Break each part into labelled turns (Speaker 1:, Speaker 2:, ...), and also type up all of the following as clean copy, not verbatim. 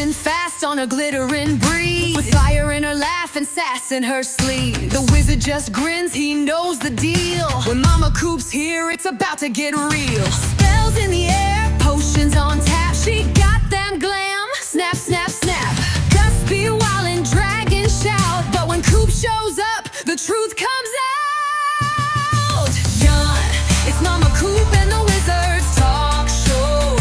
Speaker 1: moving fast on a glittering breeze, with fire in her laugh and sass in her sleeve. The wizard just grins, he knows the deal. When Momma Coop's here, it's about to get real. Spells in the air, potions on tap. She got them glam, snap, snap, snap. Gust be wild and dragon shout, but when Coop shows up, the truth comes out. Done. It's Momma Coop and the Wizards talk show.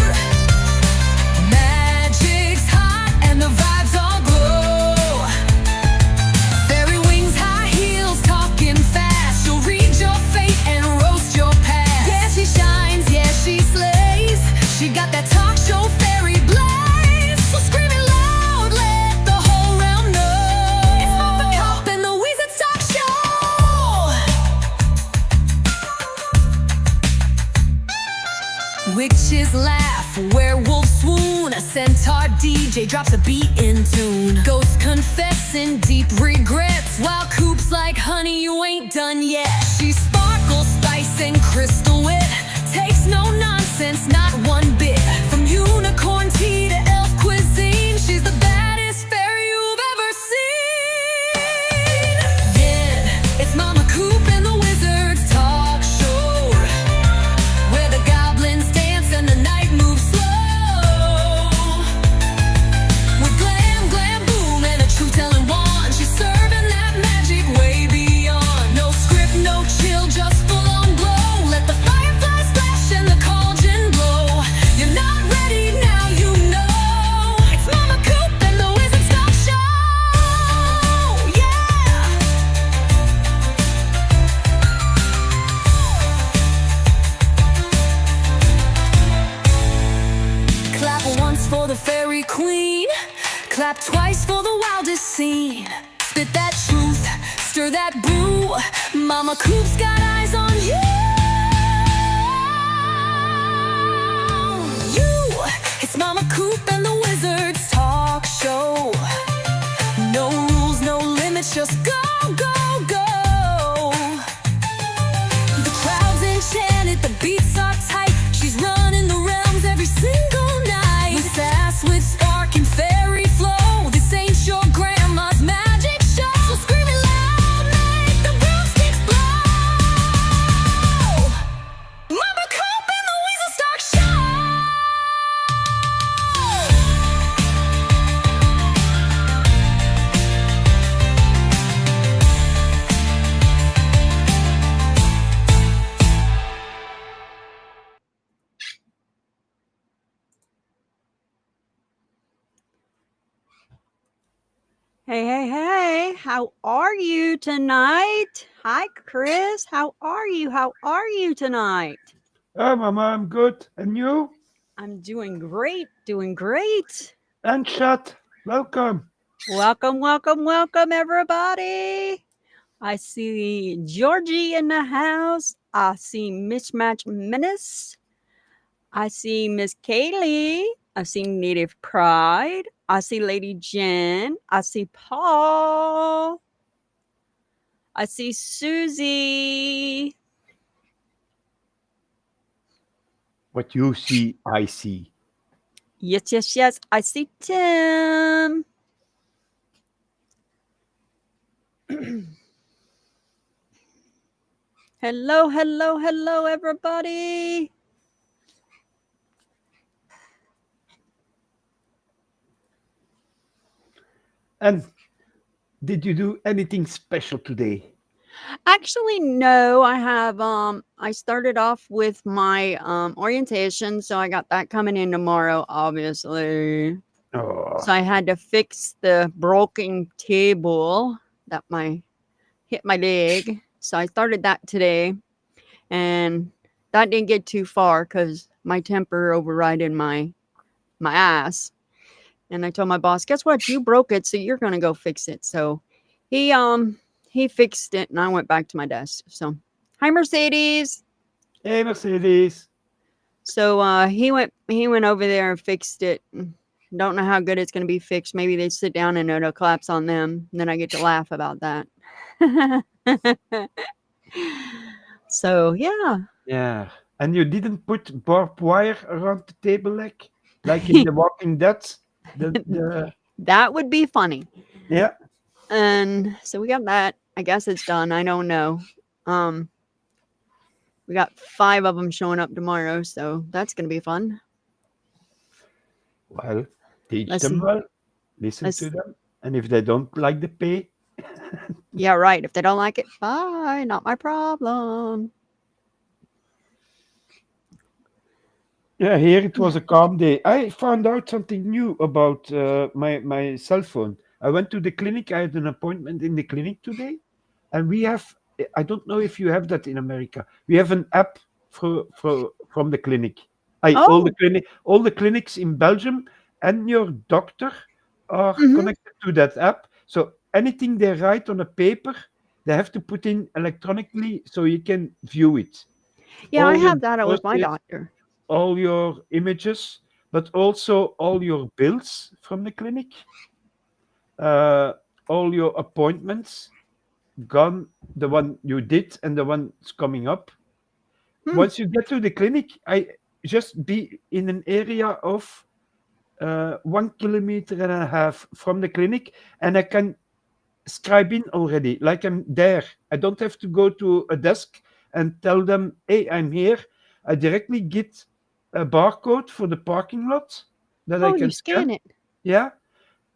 Speaker 1: Magic's hot and the vibes all glow. Fairy wings, high heels, talking fast. She'll read your fate and roast your past. Yeah, she shines, yeah, she slays. She got that talk show fairy blaze. So scream it loud, let the whole realm know. It's Momma Coop and the Wizards talk show. Witches laugh, werewolves swoon. A centaur DJ drops a beat in tune. Ghosts confessing deep regrets, while Coop's like, honey, you ain't done yet. She sparkles, spice, and crystal wit. Takes no nonsense, not one bit. From unicorn tea to elf cuisine, she's the baddest fairy you've ever seen. Then it's Momma Coop and the Wizards talk show, where the goblins dance and the night moves slow. With glam, glam, boom, and a truth-telling wand, she's serving that magic way beyond. No script, no chill, just full-on glow. Let the fireflies flash and the cauldron blow. You're not ready now, you know. It's Momma Coop and the Wizards talk show. Yeah. Clap once for the fairy queen. Clap twice for the wildest scene. Spit that truth, stir that brew. Momma Coop's got eyes on you. It's Momma Coop and the Wizards talk show. No rules, no limits, just go, go, go. The crowd's enchanted, the beats are tight. She's running the realms every single night. With sass, with spark and fairy flow. This ain't your grandma's magic show. So scream it loud, make the broomsticks blow. Momma Coop and the Wizards talk show.
Speaker 2: Hey, hey, hey, how are you tonight? Hi, Chris. How are you? How are you tonight?
Speaker 3: Oh, Mama, I'm good. And you?
Speaker 2: I'm doing great, doing great.
Speaker 3: And Chat, welcome.
Speaker 2: Welcome, welcome, welcome, everybody. I see Georgie in the house. I see Mismatch Menace. I see Miss Kaylee. I see Native Pride. I see Lady Jen. I see Paul. I see Susie.
Speaker 3: What you see, I see.
Speaker 2: Yes, yes, yes. I see Tim. Hello, hello, hello, everybody.
Speaker 3: And did you do anything special today?
Speaker 2: Actually, no. I have I started off with my orientation, so I got that coming in tomorrow, obviously.
Speaker 3: Oh,
Speaker 2: So I had to fix the broken table that hit my leg. So I started that today, and that didn't get too far because my temper overrided my ass. And I told my boss, guess what? You broke it, so you're gonna go fix it. So he fixed it, and I went back to my desk. So hi, Mercedes.
Speaker 3: hey, Mercedes.
Speaker 2: So he went over there and fixed it. Don't know how good it's gonna be fixed. Maybe they sit down and it'll collapse on them. And then I get to laugh about that. So yeah.
Speaker 3: Yeah. And you didn't put barbed wire around the table like in The Walking Dead? The
Speaker 2: That would be funny.
Speaker 3: yeah.
Speaker 2: And so we got that. I guess it's done. I don't know. Um, we got 5 of them showing up tomorrow, so that's gonna be fun.
Speaker 3: Well, teach
Speaker 2: Let's
Speaker 3: them
Speaker 2: see.
Speaker 3: well, listen to
Speaker 2: Let's.
Speaker 3: them, and if they don't like the pay,
Speaker 2: Yeah, right. If they don't like it, bye. Not my problem.
Speaker 3: yeah, here it was a calm day. I found out something new about my cell phone. I went to the clinic. I had an appointment in the clinic today, and we have. I don't know if you have that in America. We have an app from the clinic.
Speaker 2: Oh.
Speaker 3: All the clinics in Belgium and your doctor are
Speaker 2: Hmm.
Speaker 3: connected to that app. So anything they write on a paper, they have to put in electronically so you can view it.
Speaker 2: Yeah, I
Speaker 3: All your
Speaker 2: have that with my
Speaker 3: dossiers,
Speaker 2: doctor.
Speaker 3: all your images, but also all your bills from the clinic, uh, all your appointments gone, the one you did and the one's coming up.
Speaker 2: Hmm.
Speaker 3: Once you get to the clinic, I just be in an area of 1.5 kilometers from the clinic, and I can scribe in already, like I'm there. I don't have to go to a desk and tell them, hey, I'm here. I directly get a barcode for the parking lot that I
Speaker 2: Oh, you
Speaker 3: can
Speaker 2: scan
Speaker 3: scan.
Speaker 2: it.
Speaker 3: Yeah.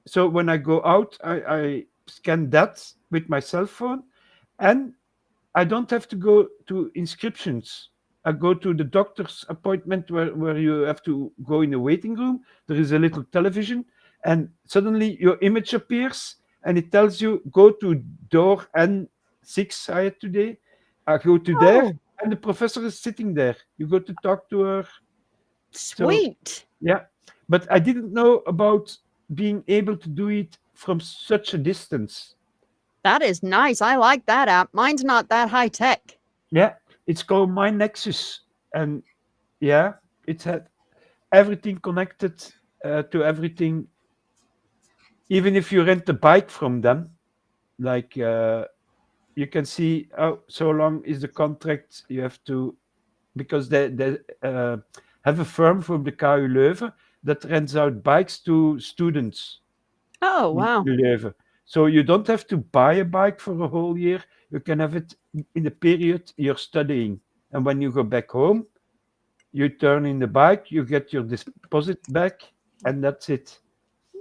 Speaker 3: So when I go out, I scan that with my cell phone, and I don't have to go to inscriptions. I go to the doctor's appointment where you have to go in a waiting room. There is a little television, and suddenly your image appears and it tells you go to door N6 I had today. I go to there
Speaker 2: Oh,
Speaker 3: and the professor is sitting there. You go to talk to her. So
Speaker 2: sweet.
Speaker 3: yeah. But I didn't know about being able to do it from such a distance.
Speaker 2: That is nice. I like that app. Mine's not that high tech.
Speaker 3: Yeah, it's called My Nexus, and yeah, it's had everything connected to everything. Even if you rent a bike from them, like you can see how so long is the contract. You have to because they have a firm from the KU Leuven that rents out bikes to students
Speaker 2: Oh,
Speaker 3: in
Speaker 2: wow.
Speaker 3: Leuven. So you don't have to buy a bike for a whole year. You can have it in the period you're studying, and when you go back home, you turn in the bike, you get your deposit back, and that's it.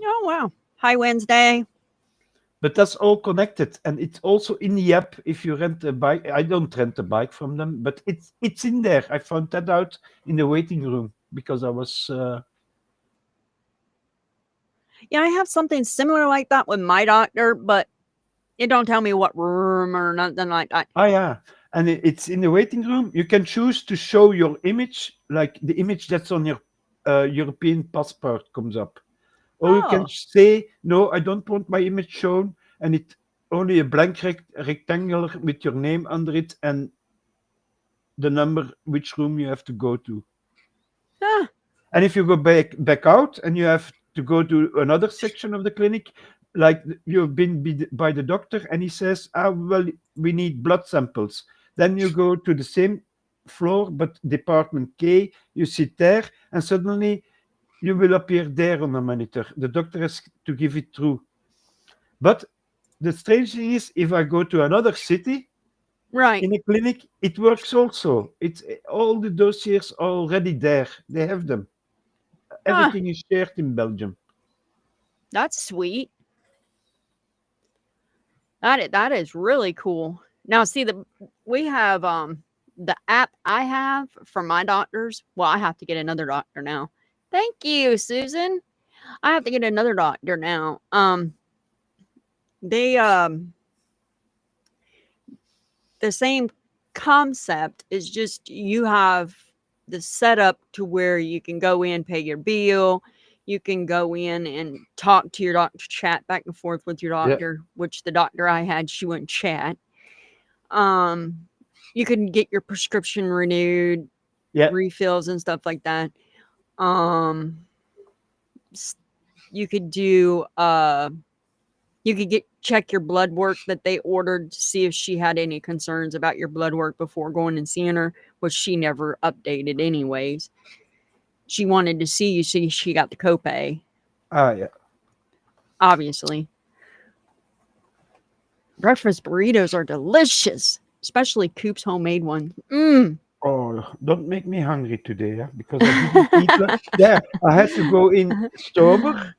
Speaker 2: Oh, wow. Hi, Wednesday.
Speaker 3: But that's all connected, and it's also in the app. If you rent a bike, I don't rent a bike from them, but it's in there. I found that out in the waiting room because I was
Speaker 2: Yeah, I have something similar like that with my doctor, but it don't tell me what room or nothing like that.
Speaker 3: yeah, and it's in the waiting room. You can choose to show your image, like the image that's on your European passport comes up, or you can
Speaker 2: Oh,
Speaker 3: say no, I don't want my image shown, and it only a blank rectangle with your name under it and the number which room you have to go to.
Speaker 2: ah,
Speaker 3: And if you go back out and you have to go to another section of the clinic, like you've been by the doctor and he says, ah, well, we need blood samples. Then you go to the same floor, but department K, you sit there, and suddenly you will appear there on the monitor. The doctor has to give it through. But the strange thing is, if I go to another city
Speaker 2: right.
Speaker 3: in a clinic, it works also. It's all the dossiers are already there. They have them.
Speaker 2: Ah,
Speaker 3: Everything is shared in Belgium.
Speaker 2: that's sweet. That is really cool. Now, see we have the app I have for my doctors. Well, I have to get another doctor now. Thank you, Susan. I have to get another doctor now. They the same concept is just you have the setup to where you can go in, pay your bill, you can go in and talk to your doctor, chat back and forth with your
Speaker 3: Yeah,
Speaker 2: doctor, which the doctor I had, she wouldn't chat. Um, you can get your prescription renewed,
Speaker 3: yeah,
Speaker 2: refills and stuff like that. Um, you could do you could get check your blood work that they ordered to see if she had any concerns about your blood work before going and seeing her, which she never updated anyways. She wanted to see you, see she got the copay.
Speaker 3: Yeah.
Speaker 2: obviously. Breakfast burritos are delicious, especially Coop's homemade ones. Mmm.
Speaker 3: Oh, don't make me hungry today, yeah? Because I didn't eat. Yeah, I had to go in sober. So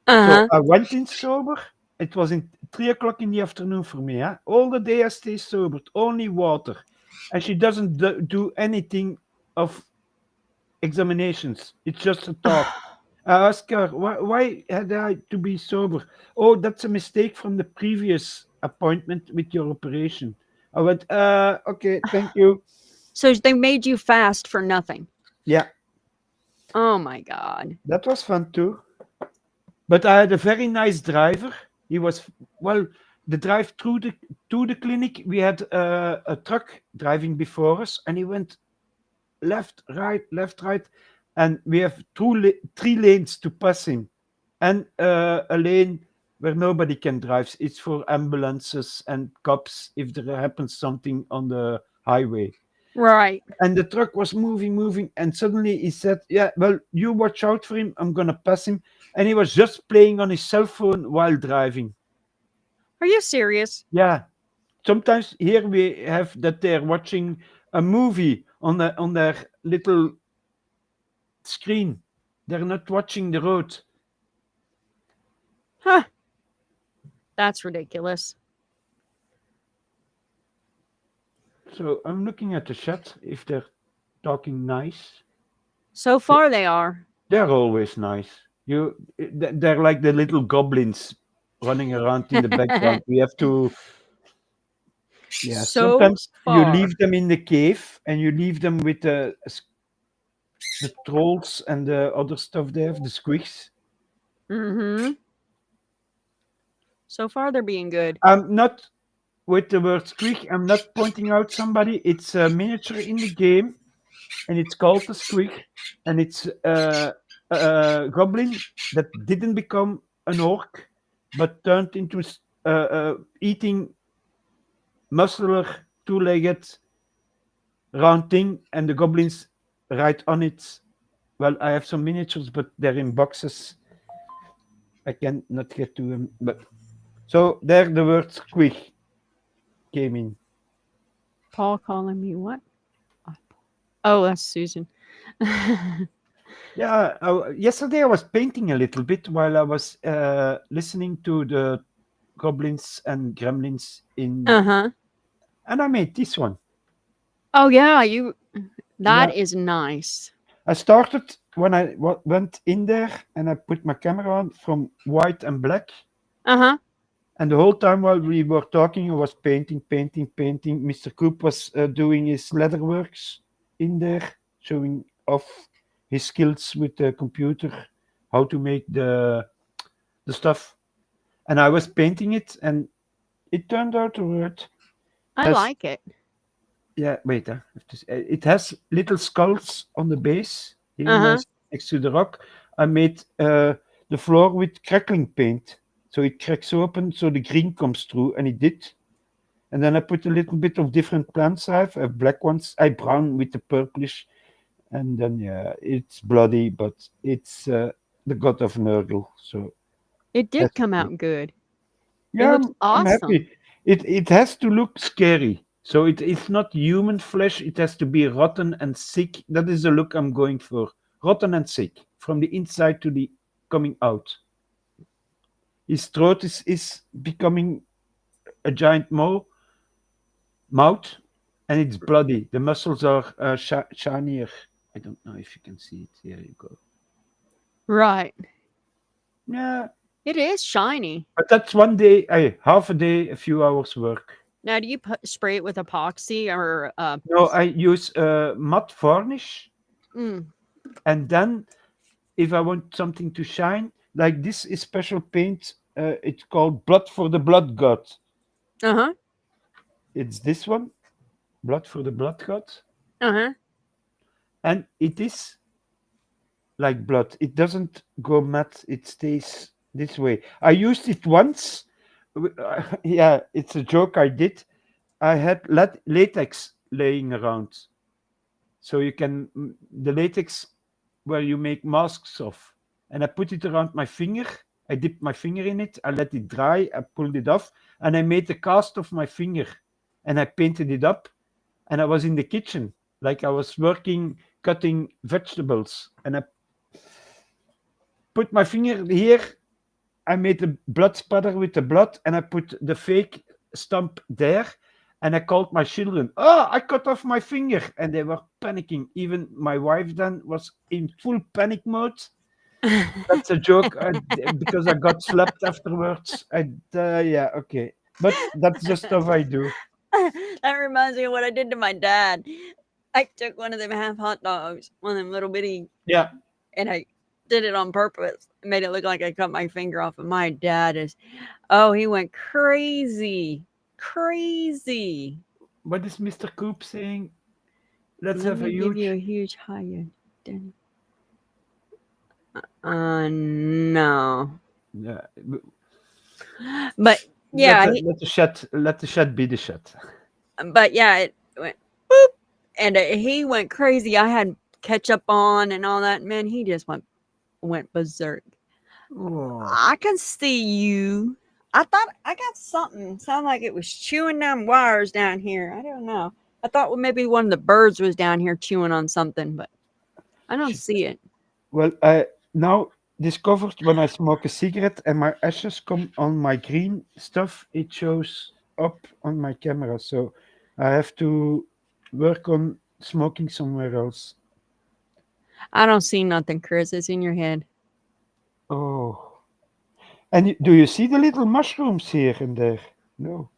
Speaker 2: Uh-huh.
Speaker 3: I went in sober. It was in 3 o'clock in the afternoon for me. Yeah? All the day I stay sober, only water. And she doesn't do anything of examinations. It's just a talk. I asked her, why had I to be sober? Oh, that's a mistake from the previous appointment with your operation. I went, okay, thank you.
Speaker 2: So they made you fast for nothing.
Speaker 3: Yeah,
Speaker 2: Oh my god.
Speaker 3: that was fun too. But I had a very nice driver. He was, well, the drive through to the clinic. We had a truck driving before us, and he went left, right, and we have 3 lanes to pass him, and a lane where nobody can drive. It's for ambulances and cops if there happens something on the highway.
Speaker 2: Right.
Speaker 3: And the truck was moving, and suddenly he said, "Yeah, well, you watch out for him. I'm gonna pass him." And he was just playing on his cell phone while driving.
Speaker 2: Are you serious?
Speaker 3: Yeah, sometimes here we have that they're watching a movie on their little screen. They're not watching the road.
Speaker 2: Huh. That's ridiculous.
Speaker 3: So I'm looking at the chat if they're talking nice.
Speaker 2: So far they are.
Speaker 3: They're always nice. They're like the little goblins running around in the background. We have to, yeah.
Speaker 2: So
Speaker 3: Sometimes you
Speaker 2: far.
Speaker 3: leave them in the cave and you leave them with the trolls and the other stuff there, the squigs.
Speaker 2: Mm-hmm. So far they're being good.
Speaker 3: I'm not with the word squig. I'm not pointing out somebody. It's a miniature in the game, and it's called the squig, and it's a goblin that didn't become an orc, but turned into eating muscular, two-legged, round thing, and the goblins ride on it. Well, I have some miniatures, but they're in boxes. I can not get to them, but so there the word squig came in.
Speaker 2: Paul calling me what? Oh, that's Susan.
Speaker 3: Yeah, yesterday I was painting a little bit while I was listening to the goblins and gremlins in,
Speaker 2: Uh-huh.
Speaker 3: and I made this one.
Speaker 2: Oh yeah, you that
Speaker 3: Yeah,
Speaker 2: is nice.
Speaker 3: I started when I went in there and I put my camera on from white and black,
Speaker 2: Uh-huh.
Speaker 3: and the whole time while we were talking, I was painting. Mr. Coop was doing his leatherworks in there, showing off his skills with the computer, how to make the stuff, and I was painting it, and it turned out alright.
Speaker 2: I
Speaker 3: Has
Speaker 2: like it.
Speaker 3: Yeah, wait, it has little skulls on the base here
Speaker 2: Uh-huh.
Speaker 3: next to the rock. I made the floor with crackling paint, so it cracks open, so the green comes through, and it did. And then I put a little bit of different plants. I have black ones, I brown with the purplish, and then yeah, it's bloody, but it's the god of Nurgle, so
Speaker 2: It
Speaker 3: has
Speaker 2: did come
Speaker 3: to be.
Speaker 2: out good. It
Speaker 3: Yeah,
Speaker 2: looks
Speaker 3: I'm
Speaker 2: awesome.
Speaker 3: happy. It has to look scary. So it's not human flesh. It has to be rotten and sick. That is the look I'm going for. Rotten and sick from the inside to the coming out. His throat is becoming a giant mouth, and it's bloody. The muscles are shinier. I don't know if you can see it. Here you go.
Speaker 2: Right.
Speaker 3: Yeah,
Speaker 2: It is shiny.
Speaker 3: but that's one day, half a day, a few hours work.
Speaker 2: Now, do you spray it with epoxy or
Speaker 3: No, I use matte varnish,
Speaker 2: mm,
Speaker 3: and then if I want something to shine, like this is special paint. It's called Blood for the Blood God.
Speaker 2: uh-huh.
Speaker 3: It's this one, Blood for the Blood God,
Speaker 2: Uh-huh.
Speaker 3: and it is like blood. It doesn't go matte. It stays this way. I used it once. Yeah, it's a joke I did. I had latex laying around, so you can the latex where you make masks of, and I put it around my finger. I dipped my finger in it. I let it dry. I pulled it off, and I made a cast of my finger, and I painted it up. And I was in the kitchen, like I was working cutting vegetables, and I put my finger here. I made a blood spatter with the blood, and I put the fake stump there. And I called my children. Oh, I cut off my finger, and they were panicking. Even my wife then was in full panic mode. That's a joke, because I got slapped afterwards. Yeah, okay, but that's the stuff I do.
Speaker 2: That reminds me of what I did to my dad. I took one of them half hot dogs, one of them little bitty,
Speaker 3: Yeah,
Speaker 2: and I did it on purpose. Made it look like I cut my finger off. And my dad is, oh, he went crazy, crazy.
Speaker 3: what is Mr. Coop saying? Let's
Speaker 2: Let
Speaker 3: have a
Speaker 2: me give you a
Speaker 3: huge.
Speaker 2: huge higher. No,
Speaker 3: Yeah,
Speaker 2: but yeah,
Speaker 3: let the shed be the shed.
Speaker 2: but yeah, it went boop, and he went crazy. I had ketchup on and all that. Man, he just went berserk.
Speaker 3: Oh,
Speaker 2: I can see you. I thought I got something. Sound like it was chewing down wires down here. I don't know. I thought well, maybe one of the birds was down here chewing on something, but I don't
Speaker 3: shit.
Speaker 2: see it.
Speaker 3: Well, I now discovered when I smoke a cigarette and my ashes come on my green stuff, it shows up on my camera. So I have to work on smoking somewhere else.
Speaker 2: I don't see nothing, Chris. It's in your head.
Speaker 3: Oh, and do you see the little mushrooms here and there? No,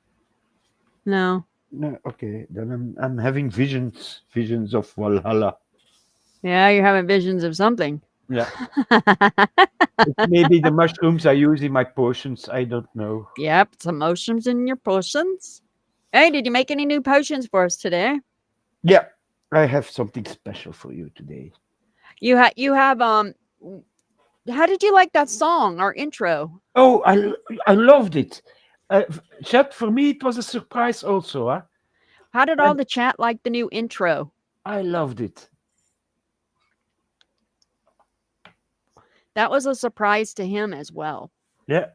Speaker 2: No.
Speaker 3: no. Okay, then I'm having visions of Valhalla.
Speaker 2: Yeah, you're having visions of something.
Speaker 3: Yeah, it's maybe the mushrooms I use in my potions. I don't know.
Speaker 2: Yep, some motions in your potions. Hey, did you make any new potions for us today?
Speaker 3: Yeah, I have something special for you today.
Speaker 2: You have. How did you like that song, our intro?
Speaker 3: Oh, I loved it. Chat, for me, it was a surprise also. Huh?
Speaker 2: How did all
Speaker 3: And
Speaker 2: the chat like the new intro?
Speaker 3: I loved it.
Speaker 2: That was a surprise to him as well.
Speaker 3: Yeah.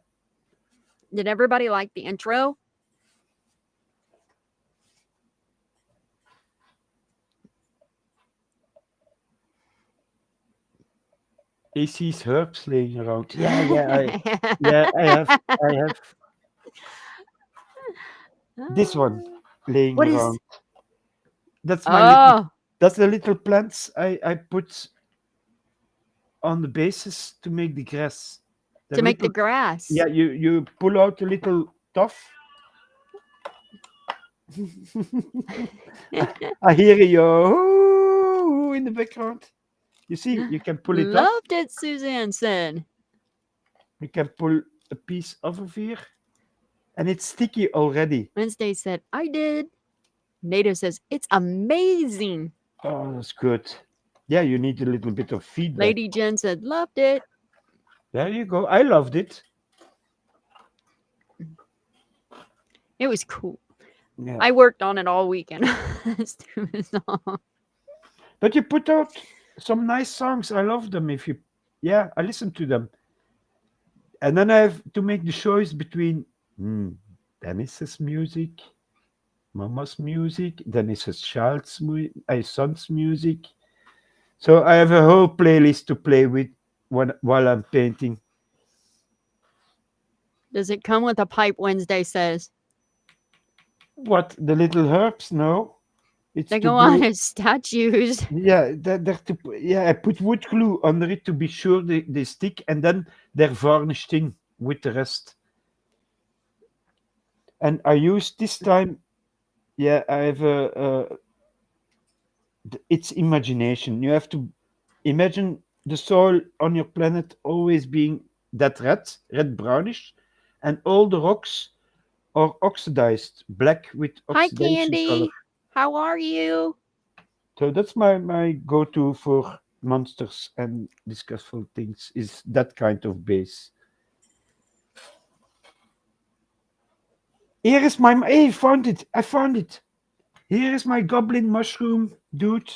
Speaker 2: Did everybody like the intro?
Speaker 3: He sees herbs laying around. I have this one laying
Speaker 2: What
Speaker 3: around.
Speaker 2: is?
Speaker 3: That's
Speaker 2: Oh,
Speaker 3: that's the little plants I put on the basis to make the grass. The
Speaker 2: to make the
Speaker 3: little,
Speaker 2: grass.
Speaker 3: yeah, you pull out a little tuff. I hear you in the background. You see, you can pull it off.
Speaker 2: Loved it, Suzanne said.
Speaker 3: You can pull a piece off of here, and it's sticky already.
Speaker 2: Wednesday said, I did. Native says, it's amazing.
Speaker 3: Oh, that's good. Yeah, you need a little bit of feedback.
Speaker 2: Lady Jen said, loved it.
Speaker 3: There you go. I loved it.
Speaker 2: It was cool.
Speaker 3: Yeah.
Speaker 2: I worked on it all weekend. Stupid song.
Speaker 3: But you put out some nice songs. I love them. I listen to them. And then I have to make the choice between Dennis's music, Mama's music, Dennis's son's music. So I have a whole playlist to play with while I'm painting.
Speaker 2: Does it come with a pipe? Wednesday says.
Speaker 3: What, the little herbs? No. It's
Speaker 2: They
Speaker 3: to
Speaker 2: go on as statues.
Speaker 3: Yeah, I put wood glue under it to be sure they stick, and then they're varnished in with the rest. And I use this time, I have it's imagination. You have to imagine the soil on your planet always being that red brownish, and all the rocks are oxidized, black with
Speaker 2: Hi,
Speaker 3: oxidation color.
Speaker 2: Candy. How are you?
Speaker 3: So that's my go-to for monsters and disgustful things, is that kind of base. Here is my hey, found it. I found it. Here is my goblin mushroom, dude.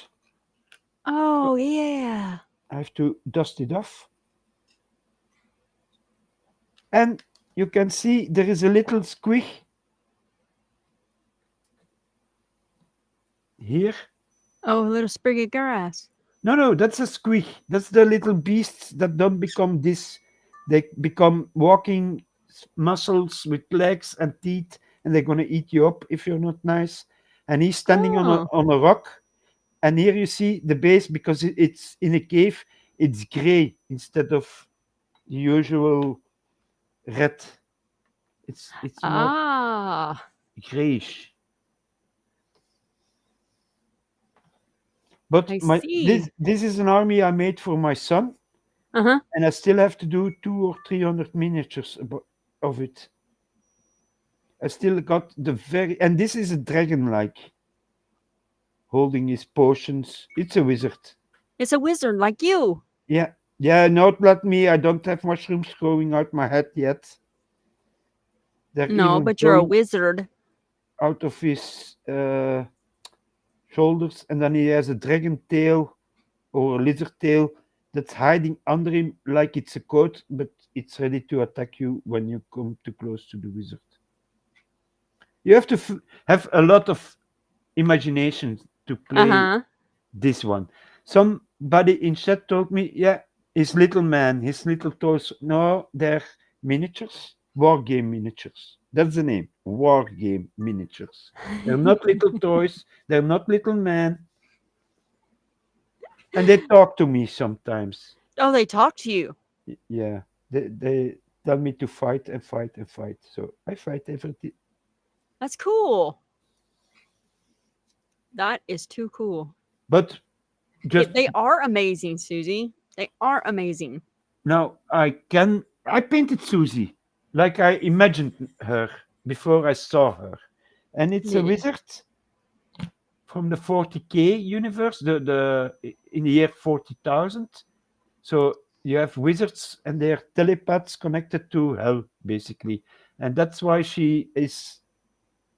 Speaker 2: Oh, yeah.
Speaker 3: I have to dust it off. And you can see there is a little squig here.
Speaker 2: Oh, a little sprig of grass.
Speaker 3: No, no, that's a squig. That's the little beasts that don't become this. They become walking muscles with legs and teeth, and they're gonna eat you up if you're not nice. And he's standing
Speaker 2: Oh.
Speaker 3: on a rock, and here you see the base because it's in a cave. It's gray instead of the usual red. It's more
Speaker 2: Ah.
Speaker 3: grayish. But
Speaker 2: I
Speaker 3: my
Speaker 2: see.
Speaker 3: this is an army I made for my son,
Speaker 2: Uh-huh.
Speaker 3: and I still have to do 200 or 300 miniatures of it. I still got the very, and this is a dragon like holding his potions. It's a wizard.
Speaker 2: It's a wizard like you.
Speaker 3: Yeah, yeah. Not like me. I don't have mushrooms growing out my head yet. They're
Speaker 2: No,
Speaker 3: even
Speaker 2: but you're a
Speaker 3: growing
Speaker 2: wizard.
Speaker 3: out of his shoulders, and then he has a dragon tail or a lizard tail that's hiding under him like it's a coat, but it's ready to attack you when you come too close to the wizard. You have to have a lot of imagination to play
Speaker 2: Uh-huh.
Speaker 3: this one. Somebody in chat told me, yeah, his little man, his little toys. No, they're miniatures, war game miniatures. That's the name, war game miniatures. They're not little toys. They're not little men, and they talk to me sometimes.
Speaker 2: Oh, they talk to you.
Speaker 3: Yeah, they tell me to fight and fight and fight. So I fight everything.
Speaker 2: That's cool. That is too cool.
Speaker 3: But just
Speaker 2: They are amazing, Susie. They are amazing.
Speaker 3: now I painted Susie like I imagined her before I saw her. And it's a
Speaker 2: Yeah.
Speaker 3: wizard from the 40K universe, the in the year 40,000. So you have wizards and they're telepaths connected to hell, basically. And that's why she is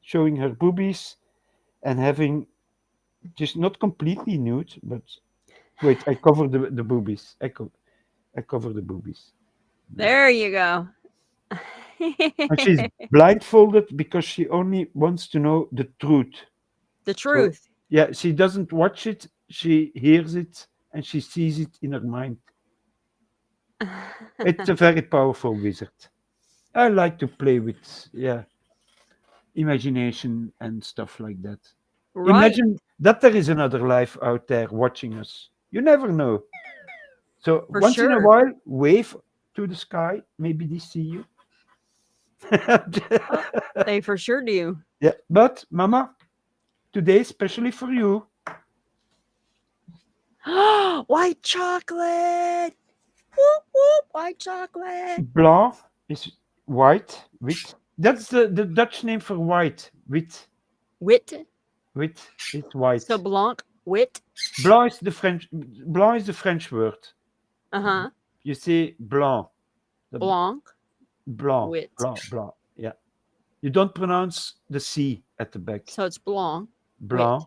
Speaker 3: showing her boobies and having just not completely nude, but wait, I cover the boobies. I cover the boobies.
Speaker 2: There you go.
Speaker 3: And she's blindfolded because she only wants to know the truth.
Speaker 2: The
Speaker 3: So
Speaker 2: truth.
Speaker 3: yeah, she doesn't watch it, she hears it and she sees it in her mind. It's a very powerful wizard. I like to play with imagination and stuff like that.
Speaker 2: Right.
Speaker 3: Imagine that there is another life out there watching us. You never know. So
Speaker 2: For
Speaker 3: once in a
Speaker 2: sure.
Speaker 3: while, wave to the sky. Maybe they see you.
Speaker 2: Oh, they for sure do.
Speaker 3: Yeah, but Mama, today especially for you,
Speaker 2: White chocolate. Whoop, whoop, white chocolate.
Speaker 3: blanc is white. Wit. That's the Dutch name for white. Wit.
Speaker 2: Wit.
Speaker 3: Wit is white.
Speaker 2: So blanc. Wit.
Speaker 3: Blanc is the French. Blanc is the French word.
Speaker 2: Uh-huh.
Speaker 3: You say blanc. The
Speaker 2: Blanc.
Speaker 3: blanc.
Speaker 2: Wit.
Speaker 3: Blanc. Blanc. Yeah. You don't pronounce the C at the back.
Speaker 2: So it's blanc. Wit.
Speaker 3: Blanc.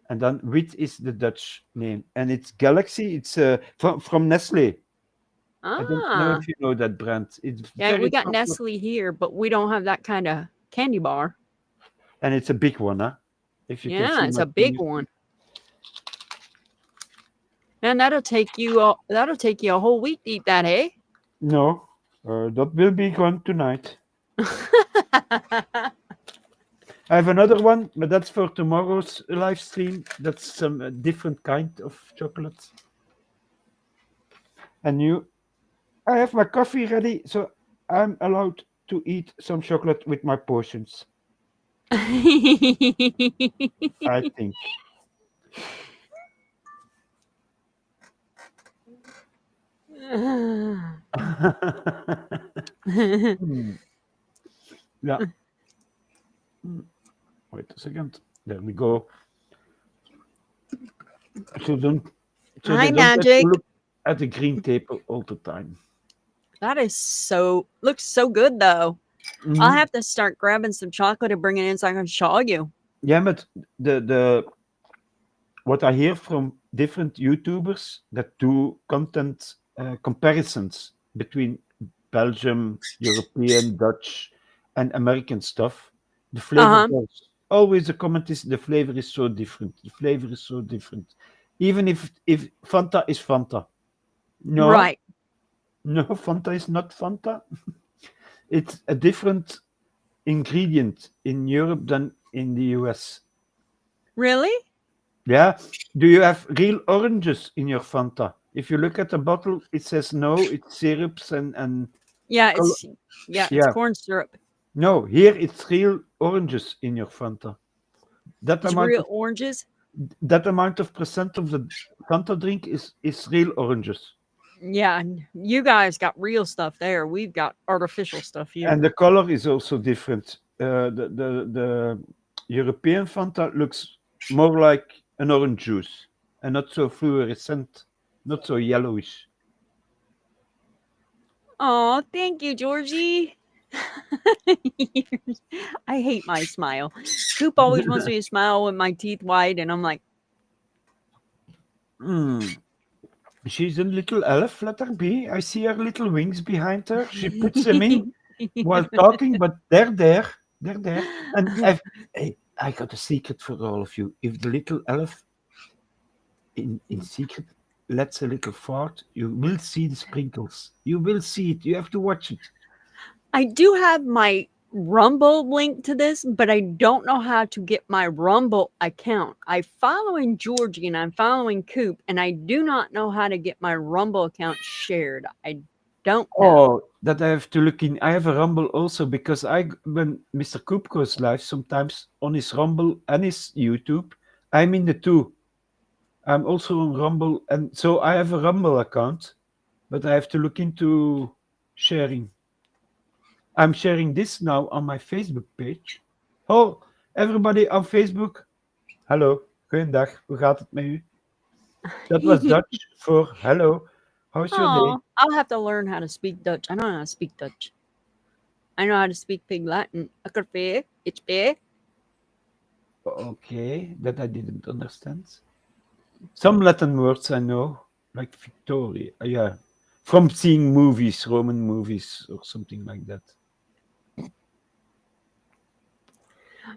Speaker 3: And then wit is the Dutch name. And it's Galaxy. It's from Nestle. I don't know
Speaker 2: Ah.
Speaker 3: if you know that brand. It's
Speaker 2: Yeah, we
Speaker 3: very
Speaker 2: got
Speaker 3: popular.
Speaker 2: Nestle here, but we don't have that kind of candy bar.
Speaker 3: And it's a big one, huh? If you can
Speaker 2: Yeah,
Speaker 3: see
Speaker 2: it's
Speaker 3: my
Speaker 2: a big
Speaker 3: finger.
Speaker 2: one. And that'll take you a whole week to eat that, eh?
Speaker 3: No, that will be gone tonight. I have another one, but that's for tomorrow's live stream. That's some different kind of chocolate. And I have my coffee ready, so I'm allowed to eat some chocolate with my potions. I think. Hmm, yeah. Wait a second. There we go. So don't. So
Speaker 2: Hi,
Speaker 3: they don't have to
Speaker 2: Magic.
Speaker 3: look at the green tape all the time.
Speaker 2: That is looks so good though. I'll
Speaker 3: Mhm.
Speaker 2: have to start grabbing some chocolate and bring it in so I can show you.
Speaker 3: Yeah, but the what I hear from different YouTubers that do content comparisons between Belgium, European, Dutch, and American stuff, the flavor
Speaker 2: Uh-huh.
Speaker 3: goes. Always the comment is the flavor is so different. The flavor is so different. Even if Fanta is Fanta. No,
Speaker 2: Right.
Speaker 3: no, Fanta is not Fanta. It's a different ingredient in Europe than in the US.
Speaker 2: Really?
Speaker 3: Yeah. Do you have real oranges in your Fanta? If you look at the bottle, it says no, it's syrups and
Speaker 2: Yeah,
Speaker 3: col-
Speaker 2: it's
Speaker 3: yeah.
Speaker 2: corn syrup.
Speaker 3: No, here it's real oranges in your Fanta. That
Speaker 2: It's
Speaker 3: amount
Speaker 2: real
Speaker 3: of
Speaker 2: oranges.
Speaker 3: that amount of percent of the Fanta drink is real oranges.
Speaker 2: Yeah, you guys got real stuff there. We've got artificial stuff
Speaker 3: And the
Speaker 2: here.
Speaker 3: color is also different. The European Fanta looks more like an orange juice and not so fluorescent, not so yellowish.
Speaker 2: Oh, thank you, Georgie. I hate my smile. Coop always wants me to smile with my teeth white, and I'm like,
Speaker 3: Hmm. She's a little elf, let her be. I see her little wings behind her. She puts them in while talking, but they're there. They're there. And hey, I got a secret for all of you. If the little elf in secret lets a little fart, you will see the sprinkles. You will see it. You have to watch it.
Speaker 2: I do have my Rumble link to this, but I don't know how to get my Rumble account. I'm following Georgie and I'm following Coop, and I do not know how to get my Rumble account shared. I don't know.
Speaker 3: Oh, that I have to look in. I have a Rumble also because when Mr. Coop goes live, sometimes on his Rumble and his YouTube, I'm in the two. I'm also on Rumble, and so I have a Rumble account, but I have to look into sharing. I'm sharing this now on my Facebook page. Oh, everybody on Facebook. Hallo, goeiedag. Hoe gaat het met u? Dat was Dutch voor hello. How's your day?
Speaker 2: Oh, I'll have to learn how to speak Dutch. I don't know how to speak Dutch. I know how to speak Pig Latin. Akkerveer, it's beer.
Speaker 3: Okay, that I didn't understand. Some Latin words I know, like Victoria. Yeah, from seeing movies, Roman movies, or something like that.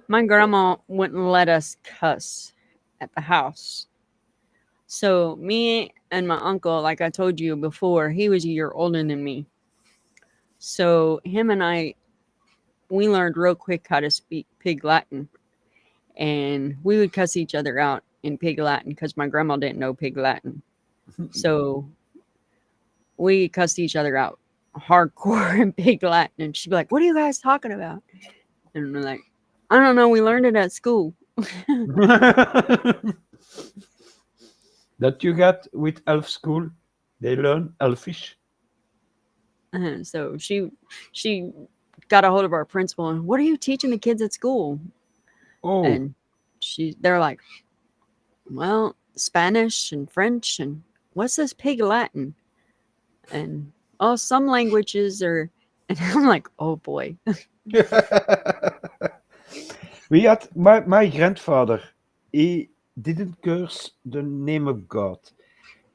Speaker 2: My grandma wouldn't let us cuss at the house. So me and my uncle, like I told you before, he was a year older than me. So him and I, we learned real quick how to speak Pig Latin, and we would cuss each other out in Pig Latin because my grandma didn't know Pig Latin. So we cussed each other out hardcore in Pig Latin, and she'd be like, "What are you guys talking about?" And we're like, "I don't know. We learned it at school."
Speaker 3: That you got with elf school, they learn elfish.
Speaker 2: So she got a hold of our principal and, "What are you teaching the kids at school?"
Speaker 3: Oh,
Speaker 2: And they're like, "Well, Spanish and French and what's this Pig Latin?" And oh, some languages are. And I'm like, "Oh boy."
Speaker 3: we had my grandfather. He didn't curse the name of God.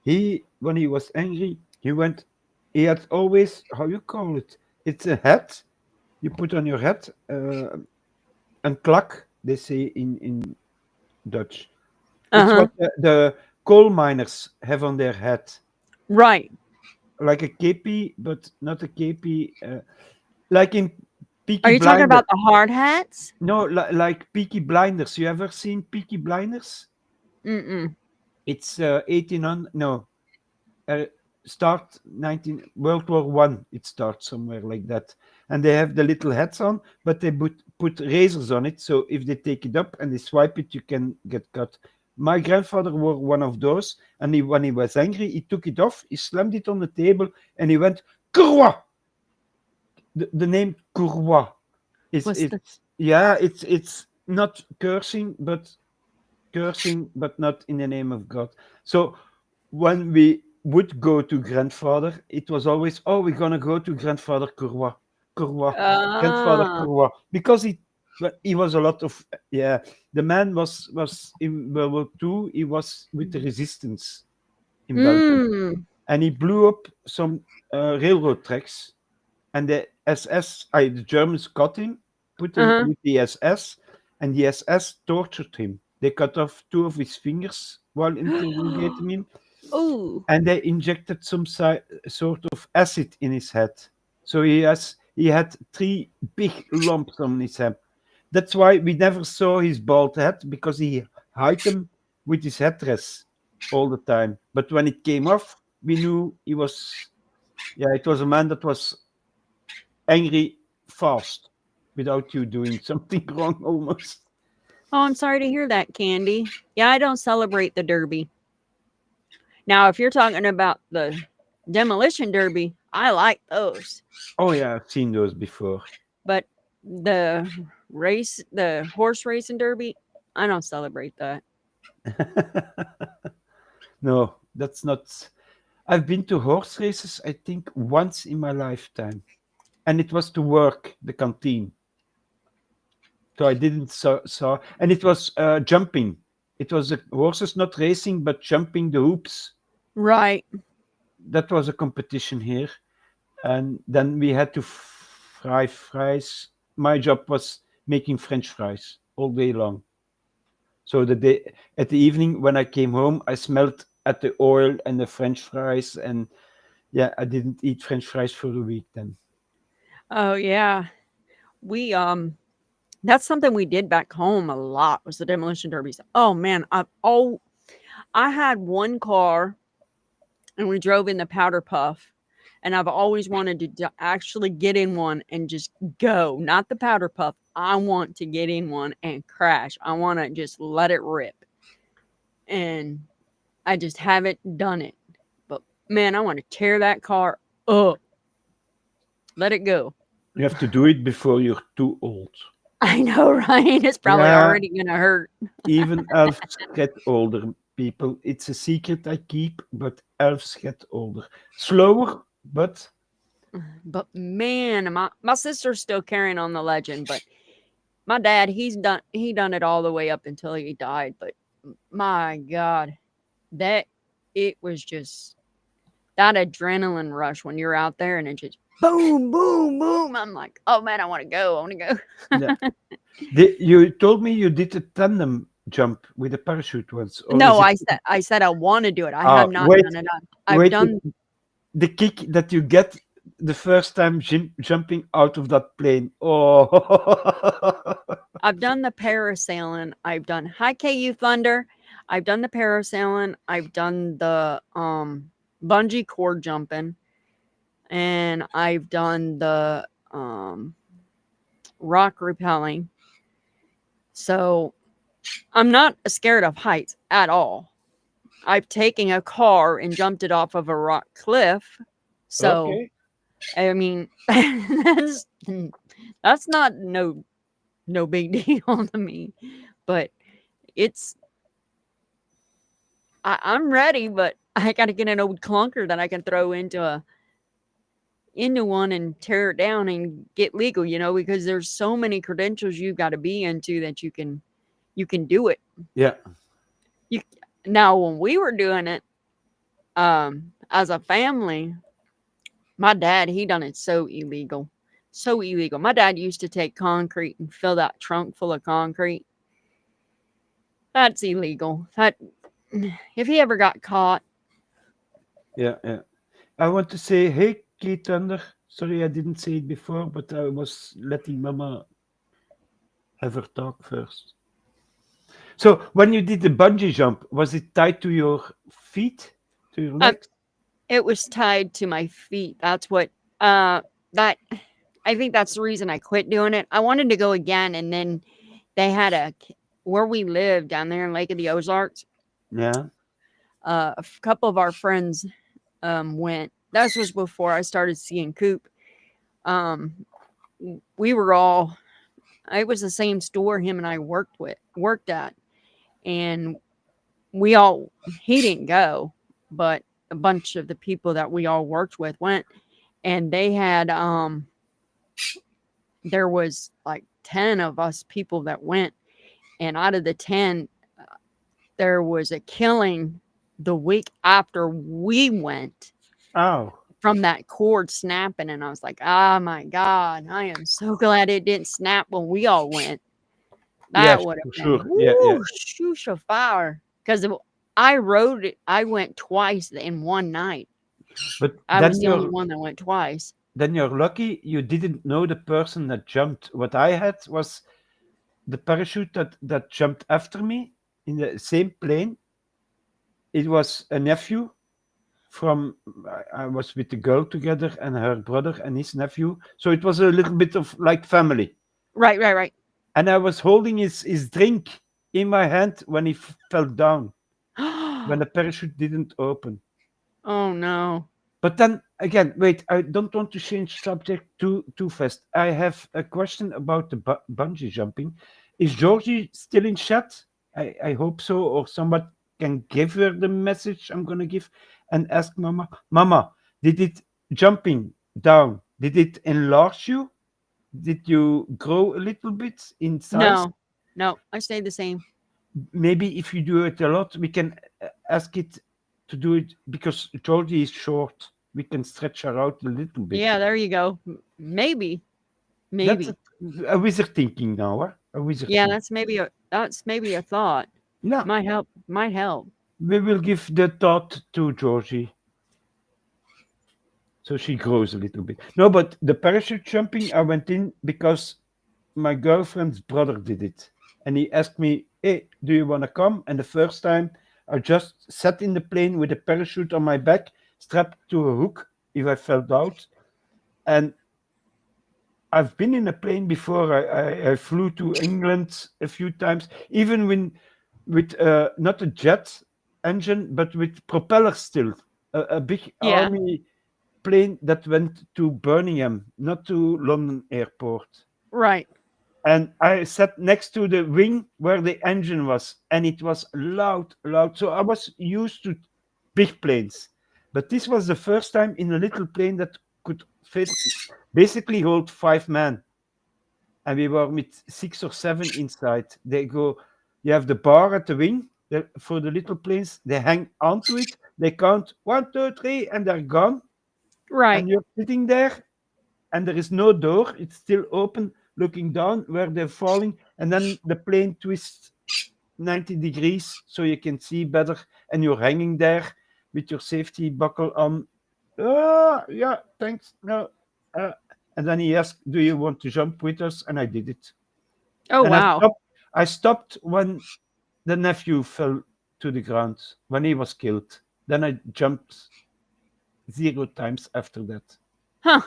Speaker 3: He when he was angry, he went. He had always how you call it. It's a hat you put on your head. Een klak, they say in Dutch. It's
Speaker 2: Uh-huh.
Speaker 3: what the coal miners have on their head,
Speaker 2: Right.
Speaker 3: like a kepi, but not a kepi. Like in
Speaker 2: Are
Speaker 3: Peaky
Speaker 2: you talking
Speaker 3: Blinders.
Speaker 2: about the hard hats?
Speaker 3: No, like Peaky Blinders. You ever seen Peaky Blinders?
Speaker 2: Mm-mm.
Speaker 3: It's 1800. No, uh, start 19 World War One. It starts somewhere like that, and they have the little hats on, but they put razors on it. So if they take it up and they swipe it, you can get cut. My grandfather wore one of those, and when he was angry, he took it off, he slammed it on the table, and he went Courroy. The name Courroy is
Speaker 2: What's the
Speaker 3: it's yeah, it's not cursing, but not in the name of God. So when we would go to grandfather, it was always, oh, we're gonna go to grandfather Courroy, Courroy, grandfather
Speaker 2: Ah.
Speaker 3: Courroy, because he was a lot of yeah. The man was in World War II. He was with the resistance in Belgium,
Speaker 2: Mm.
Speaker 3: and he blew up some railroad tracks. and the SS, the Germans got him, put him
Speaker 2: Uh-huh.
Speaker 3: with the SS, and the SS tortured him. They cut off two of his fingers while interrogating him,
Speaker 2: Ooh.
Speaker 3: and they injected some sort of acid in his head. So he had three big lumps on his head. That's why we never saw his bald head because he hid them with his headdress all the time. But when it came off, we knew he was, yeah, it was a man that was angry fast without you doing something wrong almost.
Speaker 2: Oh, I'm sorry to hear that, Candy. Yeah, I don't celebrate the Derby. Now, if you're talking about the demolition derby, I like those.
Speaker 3: Oh yeah, I've seen those before.
Speaker 2: But the horse racing derby, I don't celebrate that.
Speaker 3: No, that's not. I've been to horse races, I think, once in my lifetime, and it was to work the canteen. So I didn't saw, and it was jumping. It was horses not racing, but jumping the hoops.
Speaker 2: Right.
Speaker 3: That was a competition here, and then we had to fry fries. My job was making French fries all day long. So the day at the evening when I came home, I smelled at the oil and the French fries, and yeah, I didn't eat French fries for a week then.
Speaker 2: Oh yeah. We that's something we did back home a lot was the demolition derbies. Oh man, I had one car and we drove in the powder puff. And I've always wanted to actually get in one and just go, not the powder puff. I want to get in one and crash. I want to just let it rip. And I just haven't done it. But man, I want to tear that car up. Let it go.
Speaker 3: You have to do it before you're too old.
Speaker 2: I know, right? It's probably
Speaker 3: Yeah,
Speaker 2: already going to hurt.
Speaker 3: even elves get older, people. It's a secret I keep, but elves get older. Slower, but
Speaker 2: But man, my sister's still carrying on the legend. But my dad, he done it all the way up until he died. But my God, that it was just that adrenaline rush when you're out there and it just boom, boom, boom. I'm like, oh man, I want to go. I want
Speaker 3: yeah.
Speaker 2: to go.
Speaker 3: You told me you did a tandem jump with a parachute once, or
Speaker 2: No,
Speaker 3: is it?
Speaker 2: I said I want to do it. I have not
Speaker 3: Wait,
Speaker 2: done it. I've
Speaker 3: wait.
Speaker 2: done
Speaker 3: The kick that you get the first time jumping out of that plane. Oh,
Speaker 2: I've done the parasailing. I've done High KU Thunder. I've done the parasailing. I've done the bungee cord jumping, and I've done the rock rappelling. So I'm not scared of heights at all. I've taken a car and jumped it off of a rock cliff. So
Speaker 3: okay.
Speaker 2: I mean, that's not no big deal to me. But it's I'm ready, but I got to get an old clunker that I can throw into one and tear it down and get legal. Because there's so many credentials you've got to be into that you can do it.
Speaker 3: Yeah.
Speaker 2: You now when we were doing it as a family, my dad he done it so illegal. So illegal. My dad used to take concrete and fill that trunk full of concrete. That's illegal. That if he ever got caught,
Speaker 3: Yeah. Yeah. I want to say, hey, Kate Thunder. Sorry, I didn't say it before, but I was letting Mama have her talk first. So, when you did the bungee jump, was it tied to your feet, to your
Speaker 2: um,
Speaker 3: legs?
Speaker 2: it was tied to my feet. That's what that I think that's the reason I quit doing it. I wanted to go again, and then they had where we live down there in Lake of the Ozarks.
Speaker 3: Yeah.
Speaker 2: Couple of our friends went. This was before I started seeing Coop. Um, we were all. It was the same store him and I worked at, and we all. He didn't go, but a bunch of the people that we all worked with went, and they had there was like 10 of us people that went, and out of the 10 there was a killing the week after we went.
Speaker 3: Oh.
Speaker 2: from that cord snapping, and I was like, "Oh my god, I am so glad it didn't snap when we all went. That
Speaker 3: Yes,
Speaker 2: would
Speaker 3: for
Speaker 2: have been
Speaker 3: sure. Yeah, yeah.
Speaker 2: woo, shoosh of fire." Because I rode it. I went twice in one night.
Speaker 3: But
Speaker 2: I was the only one that went twice.
Speaker 3: then you're lucky you didn't know the person that jumped. What I had was the parachute that jumped after me in the same plane. It was a nephew from I was with the girl together and her brother and his nephew. So it was a little bit of like family.
Speaker 2: Right, right, right.
Speaker 3: And I was holding his drink in my hand when he fell down, when the parachute didn't open.
Speaker 2: Oh no.
Speaker 3: But then again, wait, I don't want to change subject too fast. I have a question about the bungee jumping. Is Georgie still in chat? I hope so, or someone can give her the message I'm gonna give and ask Mama. Mama, did it jumping down? Did it enlarge you? Did you grow a little bit in size?
Speaker 2: No. No, I stayed the same.
Speaker 3: Maybe if you do it a lot, we can ask it to do it because Georgie is short. We can stretch her out a little bit.
Speaker 2: Yeah, there you go. Maybe.
Speaker 3: That's
Speaker 2: Maybe.
Speaker 3: a wizard thinking now, huh? A wizard
Speaker 2: Yeah,
Speaker 3: thing.
Speaker 2: that's maybe a thought.
Speaker 3: Yeah,
Speaker 2: Might help. Might help.
Speaker 3: we will give the thought to Georgie so she grows a little bit. No, but the parachute jumping, I went in because my girlfriend's brother did it. And he asked me, hey, do you want to come? And the first time, I just sat in the plane with a parachute on my back, strapped to a hook if I fell out. And I've been in a plane before. I flew to England a few times, even when with not a jet engine, but with propeller still. A big
Speaker 2: Yeah.
Speaker 3: army plane that went to Birmingham, not to London airport.
Speaker 2: Right.
Speaker 3: And I sat next to the wing where the engine was, and it was loud, loud. So I was used to big planes, but this was the first time in a little plane that could fit, basically hold 5 men, and we were with 6 or 7 inside. They go, you have the bar at the wing for the little planes. They hang onto it. They count 1, 2, 3, and they're gone.
Speaker 2: Right.
Speaker 3: And you're sitting there, and there is no door. It's still open, looking down where they're falling, and then the plane twists 90 degrees so you can see better, and you're hanging there with your safety buckle on. Yeah, thanks. No. Uh, and then he asked, do you want to jump with us? And I did it.
Speaker 2: Oh
Speaker 3: And
Speaker 2: wow.
Speaker 3: I stopped when the nephew fell to the ground, when he was killed. Then I jumped 0 times after that.
Speaker 2: Huh.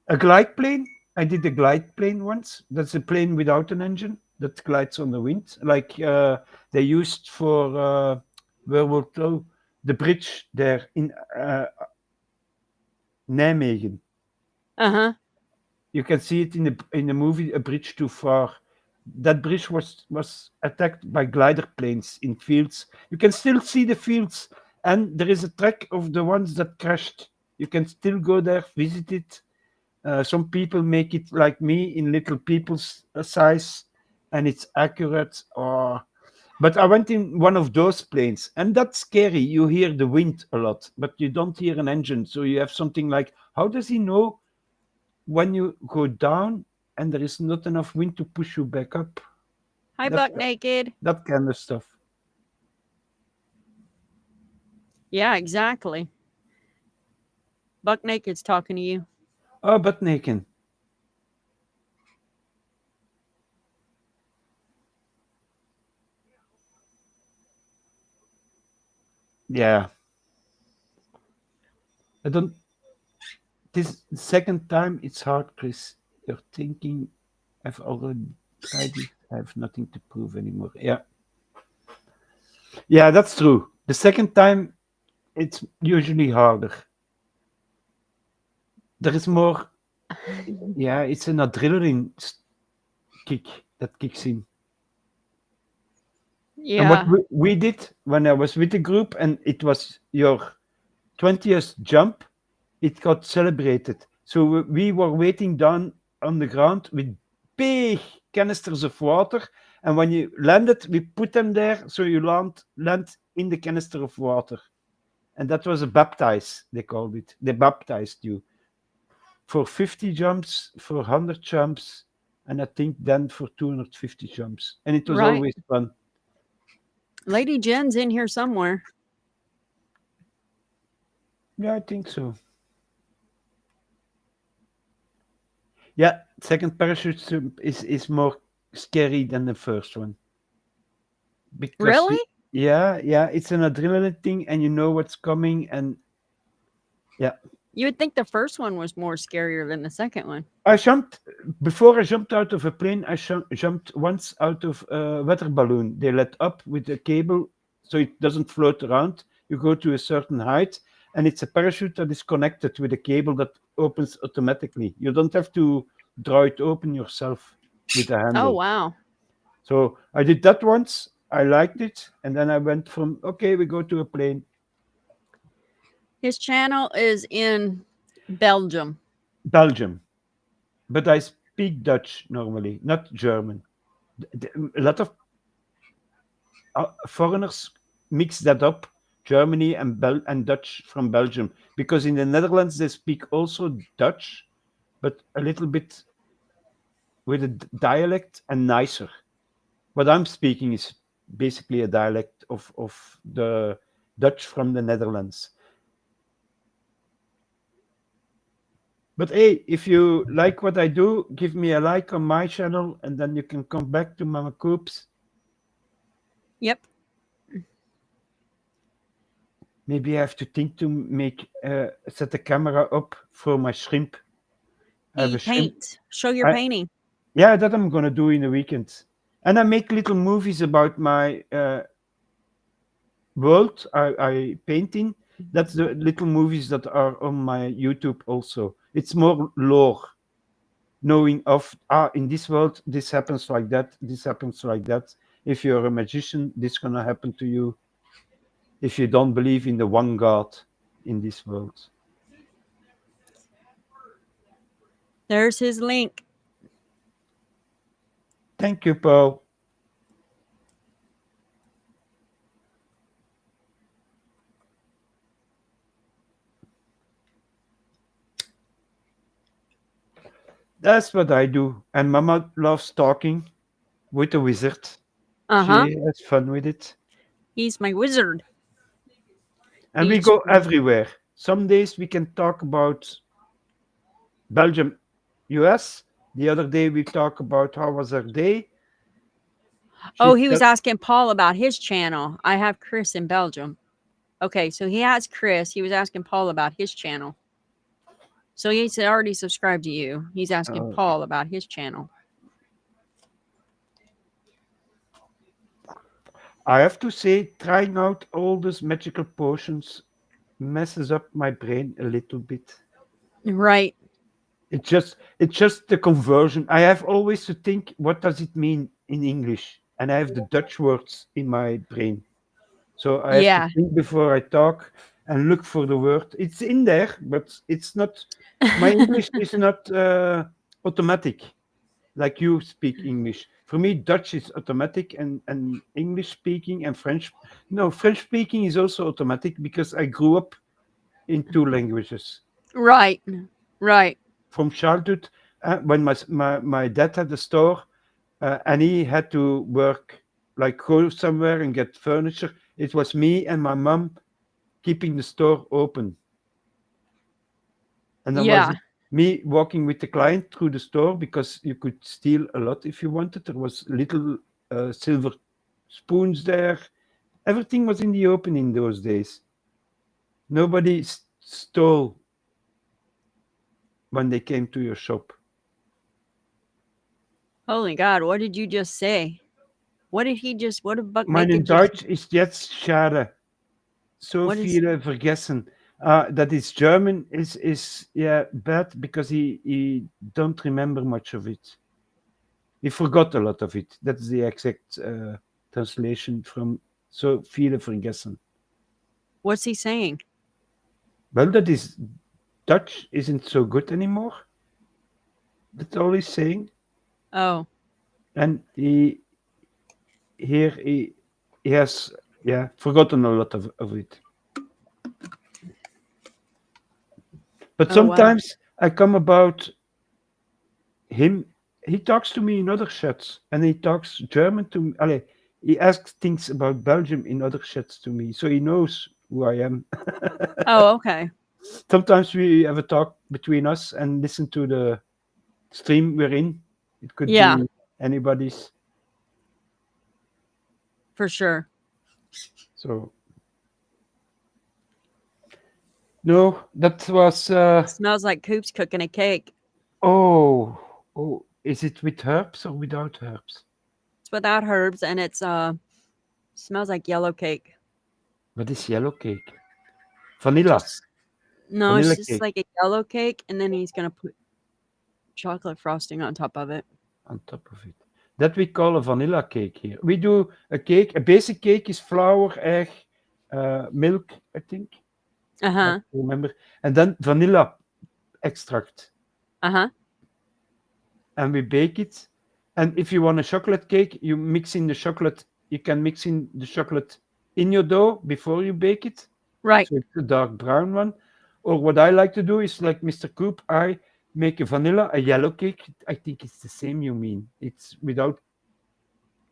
Speaker 3: A glide plane? I did a glide plane once. That's a plane without an engine that glides on the wind, like they used for World War II, the bridge there in Nijmegen.
Speaker 2: Uh-huh.
Speaker 3: You can see it in the movie A Bridge Too Far. That bridge was attacked by glider planes in fields. You can still see the fields, and there is a track of the ones that crashed. You can still go there, visit it. Some people make it like me in little people's size, and it's accurate. But I went in one of those planes, and that's scary. You hear the wind a lot, but you don't hear an engine. So you have something like, how does he know when you go down and there is not enough wind to push you back up?
Speaker 2: Hi,
Speaker 3: That
Speaker 2: Buck Naked.
Speaker 3: that kind of stuff.
Speaker 2: Yeah, exactly. Buck Naked's talking to you.
Speaker 3: Oh, but naked. Yeah, I don't. This second time it's hard, Chris. You're thinking, I've already tried it. I have nothing to prove anymore. Yeah, yeah, that's true. The second time it's usually harder. There is more. Yeah, it's an adrenaline kick that kicks in. And what
Speaker 2: Yeah.
Speaker 3: we did when I was with the group, and it was your 20th jump, it got celebrated. So we were waiting down on the ground with big canisters of water. And when you landed, we put them there so you land in the canister of water. and that was a baptize. They called it. They baptized you for 50 jumps, for 100 jumps, and I think then for 250 jumps, and it was
Speaker 2: Right.
Speaker 3: always fun.
Speaker 2: Lady Jen's in here somewhere.
Speaker 3: Yeah, I think so. Yeah, second parachute jump is more scary than the first one because
Speaker 2: Really?
Speaker 3: yeah, it's an adrenaline thing, and you know what's coming, and yeah.
Speaker 2: You would think the first one was more scarier than the second one.
Speaker 3: I jumped before I jumped out of a plane. I jumped once out of a weather balloon. They let up with a cable so it doesn't float around. You go to a certain height, and it's a parachute that is connected with a cable that opens automatically. You don't have to draw it open yourself with a
Speaker 2: Oh,
Speaker 3: handle.
Speaker 2: wow.
Speaker 3: So I did that once. I liked it, and then I went from okay, we go to a plane.
Speaker 2: His channel is in Belgium.
Speaker 3: Belgium, but I speak Dutch normally, not German. A lot of foreigners mix that up, Germany and Dutch from Belgium, because in the Netherlands they speak also Dutch, but a little bit with a dialect and nicer. What I'm speaking is basically a dialect of the Dutch from the Netherlands. But hey, if you like what I do, give me a like on my channel, and then you can come back to Mama Coop's.
Speaker 2: Yep.
Speaker 3: Maybe I have to think to make set the camera up for my shrimp. I have
Speaker 2: He
Speaker 3: a shrimp.
Speaker 2: paints. Show your
Speaker 3: I,
Speaker 2: painting.
Speaker 3: yeah, that I'm gonna do in the weekend. And I make little movies about my world I paint in. That's the little movies that are on my YouTube also. It's more lore, knowing of in this world this happens like that, this happens like that. If you're a magician, this gonna happen to you. If you don't believe in the one God in this world.
Speaker 2: There's his link.
Speaker 3: Thank you, Paul. That's what I do. And Mama loves talking with the wizard.
Speaker 2: Uh huh.
Speaker 3: She has fun with it.
Speaker 2: He's my wizard.
Speaker 3: And we
Speaker 2: He's
Speaker 3: go everywhere. Some days we can talk about Belgium, US. The other day we talk about how was our day.
Speaker 2: Oh,
Speaker 3: She
Speaker 2: he was
Speaker 3: tell,
Speaker 2: asking Paul about his channel. I have Chris in Belgium. Okay, so he has Chris. He was asking Paul about his channel. So he's already subscribed to you. He's asking
Speaker 3: okay.
Speaker 2: Paul about his channel.
Speaker 3: I have to say, trying out all those magical potions messes up my brain a little bit.
Speaker 2: Right.
Speaker 3: It's just the conversion. I have always to think, what does it mean in English? And I have the Dutch words in my brain. So I have to
Speaker 2: Yeah.
Speaker 3: think before I talk and look for the word. It's in there, but it's not. My English is not automatic like you speak English. For me, Dutch is automatic, and English speaking and French. No, French speaking is also automatic because I grew up in two languages
Speaker 2: Right. Right.
Speaker 3: from childhood. When my dad had a store, and he had to work, like go somewhere and get furniture. It was me and my mom keeping the store open. And then was
Speaker 2: Yeah.
Speaker 3: it me walking with the client through the store because you could steal a lot if you wanted. There was little silver spoons there. Everything was in the open in those days. Nobody stole when they came to your shop.
Speaker 2: Holy God, what did you just say? What did he just, what did Buck
Speaker 3: Mijn
Speaker 2: Bacon just,
Speaker 3: Duits is jetzt schade. So
Speaker 2: what is,
Speaker 3: viele vergessen. That is German is yeah bad because he don't remember much of it. He forgot a lot of it. That's the exact translation from so viele vergessen.
Speaker 2: what's he saying?
Speaker 3: Well, that is Dutch isn't so good anymore. That's all he's saying.
Speaker 2: Oh,
Speaker 3: And he has yeah forgotten a lot of it. But
Speaker 2: Oh, wow.
Speaker 3: sometimes I come about him. He talks to me in other chats, and he talks German to me. Allez, he asks things about Belgium in other chats to me, so he knows who I am.
Speaker 2: Oh, okay.
Speaker 3: Sometimes we have a talk between us and listen to the stream we're in. It could
Speaker 2: Yeah,
Speaker 3: be anybody's.
Speaker 2: for sure.
Speaker 3: So no, that was
Speaker 2: Smells like Coop's cooking a cake.
Speaker 3: oh, oh, is it with herbs or without herbs?
Speaker 2: It's without herbs and it's smells like yellow cake.
Speaker 3: What is yellow cake? Vanilla.
Speaker 2: Just no, it's
Speaker 3: Vanilla
Speaker 2: just
Speaker 3: cake
Speaker 2: like a yellow cake and then he's gonna put chocolate frosting on top of it.
Speaker 3: on top of it. That we call a vanilla cake here. We do a cake. A basic cake is flour, egg, milk, I think. I
Speaker 2: Uh-huh.
Speaker 3: remember. And then vanilla extract.
Speaker 2: Uh-huh.
Speaker 3: And we bake it. And if you want a chocolate cake, you mix in the chocolate. You can mix in the chocolate in your dough before you bake it.
Speaker 2: Right.
Speaker 3: So it's a dark brown one. Or what I like to do is like Mr. Coop, I make a vanilla, a yellow cake. I think it's the same you mean. It's without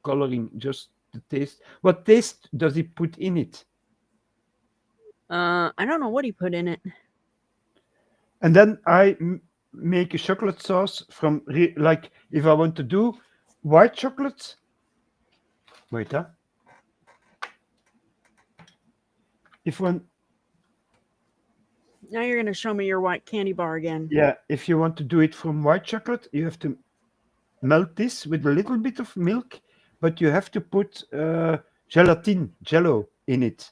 Speaker 3: coloring, just the taste. What taste does he put in it?
Speaker 2: I don't know what he put in it.
Speaker 3: And then I make a chocolate sauce from like if I want to do white chocolate. Wait, huh? If one,
Speaker 2: Now you're gonna show me your white candy bar again.
Speaker 3: yeah, if you want to do it from white chocolate, you have to melt this with a little bit of milk, but you have to put gelatin, jello in it.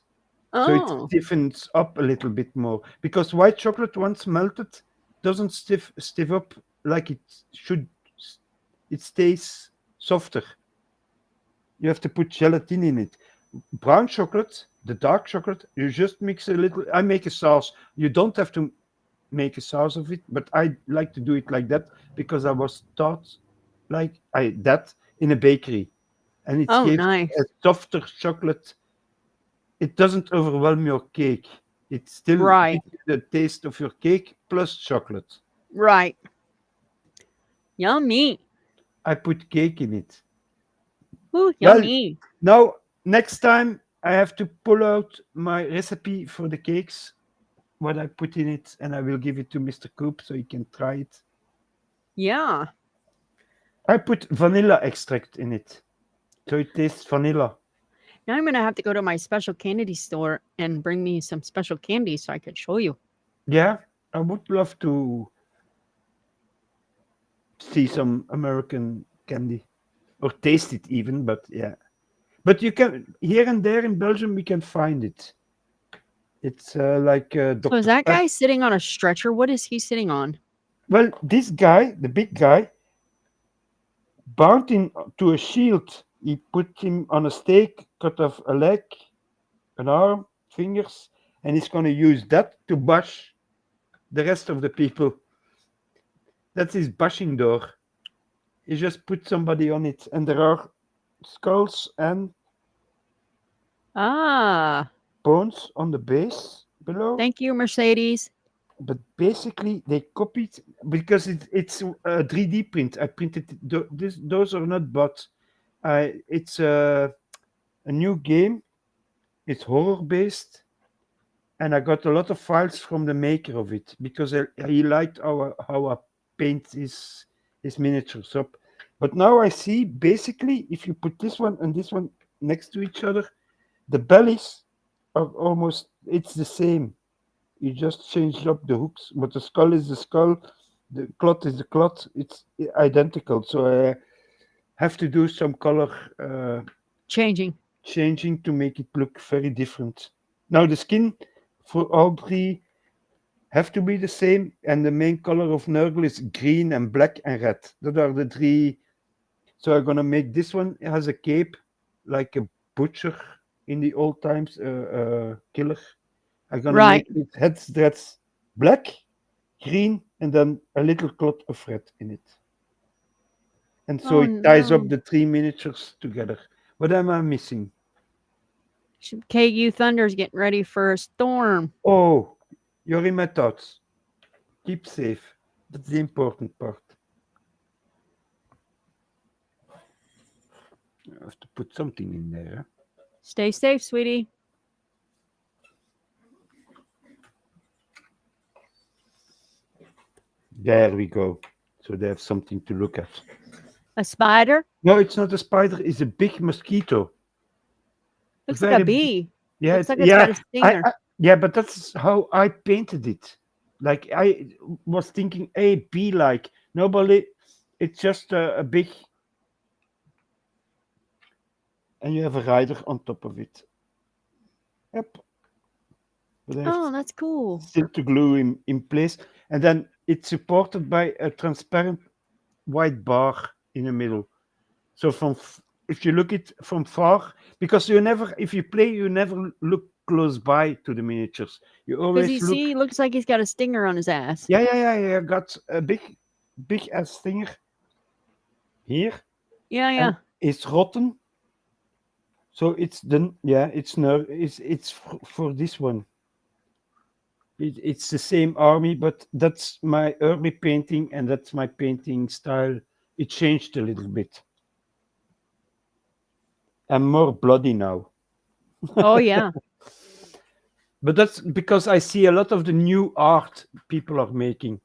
Speaker 3: So it
Speaker 2: Oh.
Speaker 3: stiffens up a little bit more because white chocolate once melted doesn't stiff up like it should. It stays softer. You have to put gelatin in it. Brown chocolate, the dark chocolate, you just mix a little. I make a sauce. You don't have to make a sauce of it, but I like to do it like that because I was taught like I that in a bakery, and it
Speaker 2: Oh,
Speaker 3: gives a
Speaker 2: nice.
Speaker 3: softer chocolate. It doesn't overwhelm your cake. It still
Speaker 2: Right.
Speaker 3: gives you the taste of your cake plus chocolate.
Speaker 2: Right. Yummy.
Speaker 3: I put cake in it.
Speaker 2: Ooh,
Speaker 3: Well,
Speaker 2: yummy.
Speaker 3: now next time I have to pull out my recipe for the cakes, what I put in it, and I will give it to Mr. Coop so he can try it.
Speaker 2: Yeah.
Speaker 3: I put vanilla extract in it, so it tastes vanilla.
Speaker 2: Now I'm gonna have to go to my special candy store and bring me some special candy so I could show you.
Speaker 3: Yeah, I would love to see some American candy or taste it even, but yeah. But you can here and there in Belgium we can find it. It's like
Speaker 2: So is
Speaker 3: Dr.
Speaker 2: that
Speaker 3: Pep.
Speaker 2: guy sitting on a stretcher? What is he sitting on?
Speaker 3: Well, this guy, the big guy, bound him to a shield. He put him on a stake, cut off a leg, an arm, fingers, and he's going to use that to bash the rest of the people. That's his bashing door. He just put somebody on it, and there are skulls and
Speaker 2: Ah,
Speaker 3: bones on the base below.
Speaker 2: thank you, Mercedes.
Speaker 3: But basically, they copied because it's a 3D print. I printed those are not bots. It's a new game. It's horror based, and I got a lot of files from the maker of it because he liked how I paint his miniatures up. But now I see basically if you put this one and this one next to each other, the bellies are almost it's the same. You just changed up the hooks, but the skull is the skull, the cloth is the cloth. It's identical. So I have to do some color
Speaker 2: Changing.
Speaker 3: changing to make it look very different. Now the skin for all three have to be the same, and the main color of Nurgle is green and black and red. Those are the three. So I'm gonna make this one it has a cape like a butcher in the old times, killer. I'm gonna make
Speaker 2: Right.
Speaker 3: it head that's black, green, and then a little clot of red in it. And so
Speaker 2: Oh
Speaker 3: it ties up
Speaker 2: no.
Speaker 3: the three miniatures together. What am I missing?
Speaker 2: KU Thunder's getting ready for a storm.
Speaker 3: Oh, you're in my thoughts. Keep safe. That's the important part. I have to put something in there. Huh?
Speaker 2: Stay safe, sweetie.
Speaker 3: There we go. So they have something to look at.
Speaker 2: A spider?
Speaker 3: No, it's not a spider. It's a big mosquito.
Speaker 2: Looks like a
Speaker 3: Very big.
Speaker 2: bee.
Speaker 3: Yeah,
Speaker 2: Looks like it's got
Speaker 3: yeah.
Speaker 2: a stinger.
Speaker 3: Yeah, but that's how I painted it. Like I was thinking, a bee like nobody. It's just a big, and you have a rider on top of it. Yep. But I have
Speaker 2: Oh, that's cool.
Speaker 3: still to glue in place, and then it's supported by a transparent white bar in the middle. So if you look it from far, because you never, if you play, you never look close by to the miniatures. You
Speaker 2: Because you
Speaker 3: always look.
Speaker 2: see, looks like he's got a stinger on his ass.
Speaker 3: Yeah. Got a big ass stinger here,
Speaker 2: Yeah,
Speaker 3: and
Speaker 2: yeah.
Speaker 3: it's rotten. So it's it's for this one. It's the same army, but that's my early painting, and that's my painting style. It changed a little bit. I'm more bloody now.
Speaker 2: Oh, yeah.
Speaker 3: But that's because I see a lot of the new art people are making.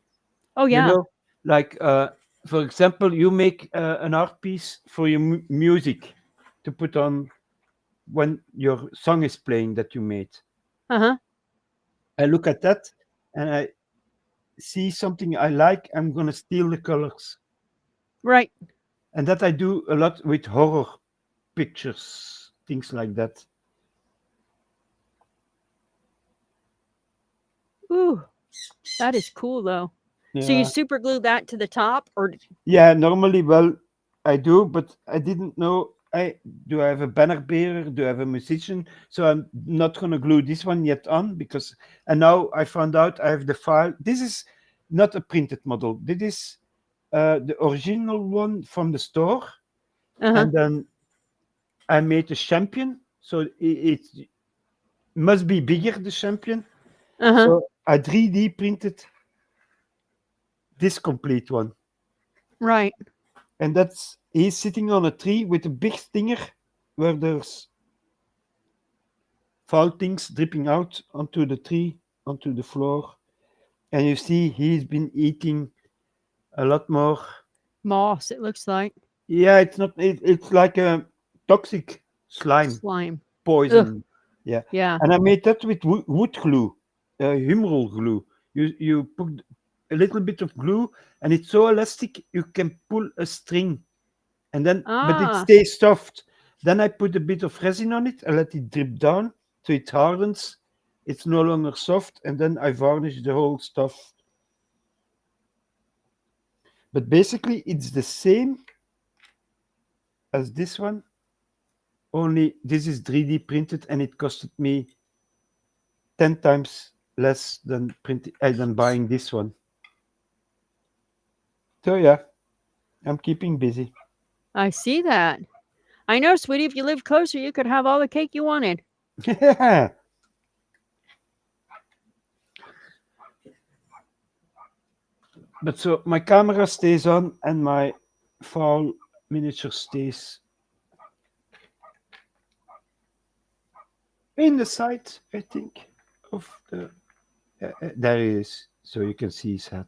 Speaker 2: Oh,
Speaker 3: You
Speaker 2: yeah.
Speaker 3: know, like for example, you make an art piece for your music to put on when your song is playing that you made.
Speaker 2: Uh huh.
Speaker 3: I look at that and I see something I like. I'm gonna steal the colors,
Speaker 2: Right.
Speaker 3: and that I do a lot with horror pictures, things like that.
Speaker 2: Ooh, that is cool, though. So you
Speaker 3: Yeah.
Speaker 2: super glue that to the top, or
Speaker 3: Yeah, normally, well, I do, but I didn't know. I have a banner bearer? Do I have a musician? So I'm not gonna glue this one yet on because, and now I found out I have the file. This is not a printed model. This is the original one from the store,
Speaker 2: uh huh,
Speaker 3: and then I made a champion. So it must be bigger, the champion.
Speaker 2: uh huh.
Speaker 3: So I 3D printed this complete one.
Speaker 2: Right.
Speaker 3: And that's he's sitting on a tree with a big stinger where there's foul things dripping out onto the tree, onto the floor. And you see he's been eating a lot more.
Speaker 2: Moss. It looks like
Speaker 3: Yeah, it's not, it's like a toxic slime,
Speaker 2: slime. Ugh.
Speaker 3: poison. Yeah.
Speaker 2: Yeah.
Speaker 3: And I made that with wood glue, humoral glue. You put a little bit of glue and it's so elastic you can pull a string and then but it
Speaker 2: Ah.
Speaker 3: stays soft. Then I put a bit of resin on it. I let it drip down so it hardens. It's no longer soft, and then I varnish the whole stuff. But basically, it's the same as this one. Only this is 3D printed, and it costed me 10 times less than than buying this one. So yeah, I'm keeping busy.
Speaker 2: I see that. I know, sweetie. If you lived closer, you could have all the cake you wanted.
Speaker 3: Yeah. But so my camera stays on and my foul miniature stays in the side, I think, of the. There he is, so you can see his head.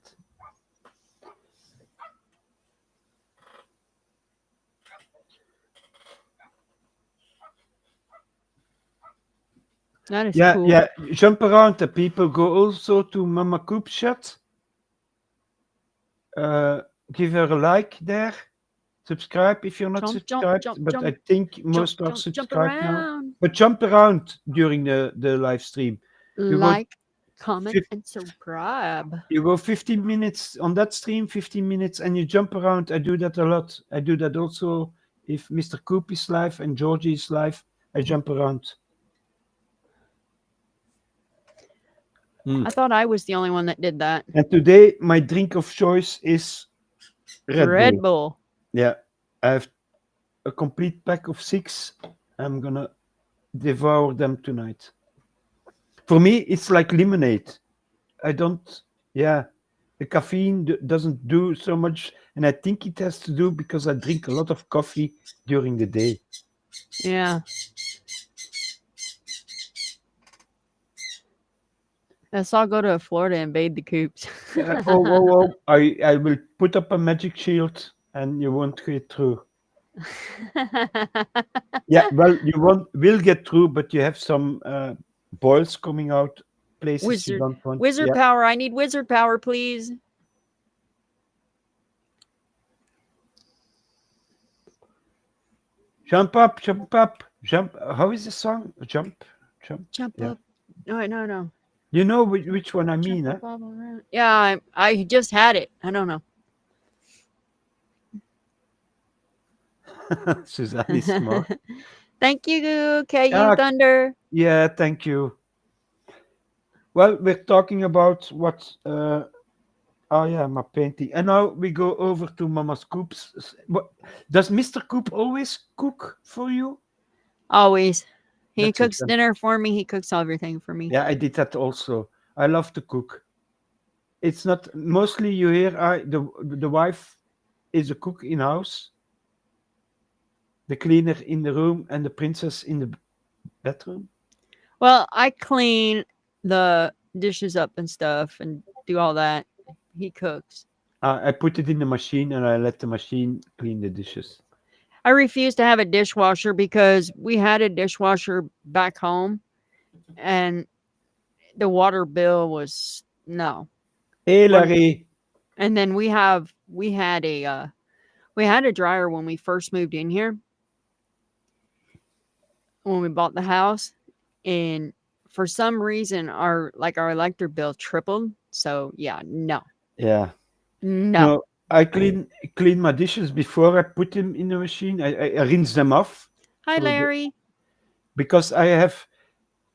Speaker 2: That is
Speaker 3: Yeah,
Speaker 2: cool.
Speaker 3: yeah. Jump around. The people go also to Momma Coop chat. Give her a like there. Subscribe if you're not
Speaker 2: Jump, jump,
Speaker 3: subscribed,
Speaker 2: jump,
Speaker 3: but I
Speaker 2: jump,
Speaker 3: think
Speaker 2: jump,
Speaker 3: most are
Speaker 2: jump
Speaker 3: subscribed now.
Speaker 2: around.
Speaker 3: But jump around during the live stream. You go
Speaker 2: Like, comment,
Speaker 3: fif-
Speaker 2: and subscribe.
Speaker 3: you go 15 minutes on that stream, 15 minutes, and you jump around. I do that a lot. I do that also if Mr. Coop is live and Georgie is live. I jump around.
Speaker 2: I thought I was the only one that did that.
Speaker 3: And today my drink of choice is Red
Speaker 2: Red
Speaker 3: Bull.
Speaker 2: Bull.
Speaker 3: Yeah, I have a complete pack of 6. I'm gonna devour them tonight. For me, it's like lemonade. I don't. Yeah, The caffeine doesn't do so much, and I think it has to do because I drink a lot of coffee during the day.
Speaker 2: Yeah. Let's all go to Florida and bathe the coops.
Speaker 3: I will put up a magic shield and you won't get through. Yeah, well, you won't will get through, but you have some boils coming out, places you
Speaker 2: Wizard,
Speaker 3: don't want.
Speaker 2: wizard
Speaker 3: Yeah.
Speaker 2: power. I need wizard power, please.
Speaker 3: Jump up, jump up, jump. How is the song? Jump, jump.
Speaker 2: Jump
Speaker 3: Yeah.
Speaker 2: up. No, no, no.
Speaker 3: You know which one I
Speaker 2: Jump
Speaker 3: mean,
Speaker 2: up all around. Yeah, I just had it. I don't know.
Speaker 3: huh? Suzanne is smart.
Speaker 2: Thank you, KU
Speaker 3: Yeah,
Speaker 2: Thunder.
Speaker 3: yeah, thank you. Well, we're talking about what oh yeah, my painting. And now we go over to Mama's Coop's. What does Mr. Coop always cook for you?
Speaker 2: Always. He
Speaker 3: That's it
Speaker 2: cooks
Speaker 3: then.
Speaker 2: dinner for me. He cooks everything for me.
Speaker 3: Yeah, I did that also. I love to cook. It's not mostly you hear the wife is a cook in house, the cleaner in the room, and the princess in the bedroom.
Speaker 2: Well, I clean the dishes up and stuff and do all that. He cooks.
Speaker 3: I put it in the machine and I let the machine clean the dishes.
Speaker 2: I refuse to have a dishwasher because we had a dishwasher back home and the water bill was no.
Speaker 3: Hey,
Speaker 2: When
Speaker 3: Larry.
Speaker 2: and then we had a dryer when we first moved in here when we bought the house, and for some reason our electric bill tripled. So yeah, no.
Speaker 3: Yeah.
Speaker 2: No.
Speaker 3: No, I clean my dishes before I put them in the machine. I rinse them off.
Speaker 2: Hi
Speaker 3: So
Speaker 2: Larry.
Speaker 3: because I have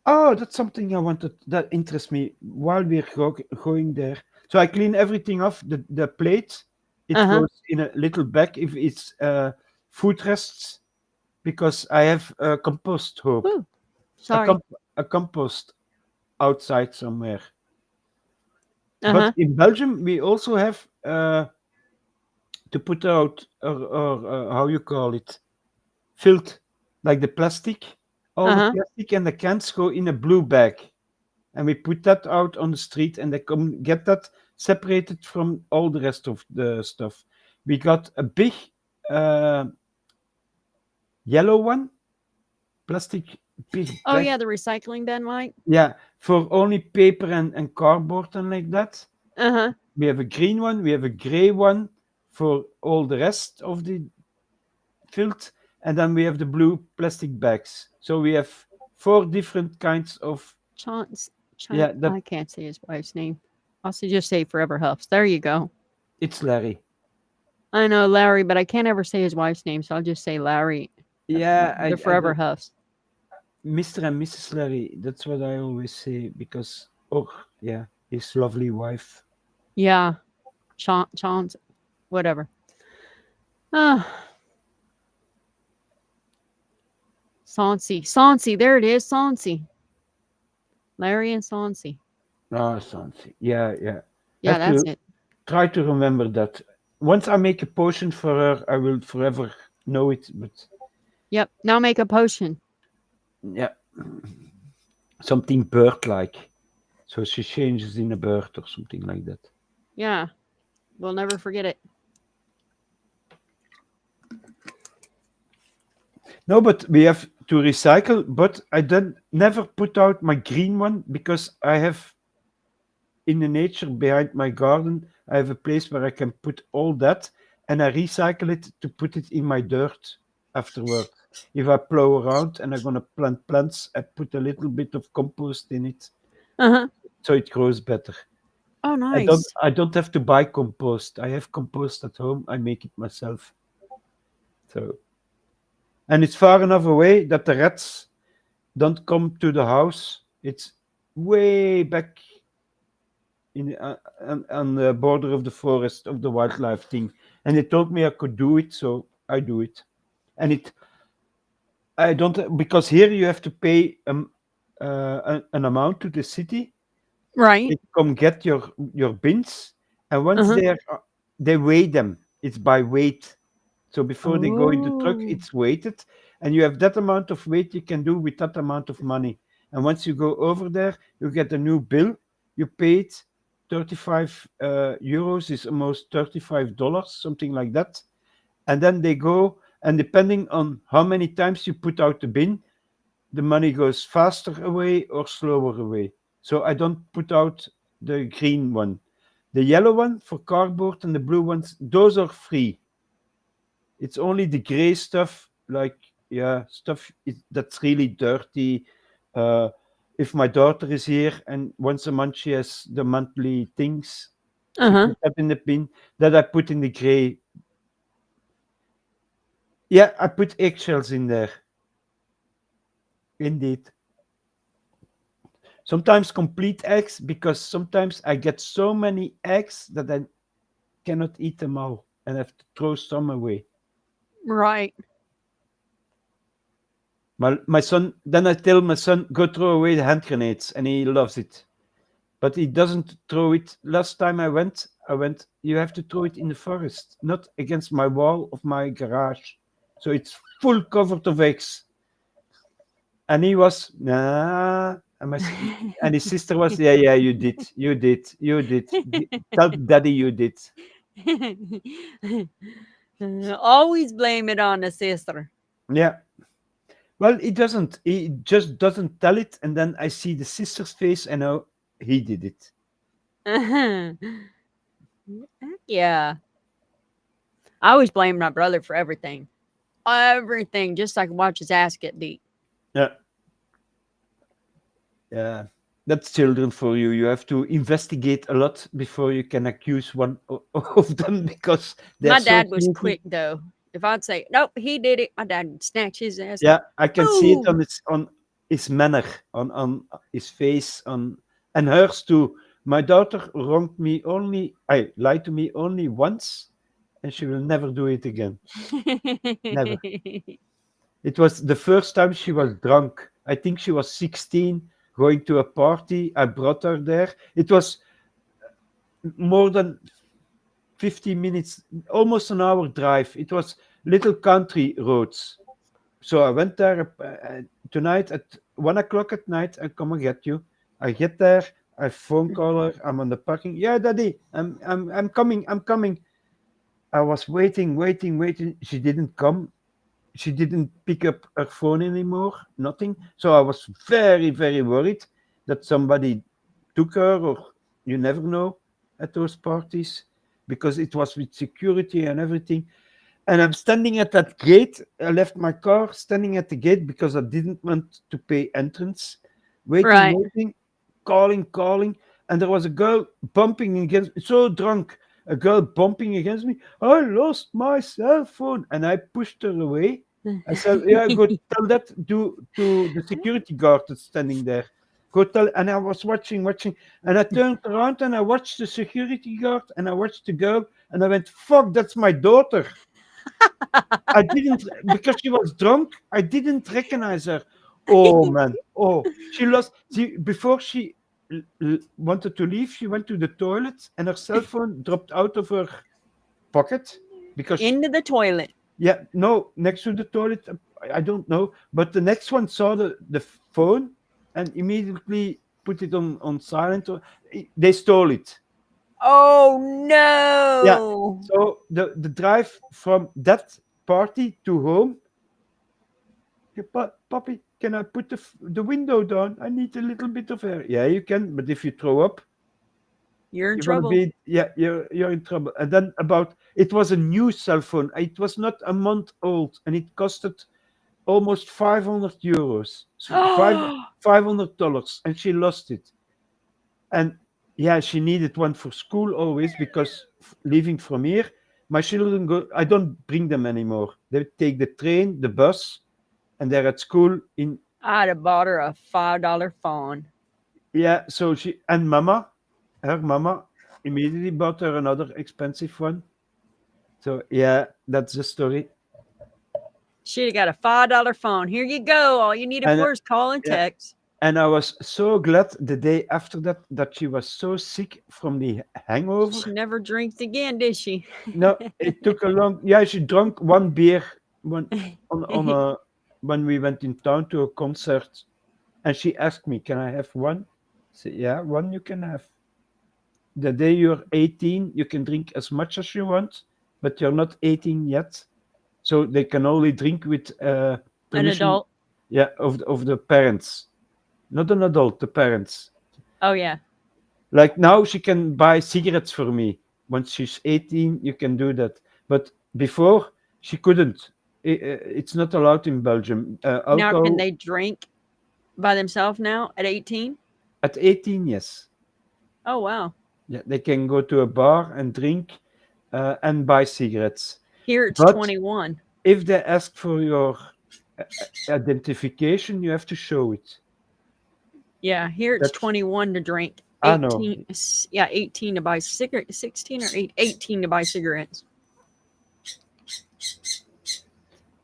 Speaker 3: oh, that's something I wanted that interests me while we're going there. So I clean everything off the plate. It
Speaker 2: Uh-huh.
Speaker 3: goes in a little bag if it's food rests because I have a compost hope,
Speaker 2: Woo.
Speaker 3: a,
Speaker 2: Sorry.
Speaker 3: a compost outside somewhere. But
Speaker 2: Uh-huh.
Speaker 3: in Belgium, we also have to put out or how you call it, filth, like the plastic. All the
Speaker 2: Uh-huh.
Speaker 3: plastic and the cans go in a blue bag, and we put that out on the street, and they come get that separated from all the rest of the stuff. We got a big uh, yellow one, plastic big
Speaker 2: Oh
Speaker 3: bag.
Speaker 2: yeah, the recycling bin, Mike.
Speaker 3: Yeah, for only paper and cardboard and like that.
Speaker 2: Uh-huh.
Speaker 3: We have a green one, we have a gray one for all the rest of the filth, and then we have the blue plastic bags. So we have four different kinds of
Speaker 2: Chance.
Speaker 3: yeah. That
Speaker 2: I can't say his wife's name. I'll just say Forever Huffs. There you go.
Speaker 3: it's Larry.
Speaker 2: I know Larry, but I can't ever say his wife's name, so I'll just say Larry.
Speaker 3: Yeah,
Speaker 2: The
Speaker 3: I
Speaker 2: Forever
Speaker 3: don't
Speaker 2: Huffs.
Speaker 3: Mr. and Mrs. Larry. That's what I always say because oh yeah, his lovely wife.
Speaker 2: Yeah. Chance. Whatever. Ah, Saucy. Saucy. There it is. Saucy. Larry and Saucy.
Speaker 3: Ah, something. Yeah, yeah. I
Speaker 2: Yeah,
Speaker 3: have
Speaker 2: that's
Speaker 3: to
Speaker 2: it.
Speaker 3: try to remember that. Once I make a potion for her, I will forever know it. But
Speaker 2: Yep. Now make a potion.
Speaker 3: yeah, something bird-like. So she changes in a bird or something like that.
Speaker 2: Yeah. We'll never forget it.
Speaker 3: No, but we have to recycle. But I then never put out my green one because I have in the nature behind my garden, I have a place where I can put all that and I recycle it to put it in my dirt afterward. If I plow around and I'm gonna plant plants, I put a little bit of compost in it
Speaker 2: Uh-huh.
Speaker 3: so it grows better.
Speaker 2: Oh,
Speaker 3: I don't
Speaker 2: nice.
Speaker 3: I don't have to buy compost. I have compost at home. I make it myself. So and it's far enough away that the rats don't come to the house. It's way back in on the border of the forest of the wildlife thing, and they told me I could do it, so I do it. And it I don't because here you have to pay an amount to the city.
Speaker 2: Right.
Speaker 3: They come get your bins, and once
Speaker 2: Uh-huh.
Speaker 3: they weigh them. It's by weight. So before they go in the truck,
Speaker 2: Oh.
Speaker 3: it's weighted, and you have that amount of weight you can do with that amount of money. And once you go over there, you get a new bill. You paid 35 euros, is almost $35, something like that. And then they go, and depending on how many times you put out the bin, the money goes faster away or slower away. So I don't put out the green one. The yellow one for cardboard and the blue ones, those are free. It's only the gray stuff, like, yeah, stuff that's really dirty. Uh, if my daughter is here and once a month she has the monthly things, she
Speaker 2: Uh-huh.
Speaker 3: put that in the bin that I put in the gray. Yeah, I put eggshells in there. Indeed. Sometimes complete eggs because sometimes I get so many eggs that I cannot eat them all and have to throw some away.
Speaker 2: Right.
Speaker 3: My son, then I tell my son, go throw away the hand grenades, and he loves it. But he doesn't throw it. Last time I went, you have to throw it in the forest, not against my wall of my garage. So it's full covered of eggs. And he was, nah. And his sister was, yeah, yeah, you did, you did, you did. Tell daddy you did.
Speaker 2: Always blame it on the sister.
Speaker 3: Yeah. Well, he doesn't. He just doesn't tell it. And then I see the sister's face and know he did it.
Speaker 2: Uh-huh. Yeah. I always blame my brother for everything. Everything, just so I can watch his ass get beat.
Speaker 3: Yeah. Yeah. That's children for you. You have to investigate a lot before you can accuse one of them because they're
Speaker 2: My
Speaker 3: so
Speaker 2: dad was
Speaker 3: sneaky.
Speaker 2: quick though. If I'd say, nope, he did it, my dad would snatch his ass
Speaker 3: Yeah,
Speaker 2: like,
Speaker 3: I can see it
Speaker 2: boom.
Speaker 3: on his manner, on his face, on and hers too. My daughter wronged me only, I lied to me only once, and she will never do it again. Never. It was the first time she was drunk. I think she was 16, going to a party. I brought her there. It was more than 15 minutes, almost an hour drive. It was little country roads. So I went there tonight at 1 o'clock at night. I come and get you. I get there. I phone call her. I'm on the parking. Yeah, daddy, I'm coming. I'm coming. I was waiting, waiting, waiting. She didn't come. She didn't pick up her phone anymore. Nothing. So I was very, very worried that somebody took her, or you never know at those parties because it was with security and everything. And I'm standing at that gate. I left my car standing at the gate because I didn't want to pay entrance. Waiting,
Speaker 2: Right.
Speaker 3: waiting, calling, calling. And there was a girl bumping against me, so drunk. A girl bumping against me. I lost my cell phone. And I pushed her away. I said, yeah, go tell that to the security guard that's standing there. Go tell. And I was watching, watching. And I turned around and I watched the security guard and I watched the girl. And I went, fuck, that's my daughter. I didn't because she was drunk. I didn't recognize her. Oh man! Oh, she lost. She before she wanted to leave, she went to the toilet and her cell phone dropped out of her pocket because
Speaker 2: Into the toilet.
Speaker 3: yeah, no, next to the toilet. I don't know, but the next one saw the phone and immediately put it on silent. They stole it.
Speaker 2: Oh
Speaker 3: Yeah.
Speaker 2: no.
Speaker 3: So the drive from that party to home. "Hey, Puppy, can I put the window down? I need a little bit of air." Yeah, you can, but if you throw up,
Speaker 2: You're in
Speaker 3: you're gonna
Speaker 2: trouble.
Speaker 3: be yeah, you're in trouble. And then about it was a new cell phone. It was not a month old, and it costed almost 500 euros, so $500, and she lost it. And yeah, she needed one for school always because leaving from here, my children go. I don't bring them anymore. They take the train, the bus, and they're at school in.
Speaker 2: I'd have bought her a $5 phone.
Speaker 3: Yeah, so she and her mama immediately bought her another expensive one. So yeah, that's the story.
Speaker 2: She'd have got a $5 phone. Here you go. All you needed
Speaker 3: And
Speaker 2: for is call and
Speaker 3: yeah,
Speaker 2: text.
Speaker 3: And I was so glad the day after that that she was so sick from the hangover.
Speaker 2: She never drinks again, did she?
Speaker 3: No, it took a long. Yeah, she drank one beer when on a when we went in town to a concert, and she asked me, "Can I have one?" I said, "Yeah, one you can have. The day you're 18, you can drink as much as you want, but you're not 18 yet, so they can only drink with
Speaker 2: An
Speaker 3: permission,
Speaker 2: adult.
Speaker 3: yeah, of the parents, not an adult, the parents."
Speaker 2: Oh yeah.
Speaker 3: Like now, she can buy cigarettes for me. Once she's 18, you can do that. But before, she couldn't. It's not allowed in Belgium.
Speaker 2: Now can
Speaker 3: Alcohol
Speaker 2: they drink by themselves now at 18?
Speaker 3: at 18, yes.
Speaker 2: Oh wow.
Speaker 3: Yeah, they can go to a bar and drink and buy cigarettes.
Speaker 2: Here it's
Speaker 3: But
Speaker 2: 21.
Speaker 3: if they ask for your identification, you have to show it.
Speaker 2: Yeah, here it's
Speaker 3: That's
Speaker 2: 21 to drink.
Speaker 3: I know.
Speaker 2: 18, yeah, 18 to buy cigarettes. 16 or 18 to buy cigarettes.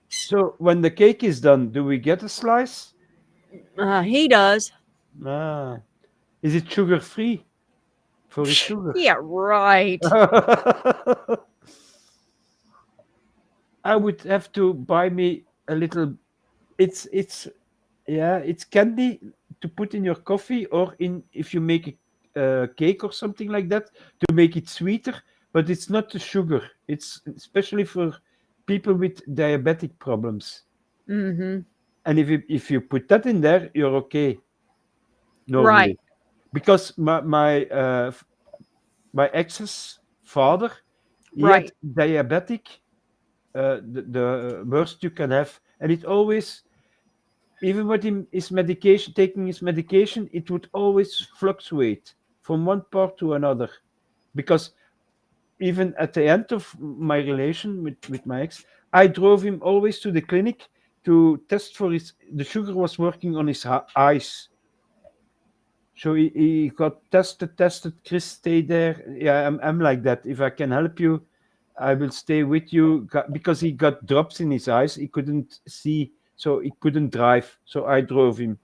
Speaker 3: So when the cake is done, do we get a slice?
Speaker 2: He does.
Speaker 3: Ah, is it sugar free for his sugar?
Speaker 2: Yeah, right.
Speaker 3: I would have to buy me a little. It's yeah, it's candy to put in your coffee or in if you make a cake or something like that to make it sweeter. But it's not the sugar. It's especially for people with diabetic problems.
Speaker 2: Mm-hmm.
Speaker 3: And if you put that in there, you're okay
Speaker 2: Right,
Speaker 3: normally. Because my ex's father, he had
Speaker 2: right.
Speaker 3: diabetic, the worst you can have, and it always, even with him his medication, taking his medication, it would always fluctuate from one part to another. Because even at the end of my relation with my ex, I drove him always to the clinic to test for his. The sugar was working on his eyes. So he got tested. Chris, stay there. Yeah, I'm like that. If I can help you, I will stay with you because he got drops in his eyes. He couldn't see, so he couldn't drive. So I drove him.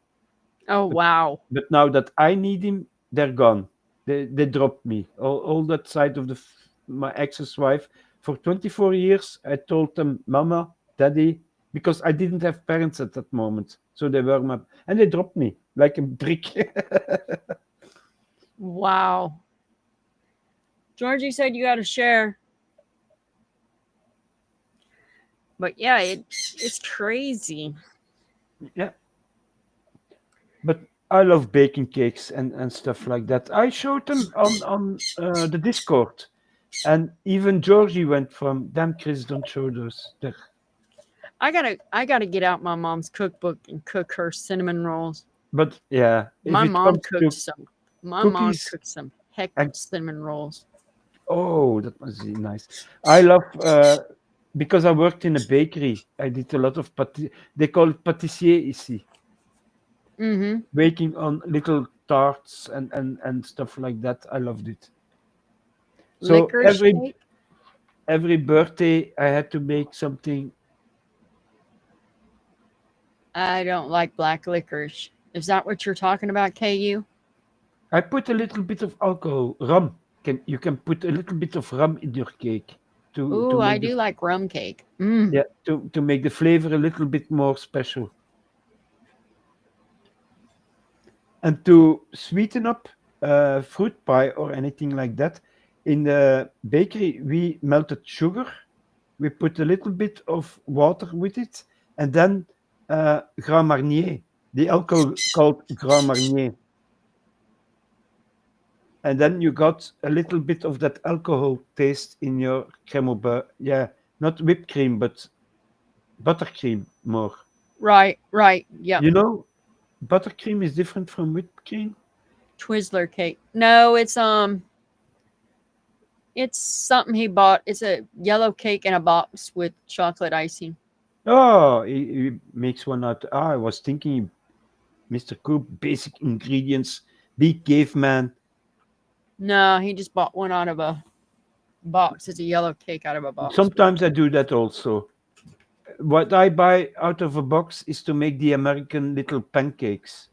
Speaker 2: Oh,
Speaker 3: But,
Speaker 2: wow.
Speaker 3: but now that I need him, they're gone. They dropped me. All that side of my ex's wife. For 24 years, I told them, Mama, Daddy, because I didn't have parents at that moment. So they were my, and they dropped me like a brick.
Speaker 2: Wow. Georgie said you got to share. But yeah, it's crazy.
Speaker 3: Yeah, but I love baking cakes and stuff like that. I showed them on the Discord, and even Georgie went from, "Damn, Chris, don't show those." There.
Speaker 2: I gotta get out my mom's cookbook and cook her cinnamon rolls.
Speaker 3: But yeah, if
Speaker 2: My
Speaker 3: it
Speaker 2: mom
Speaker 3: comes
Speaker 2: cooked
Speaker 3: to
Speaker 2: some. My mom
Speaker 3: cookies,
Speaker 2: cooked some heck
Speaker 3: and
Speaker 2: of cinnamon rolls.
Speaker 3: oh, that must be nice. I love because I worked in a bakery. I did a lot of they call it pâtissier ici,
Speaker 2: Mm-hmm.
Speaker 3: baking on little tarts and stuff like that. I loved it. So
Speaker 2: Licorice
Speaker 3: every birthday I had to make something.
Speaker 2: I don't like black licorice. Is that what you're talking about, KU?
Speaker 3: I put a little bit of alcohol, rum. You can put a little bit of rum in your cake to
Speaker 2: Ooh, I
Speaker 3: make the
Speaker 2: do like rum cake. Mm.
Speaker 3: yeah to make the flavor a little bit more special. And to sweeten up fruit pie or anything like that, in the bakery we melted sugar. We put a little bit of water with it, and then Grand Marnier, the alcohol called Grand Marnier. And then you got a little bit of that alcohol taste in your crème au beurre. Yeah, not whipped cream, but buttercream more.
Speaker 2: Right, right. Yep.
Speaker 3: You know, buttercream is different from whipped cream.
Speaker 2: Twizzler cake. No, it's something he bought. It's a yellow cake in a box with chocolate icing.
Speaker 3: Oh, he makes one out. Ah, I was thinking, Mr. Coop, basic ingredients, big caveman.
Speaker 2: No, he just bought one out of a box. It's a yellow cake out of a box.
Speaker 3: Sometimes I do that also. What I buy out of a box is to make the American little pancakes.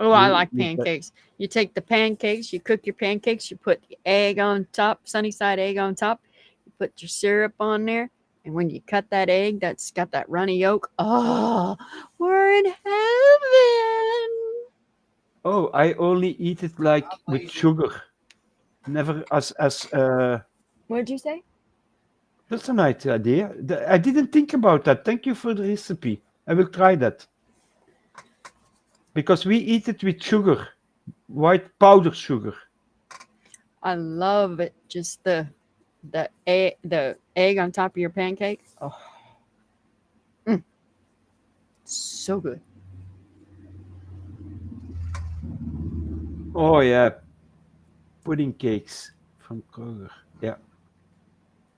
Speaker 2: Oh, I
Speaker 3: You
Speaker 2: like
Speaker 3: eat that.
Speaker 2: pancakes. You take the pancakes, you cook your pancakes, you put the egg on top, sunny side egg on top, you put your syrup on there, and when you cut that egg that's got that runny yolk, oh, we're in heaven.
Speaker 3: Oh, I only eat it like with sugar, never as.
Speaker 2: What'd you say?
Speaker 3: That's a nice idea. I didn't think about that. Thank you for the recipe. I will try that because we eat it with sugar, white powder sugar.
Speaker 2: I love it. Just the egg on top of your pancake. Oh, mm, so good.
Speaker 3: Oh yeah, pudding cakes from Kroger. Yeah.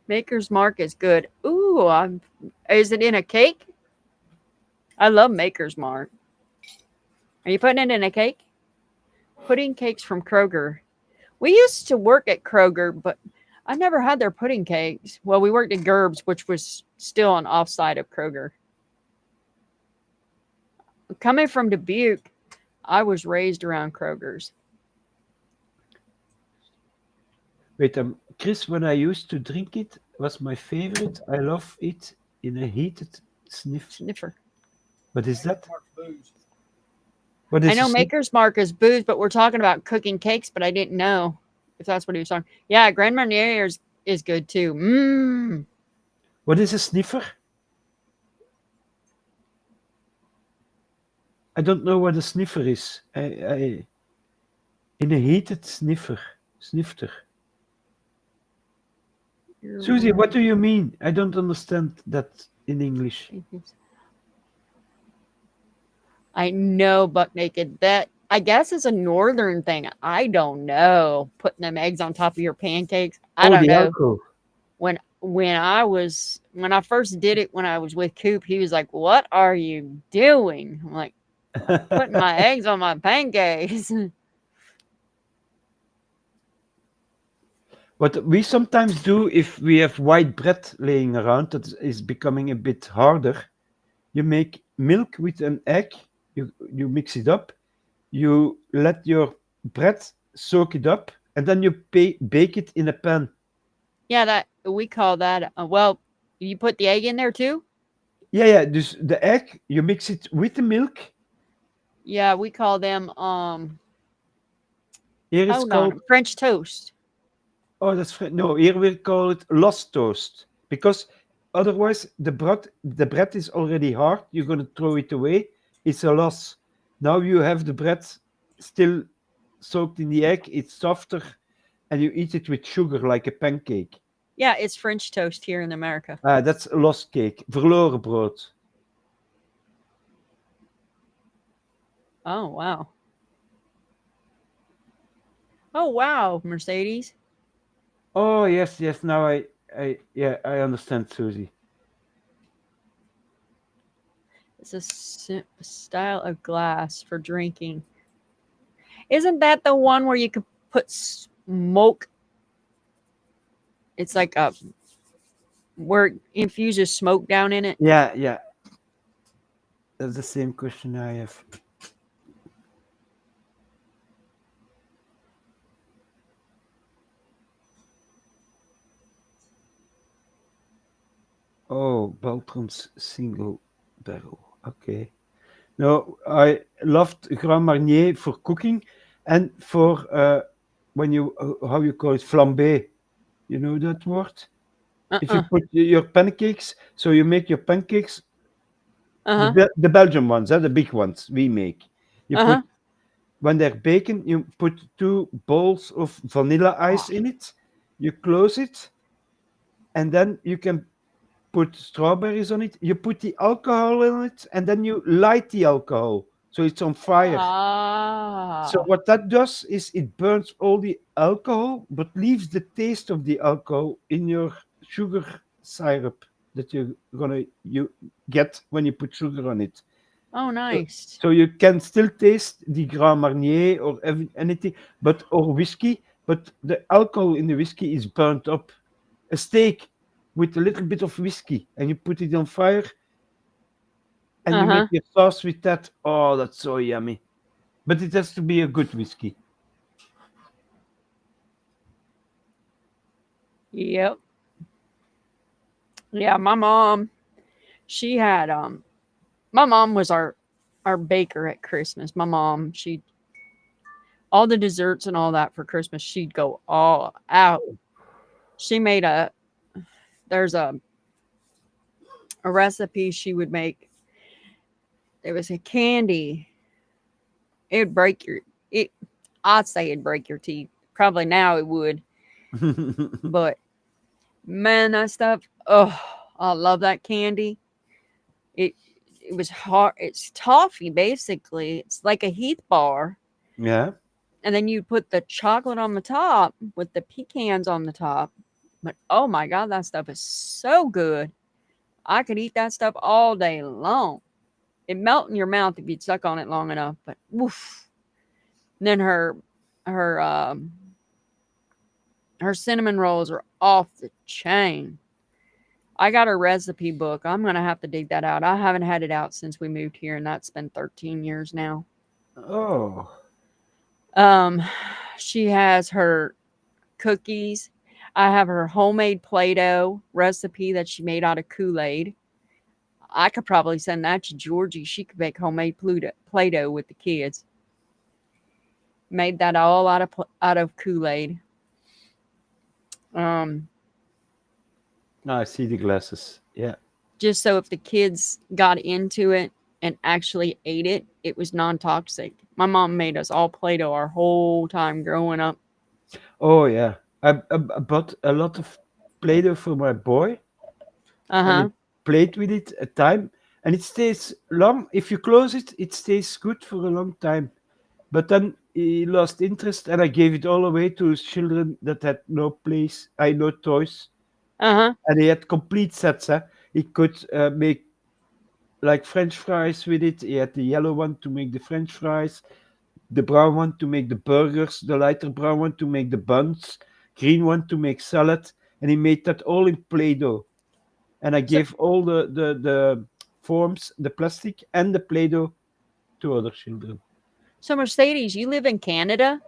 Speaker 2: Maker's Mark is good. Ooh, is it in a cake? I love Maker's Mark. Are you putting it in a cake? Pudding cakes from Kroger. We used to work at Kroger, but I never had their pudding cakes. Well, we worked at Gerb's, which was still on offside of Kroger. Coming from Dubuque, I was raised around Kroger's.
Speaker 3: Wait, Chris, when I used to drink it, was my favorite. I love it in a heated sniff.
Speaker 2: Sniffer.
Speaker 3: What is that? What
Speaker 2: I
Speaker 3: is a
Speaker 2: know
Speaker 3: sniff?
Speaker 2: Maker's Mark is booze, but we're talking about cooking cakes, but I didn't know if that's what he was talking. Yeah, Grand Marnier is good too. Mmm.
Speaker 3: What is a sniffer? I don't know what a sniffer is. I in a heated snifter. Susie, what do you mean? I don't understand that in English.
Speaker 2: I know buck naked. That I guess is a northern thing. I don't know. Putting them eggs on top of your pancakes. I
Speaker 3: Oh,
Speaker 2: don't
Speaker 3: the
Speaker 2: know.
Speaker 3: alcohol.
Speaker 2: When I first did it when I was with Coop, he was like, "What are you doing?" I'm like, "Putting my eggs on my pancakes."
Speaker 3: What we sometimes do if we have white bread laying around that is becoming a bit harder, you make milk with an egg, you mix it up, you let your bread soak it up, and then you bake it in a pan.
Speaker 2: Yeah, that we call that. Well, you put the egg in there too.
Speaker 3: Yeah, yeah. Dus the egg, you mix it with the milk.
Speaker 2: Yeah, we call them.
Speaker 3: Here it's
Speaker 2: Hold on,
Speaker 3: called,
Speaker 2: French toast.
Speaker 3: oh, no, here we call it lost toast because otherwise the bread is already hard. You're gonna throw it away. It's a loss. Now you have the bread still soaked in the egg. It's softer, and you eat it with sugar like a pancake.
Speaker 2: Yeah, it's French toast here in America.
Speaker 3: That's a lost cake. Verloren brood.
Speaker 2: Oh wow. Oh wow, Mercedes.
Speaker 3: Oh yes, yes. Now yeah, I understand, Susie.
Speaker 2: It's a style of glass for drinking. Isn't that the one where you could put smoke? It's like a where it infuses smoke down in it.
Speaker 3: Yeah, yeah. That's the same question I have. Oh, Beltram's single barrel. Okay. No, I loved Grand Marnier for cooking and for when you how you call it flambé. You know that word? If you
Speaker 2: Uh-uh.
Speaker 3: put your pancakes, so you make your pancakes,
Speaker 2: Uh-huh.
Speaker 3: the Belgian ones, the big ones we make. You put
Speaker 2: Uh-huh.
Speaker 3: when they're baking, you put 2 bowls of vanilla
Speaker 2: Oh,
Speaker 3: ice in it. You close it, and then you can put strawberries on it. You put the alcohol in it, and then you light the alcohol, so it's on fire. So
Speaker 2: ah.
Speaker 3: what that does is it burns all the alcohol, but leaves the taste of the alcohol in your sugar syrup that you're gonna you get when you put sugar on it.
Speaker 2: Oh,
Speaker 3: So,
Speaker 2: nice.
Speaker 3: so you can still taste the Grand Marnier or anything, but or whiskey, but the alcohol in the whiskey is burnt up. A steak with a little bit of whiskey, and you put it on fire, and you make
Speaker 2: Uh-huh.
Speaker 3: your sauce with that. Oh, that's so yummy. but it has to be a good whiskey.
Speaker 2: Yep. Yeah, my mom, she had my mom was our baker at Christmas. My mom, she all the desserts and all that for Christmas, she'd go all out. She made there's a recipe she would make. It was a candy. It'd break your it I'd say it'd break your teeth. Probably now it would, but man, that stuff, oh, I love that candy. It it was hard. It's toffee basically. It's like a Heath bar,
Speaker 3: Yeah.
Speaker 2: and then you put the chocolate on the top with the pecans on the top. But oh my god, that stuff is so good. I could eat that stuff all day long. It melt in your mouth if you'd suck on it long enough. But woof. And then her her cinnamon rolls are off the chain. I got a recipe book. I'm gonna have to dig that out. I haven't had it out since we moved here, and that's been 13 years now.
Speaker 3: Oh.
Speaker 2: Um, she has her cookies. I have her homemade Play-Doh recipe that she made out of Kool-Aid. I could probably send that to Georgie. She could make homemade Play-Doh with the kids. Made that all out of Kool-Aid. Um,
Speaker 3: No, I see the glasses. Yeah.
Speaker 2: just so if the kids got into it and actually ate it, it was non-toxic. My mom made us all Play-Doh our whole time growing up.
Speaker 3: Oh yeah. I bought a lot of Play-Doh for my boy,
Speaker 2: Uh
Speaker 3: and he
Speaker 2: huh.
Speaker 3: played with it a time, and it stays long. If you close it, it stays good for a long time. But then he lost interest, and I gave it all away to his children that had no place, I no toys,
Speaker 2: Uh huh.
Speaker 3: and he had complete sets. He could make like French fries with it. He had the yellow one to make the French fries, the brown one to make the burgers, the lighter brown one to make the buns, green one to make salad, and he made that all in Play-Doh. And I
Speaker 2: So,
Speaker 3: gave all the forms, the plastic and the Play-Doh to other children.
Speaker 2: so Mercedes, you live in Canada?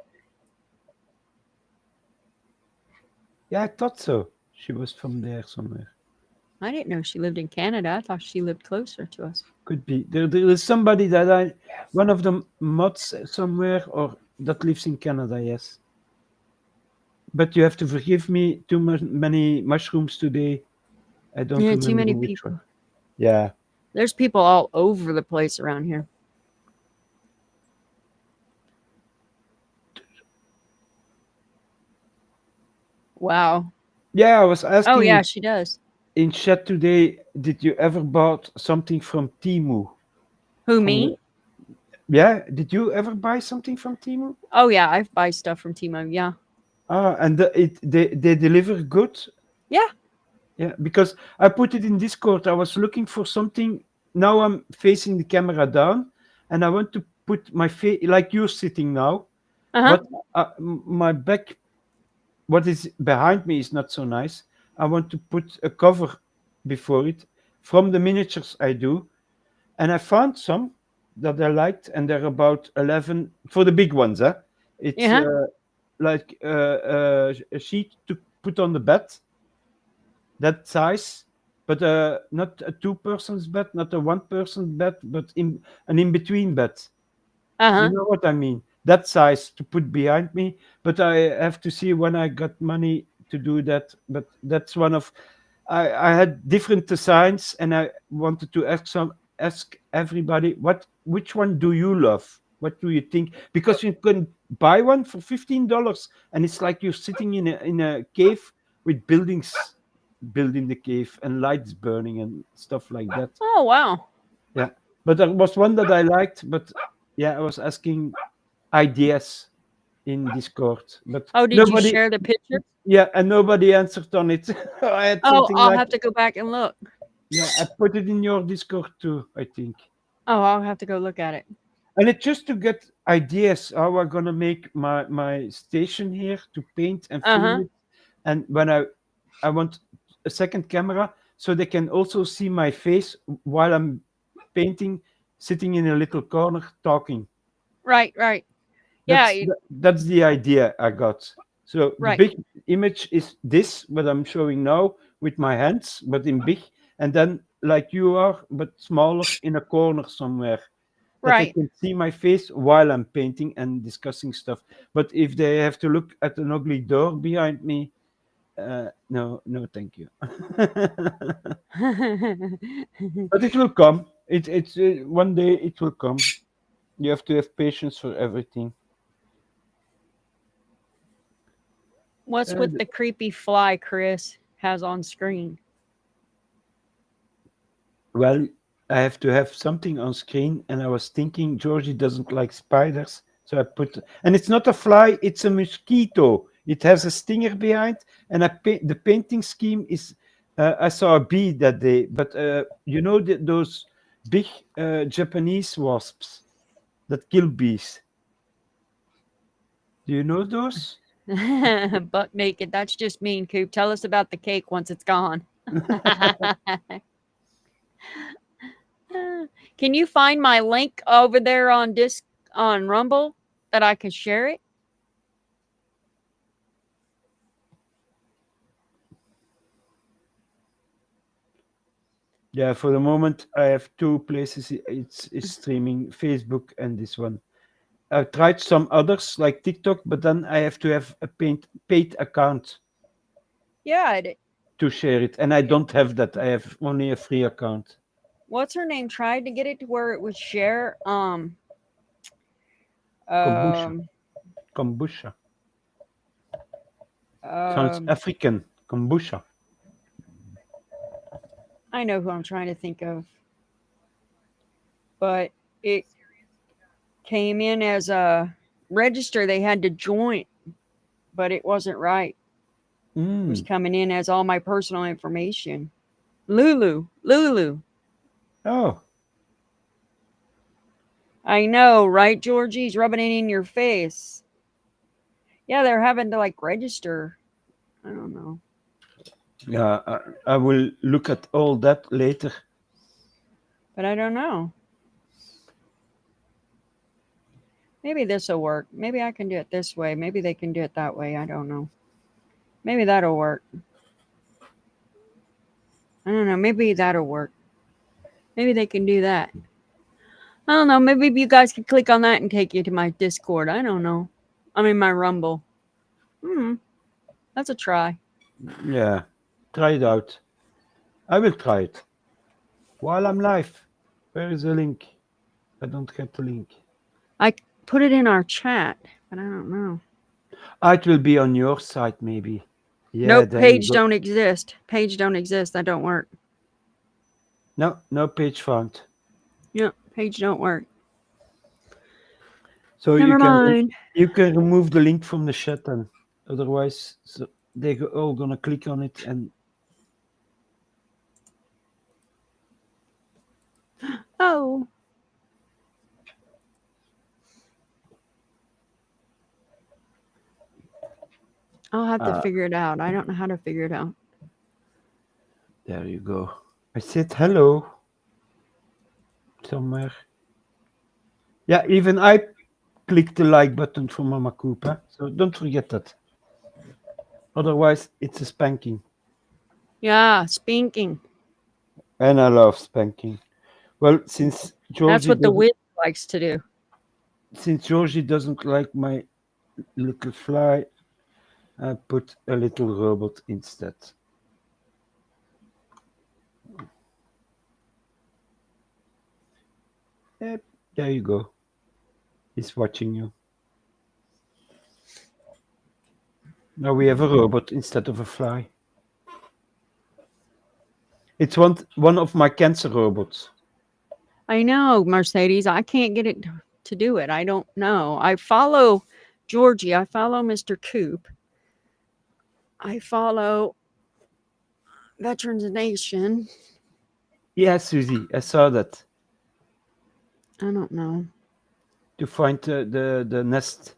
Speaker 3: Yeah, I thought so. She was from there somewhere.
Speaker 2: I didn't know she lived in Canada. I thought she lived closer to us.
Speaker 3: Could be. There is somebody that one of the mods somewhere or that lives in Canada, yes. But you have to forgive me, too many mushrooms today. I don't
Speaker 2: Yeah, too
Speaker 3: remember
Speaker 2: many
Speaker 3: which one.
Speaker 2: people.
Speaker 3: Yeah.
Speaker 2: There's people all over the place around here. Wow.
Speaker 3: Yeah, I was
Speaker 2: Oh
Speaker 3: asking
Speaker 2: yeah, she does.
Speaker 3: in chat today, did you ever bought something from Timu?
Speaker 2: Who,
Speaker 3: From
Speaker 2: me?
Speaker 3: yeah, did you ever buy something from Timu?
Speaker 2: Oh yeah, I buy stuff from Timo. Yeah.
Speaker 3: Ah, and they deliver good.
Speaker 2: Yeah.
Speaker 3: Yeah, because I put it in Discord. I was looking for something. Now I'm facing the camera down, and I want to put my face like you're sitting now,
Speaker 2: Uh huh.
Speaker 3: but my back, what is behind me, is not so nice. I want to put a cover before it from the miniatures I do, and I found some that I liked, and they're about 11 for the big ones. It's
Speaker 2: Yeah.
Speaker 3: like a sheet to put on the bed, that size, but not a two-person's bed, not a one-person bed, but an in-between bed.
Speaker 2: Uh
Speaker 3: You
Speaker 2: huh.
Speaker 3: know what I mean? That size to put behind me, but I have to see when I got money to do that. But that's one of I had different designs, and I wanted to ask everybody which one do you love? What do you think? Because you can buy one for $15, and it's like you're sitting in a cave with buildings building the cave and lights burning and stuff like that.
Speaker 2: Oh wow.
Speaker 3: Yeah, but there was one that I liked, but yeah, I was asking ideas in Discord, but
Speaker 2: Oh, did you
Speaker 3: nobody.
Speaker 2: share the picture?
Speaker 3: Yeah, and nobody answered on it. I had
Speaker 2: Oh,
Speaker 3: something
Speaker 2: I'll
Speaker 3: like,
Speaker 2: have to go back and look.
Speaker 3: yeah, I put it in your Discord too, I think.
Speaker 2: Oh, I'll have to go look at it.
Speaker 3: And it's just to get ideas how I'm gonna make my station here to paint and
Speaker 2: Uh
Speaker 3: film
Speaker 2: huh.
Speaker 3: it. And when I want a second camera so they can also see my face while I'm painting, sitting in a little corner talking.
Speaker 2: Right, right. Yeah,
Speaker 3: That's the idea I got. So the
Speaker 2: right,
Speaker 3: big image is this, what I'm showing now with my hands, but in big, and then like you are, but smaller in a corner somewhere, that they
Speaker 2: right.
Speaker 3: can see my face while I'm painting and discussing stuff. But if they have to look at an ugly door behind me, no, no, thank you. But it will come. It's one day it will come. You have to have patience for everything.
Speaker 2: What's
Speaker 3: Uh,
Speaker 2: with the creepy fly Chris has on screen?
Speaker 3: well, I have to have something on screen, and I was thinking Georgie doesn't like spiders, so I put. And it's not a fly; it's a mosquito. It has a stinger behind, and the painting scheme is. I saw a bee that day, but you know those big Japanese wasps that kill bees. Do you know those?
Speaker 2: Buck naked. That's just mean, Coop. Tell us about the cake once it's gone. Can you find my link over there on on Rumble that I can share it?
Speaker 3: Yeah, for the moment, I have two places. It's streaming Facebook and this one. I've tried some others like TikTok, but then I have to have a paid account
Speaker 2: Yeah.
Speaker 3: to share it, and I don't have that. I have only a free account.
Speaker 2: What's her name? Tried to get it to where it would share.
Speaker 3: Kombucha,
Speaker 2: Um.
Speaker 3: kombucha sounds
Speaker 2: Um.
Speaker 3: African. Kombucha.
Speaker 2: I know who I'm trying to think of, but it came in as a register. They had to join, but it wasn't right. It was
Speaker 3: Mm.
Speaker 2: coming in as all my personal information. Lulu.
Speaker 3: Oh,
Speaker 2: I know, right, Georgie's rubbing it in your face. Yeah, they're having to like register. I don't know.
Speaker 3: yeah. I will look at all that later.
Speaker 2: But I don't know. Maybe this will work. Maybe I can do it this way. Maybe they can do it that way. I don't know. Maybe that'll work. I don't know. Maybe that'll work. Maybe they can do that. I don't know. Maybe you guys can click on that and take you to my Discord. I don't know. I mean, my Rumble. Hmm. That's a try.
Speaker 3: Yeah, try it out. I will try it while I'm live. Where is the link? I don't get the link.
Speaker 2: I put it in our chat, but I don't know.
Speaker 3: It will be on your site, maybe. Yeah,
Speaker 2: Nope.
Speaker 3: there you
Speaker 2: Page
Speaker 3: go.
Speaker 2: don't exist. Page don't exist. That don't work.
Speaker 3: No, no page found.
Speaker 2: Yep. Page don't work.
Speaker 3: So
Speaker 2: Never mind.
Speaker 3: you can remove the link from the chat, and otherwise they all gonna click on it and
Speaker 2: Oh. I'll have to figure it out. I don't know how to figure it out.
Speaker 3: there you go. I said hello somewhere. Yeah, even I clicked the like button for Momma Coop, huh? So don't forget that. Otherwise, it's a spanking,
Speaker 2: Yeah, spanking.
Speaker 3: and I love spanking. Well,
Speaker 2: That's what the witch likes to do.
Speaker 3: Since Georgie doesn't like my little fly, I put a little robot instead. Yep, there you go. He's watching you. Now we have a robot instead of a fly. It's one of my cancer robots.
Speaker 2: I know, Mercedes. I can't get it to do it. I don't know. I follow Georgie. I follow Mr. Coop. I follow Veterans Nation.
Speaker 3: Yeah, Susie, I saw that.
Speaker 2: I don't know.
Speaker 3: To find the nest.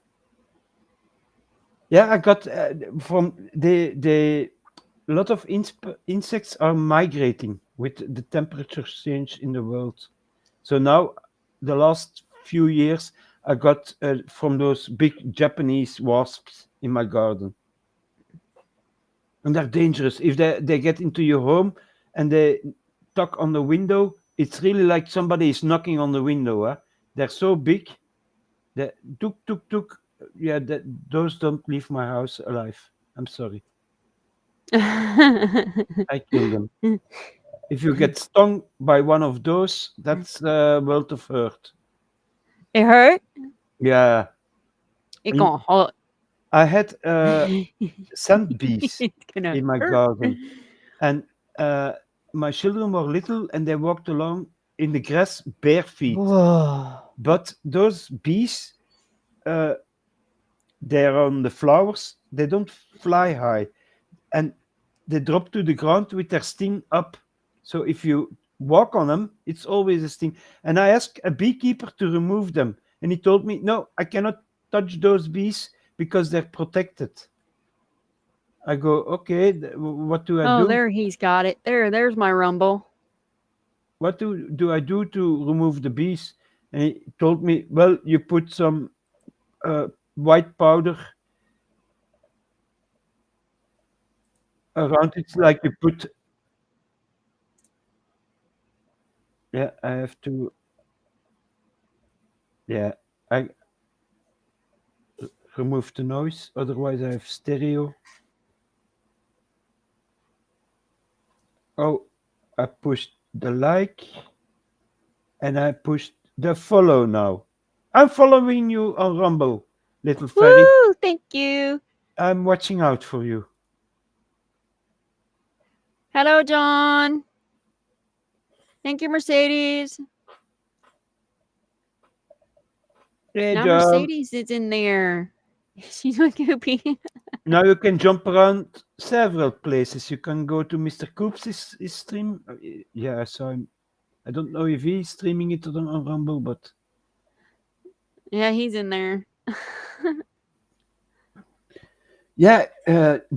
Speaker 3: Yeah, I got from the a lot of insects are migrating with the temperature change in the world. So now, the last few years, I got from those big Japanese wasps in my garden. And they're dangerous. If they get into your home and they knock on the window, it's really like somebody is knocking on the window. Huh? They're so big. They tuk tuk tuk. Yeah, those don't leave my house alive. I'm sorry. I kill them. If you get stung by one of those, that's a world of hurt.
Speaker 2: It hurt?
Speaker 3: Yeah.
Speaker 2: It
Speaker 3: And
Speaker 2: gonna hurt.
Speaker 3: I had sand bees
Speaker 2: It's gonna
Speaker 3: in my
Speaker 2: hurt.
Speaker 3: garden, and uh, my children were little, and they walked along in the grass bare feet.
Speaker 2: Whoa.
Speaker 3: But those bees, uh, they're on the flowers. They don't fly high, and they drop to the ground with their sting up. So if you walk on them, it's always a sting. And I asked a beekeeper to remove them, and he told me, "No, I cannot touch those bees because they're protected." I go, "Okay, what do I
Speaker 2: Oh,
Speaker 3: do?
Speaker 2: there he's got it. There's my rumble.
Speaker 3: What do I do to remove the bees?" And he told me, "Well, you put some uh, white powder around it, like you put." Yeah, I have to. Yeah, I remove the noise. Otherwise, I have stereo. Oh, I pushed the like and I pushed the follow now. I'm following you on Rumble, little fairy.
Speaker 2: Woo! Thank you.
Speaker 3: I'm watching out for you.
Speaker 2: Hello, John. Thank you, Mercedes.
Speaker 3: Hey,
Speaker 2: Now
Speaker 3: John.
Speaker 2: Mercedes is in there. She's with Goopy.
Speaker 3: Now you can jump around several places. You can go to Mr. Coop's his stream. Yeah, I saw him. I don't know if he's streaming it on Rumble, but
Speaker 2: Yeah, he's in there.
Speaker 3: yeah,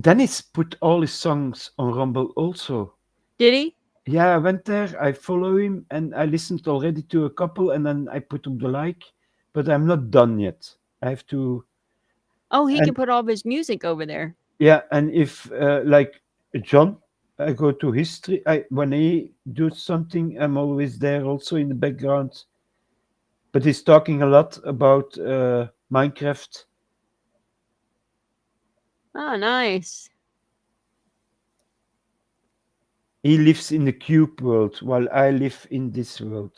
Speaker 3: Dennis put all his songs on Rumble also.
Speaker 2: Did he?
Speaker 3: Yeah, I went there, I follow him, and I listened already to a couple, and then I put up the like, but I'm not done yet. I have to,
Speaker 2: Oh, he
Speaker 3: and
Speaker 2: can put all of his music over there.
Speaker 3: yeah, and if like John, I go to history. I when he does something, I'm always there, also in the background. But he's talking a lot about Minecraft.
Speaker 2: Oh, nice.
Speaker 3: He lives in the cube world, while I live in this world.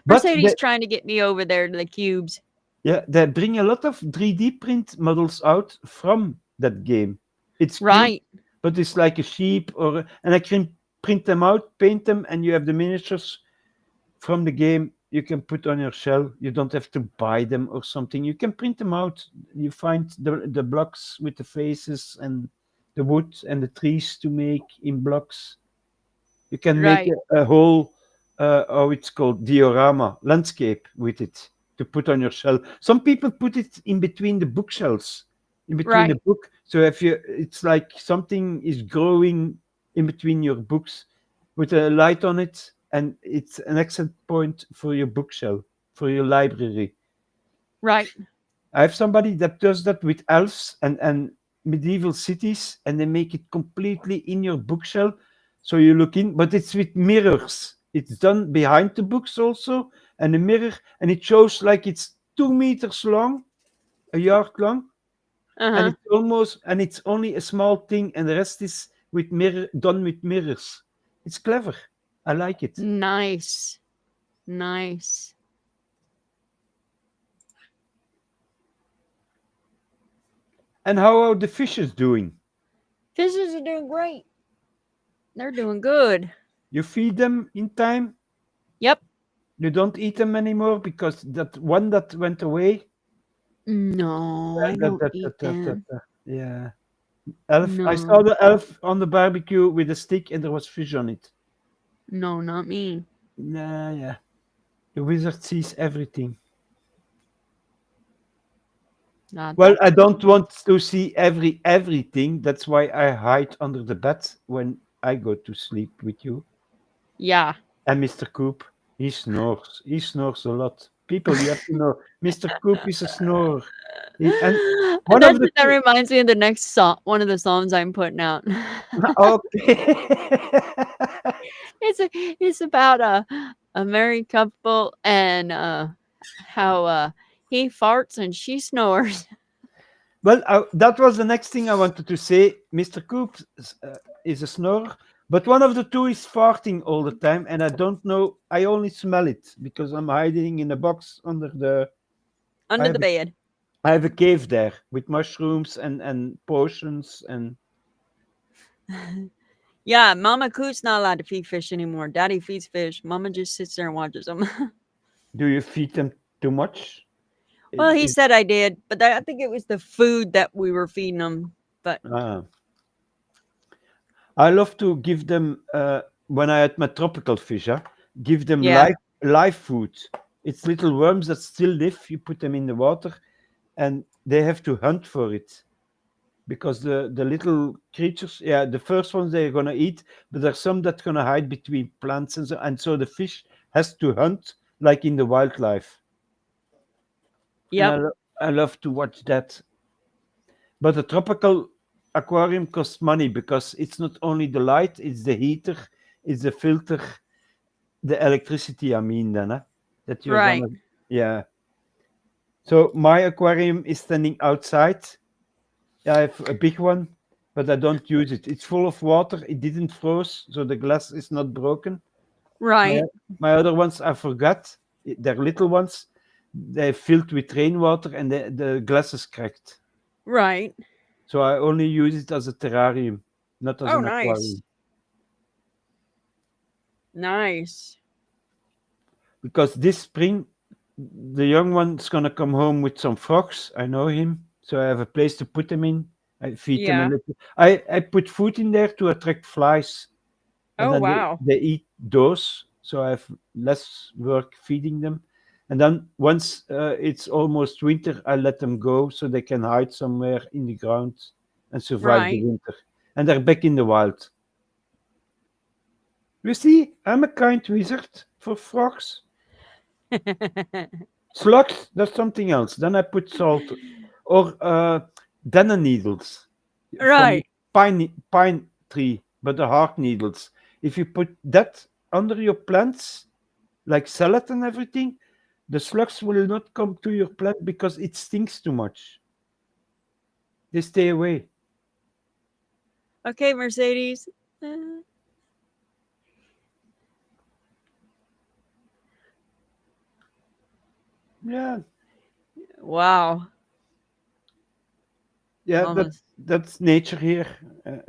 Speaker 3: But
Speaker 2: Mercedes trying to get me over there to the cubes.
Speaker 3: yeah, they bring a lot of 3D print models out from that game. It's cute,
Speaker 2: Right.
Speaker 3: but it's like a sheep and I can print them out, paint them, and you have the miniatures from the game you can put on your shell. You don't have to buy them or something. You can print them out. You find the blocks with the faces and the wood and the trees to make in blocks. You can make
Speaker 2: Right.
Speaker 3: a whole, how it's called, diorama landscape with it to put on your shelf. Some people put it in between the bookshelves, in between the
Speaker 2: Right.
Speaker 3: book. So if you, it's like something is growing in between your books with a light on it, and it's an exit point for your bookshelf, for your library.
Speaker 2: Right.
Speaker 3: I have somebody that does that with elves and medieval cities, and they make it completely in your bookshelf. So you look in, but it's with mirrors. It's done behind the books also, and a mirror, and it shows like it's 2 meters long, a yard long, and
Speaker 2: Uh-huh.
Speaker 3: it's only a small thing, and the rest is with mirror done with mirrors. It's clever. I like it.
Speaker 2: Nice. Nice.
Speaker 3: And how are the fishes doing?
Speaker 2: Fishes are doing great. They're doing good.
Speaker 3: You feed them in time?
Speaker 2: Yep.
Speaker 3: You don't eat them anymore because that one that went away.
Speaker 2: No, I don't eat them.
Speaker 3: Yeah. Elf. I saw
Speaker 2: No.
Speaker 3: the elf on the barbecue with a stick and there was fish on it.
Speaker 2: No, not me.
Speaker 3: Nah, yeah. The wizard sees everything.
Speaker 2: Not
Speaker 3: Well,
Speaker 2: that
Speaker 3: I
Speaker 2: person.
Speaker 3: don't want to see everything. That's why I hide under the bed when I go to sleep with you
Speaker 2: Yeah.
Speaker 3: and Mr. Coop. He snores. He snores a lot. People, you have to know, Mr. Coop is a snorer. And one of the
Speaker 2: That
Speaker 3: two.
Speaker 2: reminds me of the next song, one of the songs I'm putting out.
Speaker 3: Okay.
Speaker 2: It's about a married couple and how he farts and she snores.
Speaker 3: Well, that was the next thing I wanted to say. Mr. Coop is a snorer, but one of the two is farting all the time, and I don't know. I only smell it because I'm hiding in a box under the. I
Speaker 2: Under
Speaker 3: have
Speaker 2: the bed.
Speaker 3: I have a cave there with mushrooms and potions and.
Speaker 2: Yeah, Mama Coop's not allowed to feed fish anymore. Daddy feeds fish. Mama just sits there and watches them.
Speaker 3: Do you feed them too much?
Speaker 2: Well, he
Speaker 3: Is
Speaker 2: said I did, but I think it was the food that we were feeding them. But
Speaker 3: ah. I love to give them when I had my tropical fish. Give them
Speaker 2: yeah,
Speaker 3: live food. It's little worms that still live. You put them in the water, and they have to hunt for it because the little creatures, yeah, the first ones they're gonna eat, but there's some that's gonna hide between plants and so the fish has to hunt like in the wildlife. And
Speaker 2: yep,
Speaker 3: I love to watch that. But a tropical aquarium costs money because it's not only the light, it's the heater, it's the filter, the electricity. I mean, then that you're
Speaker 2: right,
Speaker 3: gonna, yeah. So my aquarium is standing outside. I have a big one, but I don't use it. It's full of water. It didn't froze, so the glass is not broken. My
Speaker 2: right,
Speaker 3: my other ones I forgot. They're little ones. They're filled with rainwater, and the glass is cracked.
Speaker 2: right.
Speaker 3: So I only use it as a terrarium, not as
Speaker 2: Oh,
Speaker 3: an
Speaker 2: nice,
Speaker 3: aquarium.
Speaker 2: nice.
Speaker 3: Because this spring, the young one's gonna come home with some frogs. I know him, so I have a place to put them in. I feed them a
Speaker 2: Yeah.
Speaker 3: little. I put food in there to attract flies, and
Speaker 2: Oh,
Speaker 3: then
Speaker 2: wow.
Speaker 3: they eat those. So I have less work feeding them. And then once it's almost winter, I let them go so they can hide somewhere in the ground and survive the
Speaker 2: Right.
Speaker 3: winter. And they're back in the wild. You see, I'm a kind wizard for frogs. Slugs, that's something else. Then I put salt or denner needles from
Speaker 2: right.
Speaker 3: pine tree, but the hard needles. If you put that under your plants, like salad and everything, the slugs will not come to your plant because it stinks too much. They stay away.
Speaker 2: Okay, Mercedes. Uh,
Speaker 3: Yeah,
Speaker 2: wow.
Speaker 3: yeah,
Speaker 2: Mama's.
Speaker 3: that's nature here.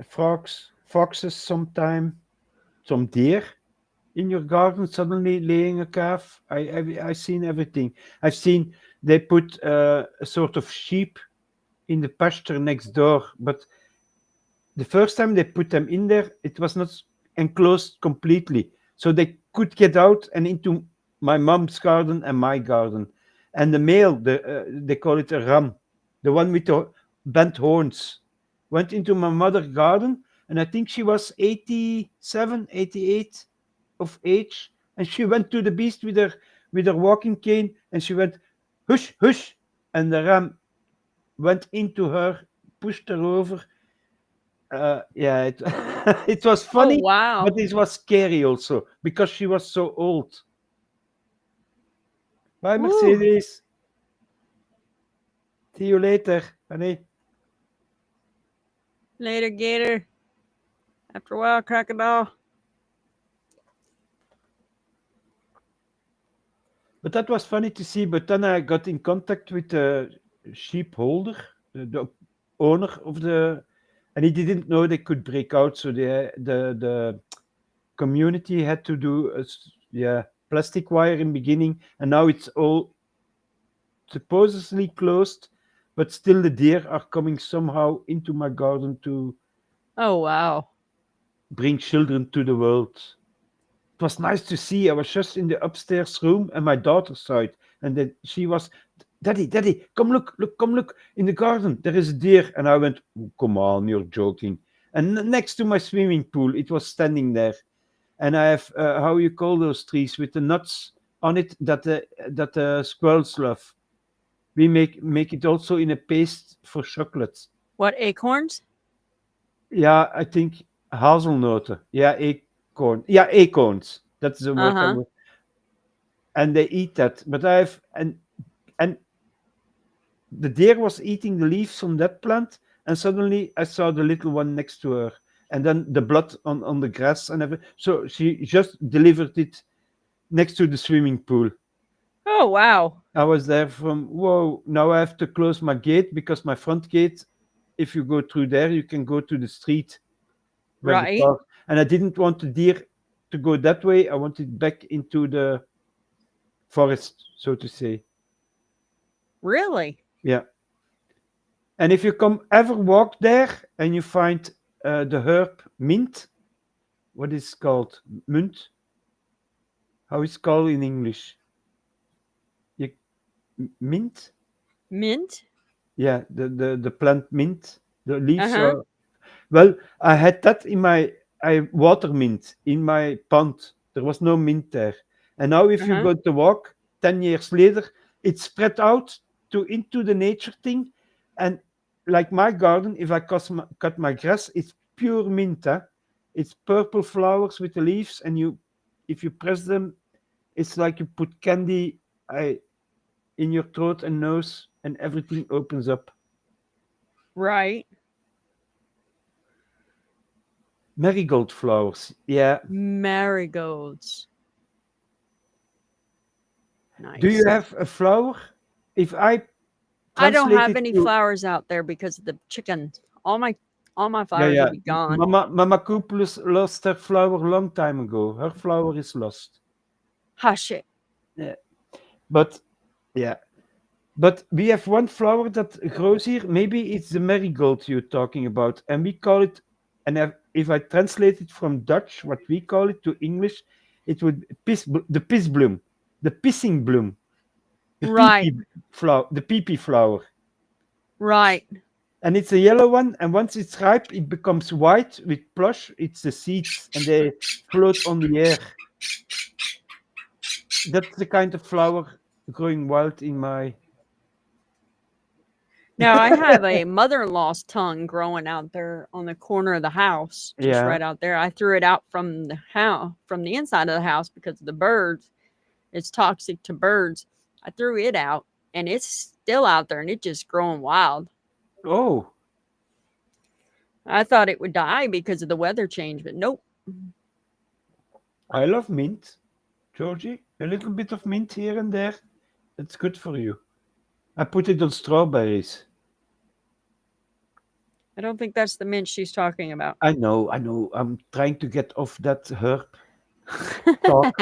Speaker 3: Frogs, foxes, sometime, some deer in your garden suddenly laying a calf. I seen everything. I've seen they put a sort of sheep in the pasture next door, but the first time they put them in there, it was not enclosed completely, so they could get out and into my mom's garden and my garden. And the male, they call it a ram, the one with the bent horns, went into my mother's garden, and I think she was 87, 88 of age, and she went to the beast with her walking cane, and she went, hush, hush, and the ram went into her, pushed her over. Yeah, it was
Speaker 2: Oh,
Speaker 3: funny, but
Speaker 2: wow.
Speaker 3: it was scary also because she was so old. Bye,
Speaker 2: Woo.
Speaker 3: Mercedes. See you later, honey.
Speaker 2: Later, Gator. After a while, crocodile.
Speaker 3: But that was funny to see. But then I got in contact with the sheep holder, the owner of the, and he didn't know they could break out. So the community had to do yeah, plastic wire in beginning, and now it's all supposedly closed, but still the deer are coming somehow into my garden to
Speaker 2: Oh, wow.
Speaker 3: bring children to the world. It was nice to see. I was just in the upstairs room and my daughter saw it, and then she was, Daddy, Daddy, come look, look, come look in the garden. There is a deer, and I went, "Oh, come on, you're joking." And next to my swimming pool, it was standing there, and I have how you call those trees with the nuts on it that the squirrels love. We make it also in a paste for chocolate.
Speaker 2: What, acorns?
Speaker 3: Yeah, I think hazelnoten. Yeah, acorn. Yeah, acorns. That's the word.
Speaker 2: Uh-huh.
Speaker 3: And they eat that. But and the deer was eating the leaves from that plant, and suddenly I saw the little one next to her, and then the blood on the grass and everything. So she just delivered it next to the swimming pool.
Speaker 2: Oh, wow.
Speaker 3: I was there from, whoa, now I have to close my gate because my front gate, if you go through there, you can go to the street where the
Speaker 2: Right.
Speaker 3: car, and I didn't want the deer to go that way. I wanted back into the forest, so to say.
Speaker 2: Really?
Speaker 3: Yeah. And if you come ever walk there and you find the herb mint, what is it called? Munt? How is it called in English? You, mint?
Speaker 2: Mint?
Speaker 3: Yeah, the plant mint. The leaves
Speaker 2: Uh-huh.
Speaker 3: are. Well, I had that in my water mint in my pond. There was no mint there. And now if you
Speaker 2: Uh-huh.
Speaker 3: go to walk 10 years later, it's spread out to into the nature thing. And like my garden, if I cut my grass, it's pure mint. Huh? It's purple flowers with the leaves, and you if you press them, it's like you put candy in your throat and nose, and everything opens up.
Speaker 2: Right.
Speaker 3: Marigold flowers. Yeah.
Speaker 2: Marigolds.
Speaker 3: Do you
Speaker 2: Nice.
Speaker 3: have a flower? If I
Speaker 2: I don't
Speaker 3: translate
Speaker 2: have
Speaker 3: it
Speaker 2: any
Speaker 3: to,
Speaker 2: flowers out there because of the chickens. All my
Speaker 3: yeah,
Speaker 2: flowers will
Speaker 3: yeah.
Speaker 2: be gone.
Speaker 3: Mama Coop lost her flower long time ago. Her flower is lost.
Speaker 2: Hush it.
Speaker 3: Yeah. But yeah. But we have one flower that grows here. Maybe it's the marigold you're talking about, and we call it. And if I translate it from Dutch, what we call it to English, it would the pissbloom, the pissing bloom, the
Speaker 2: Right.
Speaker 3: pee flower, the pee flower.
Speaker 2: Right.
Speaker 3: And it's a yellow one. And once it's ripe, it becomes white with plush. It's the seeds, and they float on the air. That's the kind of flower growing wild in my.
Speaker 2: Now I have a mother-in-law's tongue growing out there on the corner of the house, just
Speaker 3: Yeah.
Speaker 2: right out there. I threw it out from the house, from the inside of the house because of the birds. It's toxic to birds. I threw it out and it's still out there and it's just growing wild.
Speaker 3: Oh,
Speaker 2: I thought it would die because of the weather change, but nope.
Speaker 3: I love mint, Georgie. A little bit of mint here and there. It's good for you. I put it on strawberries.
Speaker 2: I don't think that's the mint she's talking about.
Speaker 3: I know, I know. I'm trying to get off that herb talk.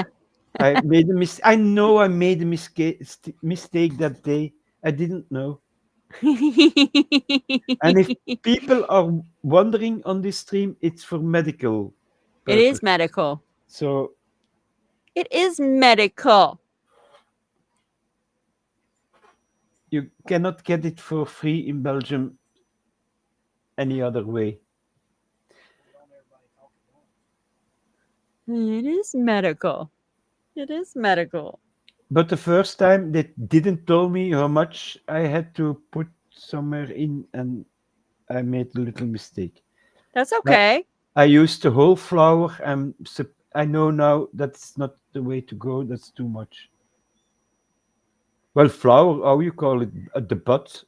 Speaker 3: I made a mistake. I know I made a mistake that day. I didn't know. And if
Speaker 2: It
Speaker 3: people are wondering on this stream, it's for medical
Speaker 2: is
Speaker 3: purpose.
Speaker 2: medical.
Speaker 3: So
Speaker 2: It is medical.
Speaker 3: you cannot get it for free in Belgium any other way.
Speaker 2: It is medical. It is medical.
Speaker 3: But the first time they didn't tell me how much I had to put somewhere in, and I made a little mistake.
Speaker 2: That's
Speaker 3: But
Speaker 2: okay.
Speaker 3: I used the whole flour, and I know now that's not the way to go. That's too much. Well, flour, how you call it, the butt?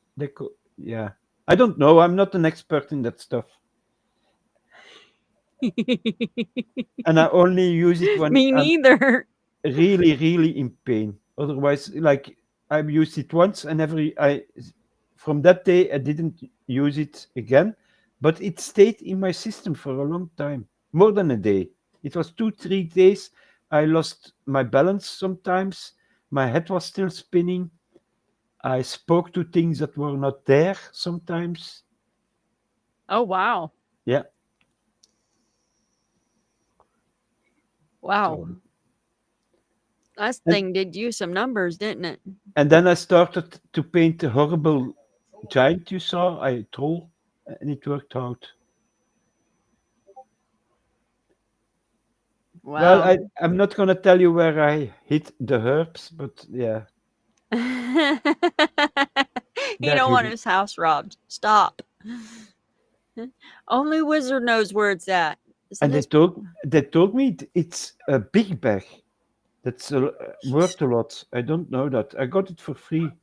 Speaker 3: Yeah. I don't know. I'm not an expert in that stuff, and I only use it when
Speaker 2: Me
Speaker 3: I'm
Speaker 2: neither.
Speaker 3: really, really in pain. Otherwise, like I've used it once, and from that day I didn't use it again. But it stayed in my system for a long time, more than a day. It was 2, 3 days. I lost my balance sometimes. My head was still spinning. I spoke to things that were not there sometimes.
Speaker 2: Oh, wow.
Speaker 3: Yeah.
Speaker 2: Wow.
Speaker 3: So,
Speaker 2: That
Speaker 3: and
Speaker 2: thing did you some numbers, didn't it?
Speaker 3: and then I started to paint the horrible giant you saw, I troll, and it worked out. Well,
Speaker 2: Wow.
Speaker 3: I'm not gonna tell you where I hid the herbs, but yeah,
Speaker 2: You
Speaker 3: they're
Speaker 2: don't want
Speaker 3: hidden.
Speaker 2: his house robbed. Stop. Only Wizard knows where it's at. Isn't
Speaker 3: And
Speaker 2: this?
Speaker 3: they told me it's a big bag. That's worth a lot. I don't know that. I got it for free.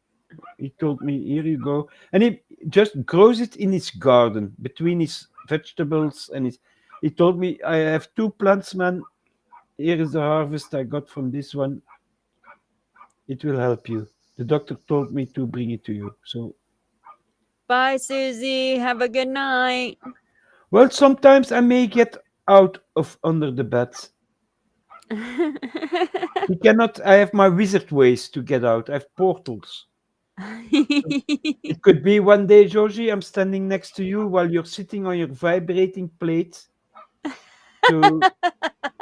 Speaker 3: He told me, here you go. And he just grows it in his garden between his vegetables and his. He told me, I have two plants, man. Here is the harvest I got from this one. It will help you. The doctor told me to bring it to you. So,
Speaker 2: Bye, Susie. Have a good night.
Speaker 3: well, sometimes I may get out of under the bed. He cannot. I have my wizard ways to get out. I have portals. It could be one day, Georgie, I'm standing next to you while you're sitting on your vibrating plate to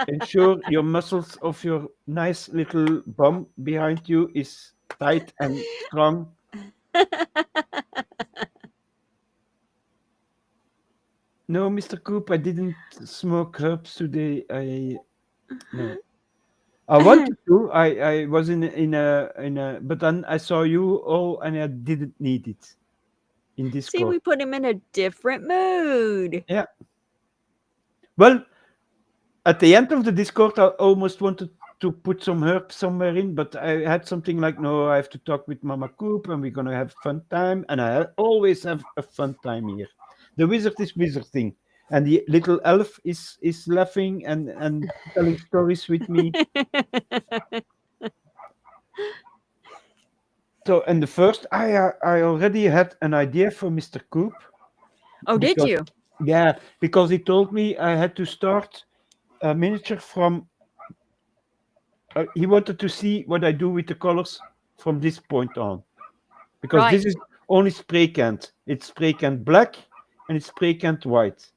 Speaker 3: ensure your muscles of your nice little bum behind you is tight and strong. No, Mr. Coop, I didn't smoke herbs today. I no. I wanted to. I was in a but then I saw you all and I didn't need it in
Speaker 2: See,
Speaker 3: Discord.
Speaker 2: we put him in a different mood.
Speaker 3: Yeah. Well, at the end of the Discord, I almost wanted to put some herbs somewhere in, but I had something like, no, I have to talk with Mama Coop and we're gonna have fun time, and I always have a fun time here. The wizard is wizarding, and the little elf is laughing and telling stories with me. So, and the first, I already had an idea for Mr. Coop
Speaker 2: Oh, did
Speaker 3: because
Speaker 2: you?
Speaker 3: yeah, because he told me I had to start a miniature from. He wanted to see what I do with the colors from this point on, because
Speaker 2: Right.
Speaker 3: this is only spray canned. It's spray canned black and it's spray canned white.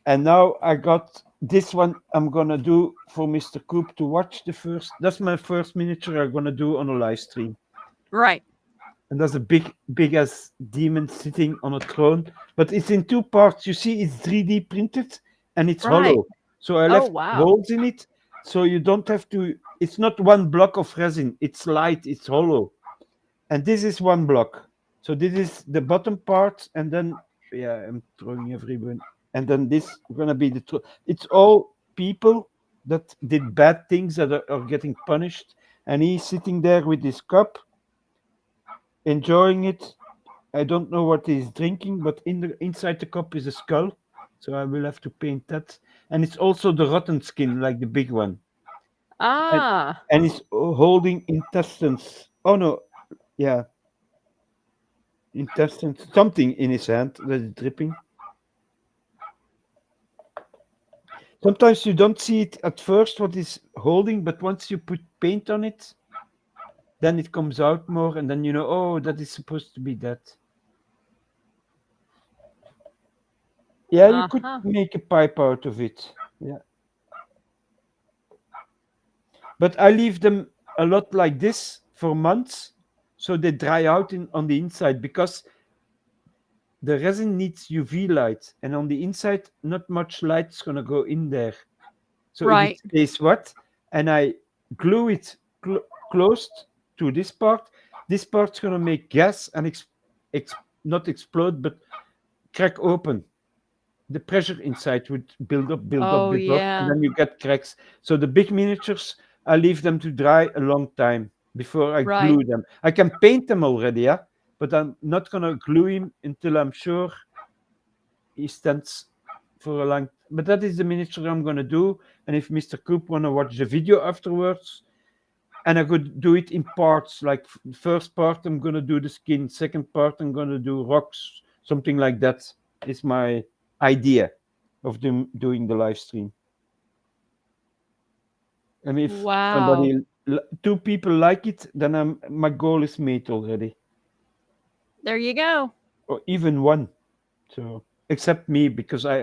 Speaker 3: And now I got this one. I'm gonna do for Mr. Coop to watch the first. That's my first miniature I'm gonna do on a live stream.
Speaker 2: Right.
Speaker 3: And there's a big as demon sitting on a throne, but it's in two parts. You see, it's 3D printed and it's
Speaker 2: Right.
Speaker 3: hollow. So I
Speaker 2: Oh,
Speaker 3: left
Speaker 2: wow.
Speaker 3: holes in it, so you don't have to. It's not one block of resin. It's light. It's hollow, and this is one block. So this is the bottom part, and then yeah, I'm throwing everyone, and then this gonna be the. It's all people that did bad things that are getting punished, and he's sitting there with his cup enjoying it. I don't know what he's drinking, but inside the cup is a skull, so I will have to paint that. And it's also the rotten skin, like the big one, and,
Speaker 2: Ah.
Speaker 3: and he's holding intestines. Oh no, yeah, intestines, something in his hand that is dripping. Sometimes you don't see it at first what he's holding, but once you put paint on it, then it comes out more, and then you know, oh, that is supposed to be that. Yeah, you could
Speaker 2: Uh-huh.
Speaker 3: make a pipe out of it. Yeah. But I leave them a lot like this for months, so they dry out on the inside because the resin needs UV light, and on the inside, not much light is gonna go in there. So if it
Speaker 2: Right.
Speaker 3: stays wet, and I glue it closed to this part's gonna make gas and ex- not explode, but crack open. The pressure inside would
Speaker 2: Oh,
Speaker 3: build up, and
Speaker 2: yeah.
Speaker 3: then you get cracks. So the big miniatures, I leave them to dry a long time before I
Speaker 2: Right.
Speaker 3: glue them. I can paint them already, yeah, but I'm not gonna glue him until I'm sure he stands for a long. But that is the miniature I'm gonna do, and if Mr. Coop wanna watch the video afterwards, and I could do it in parts. Like first part, I'm gonna do the skin. Second part, I'm gonna do rocks. Something like that is my idea of them doing the live stream. And if
Speaker 2: Wow.
Speaker 3: somebody, two people like it, then my goal is made already,
Speaker 2: There you go.
Speaker 3: or even one. So except me, because I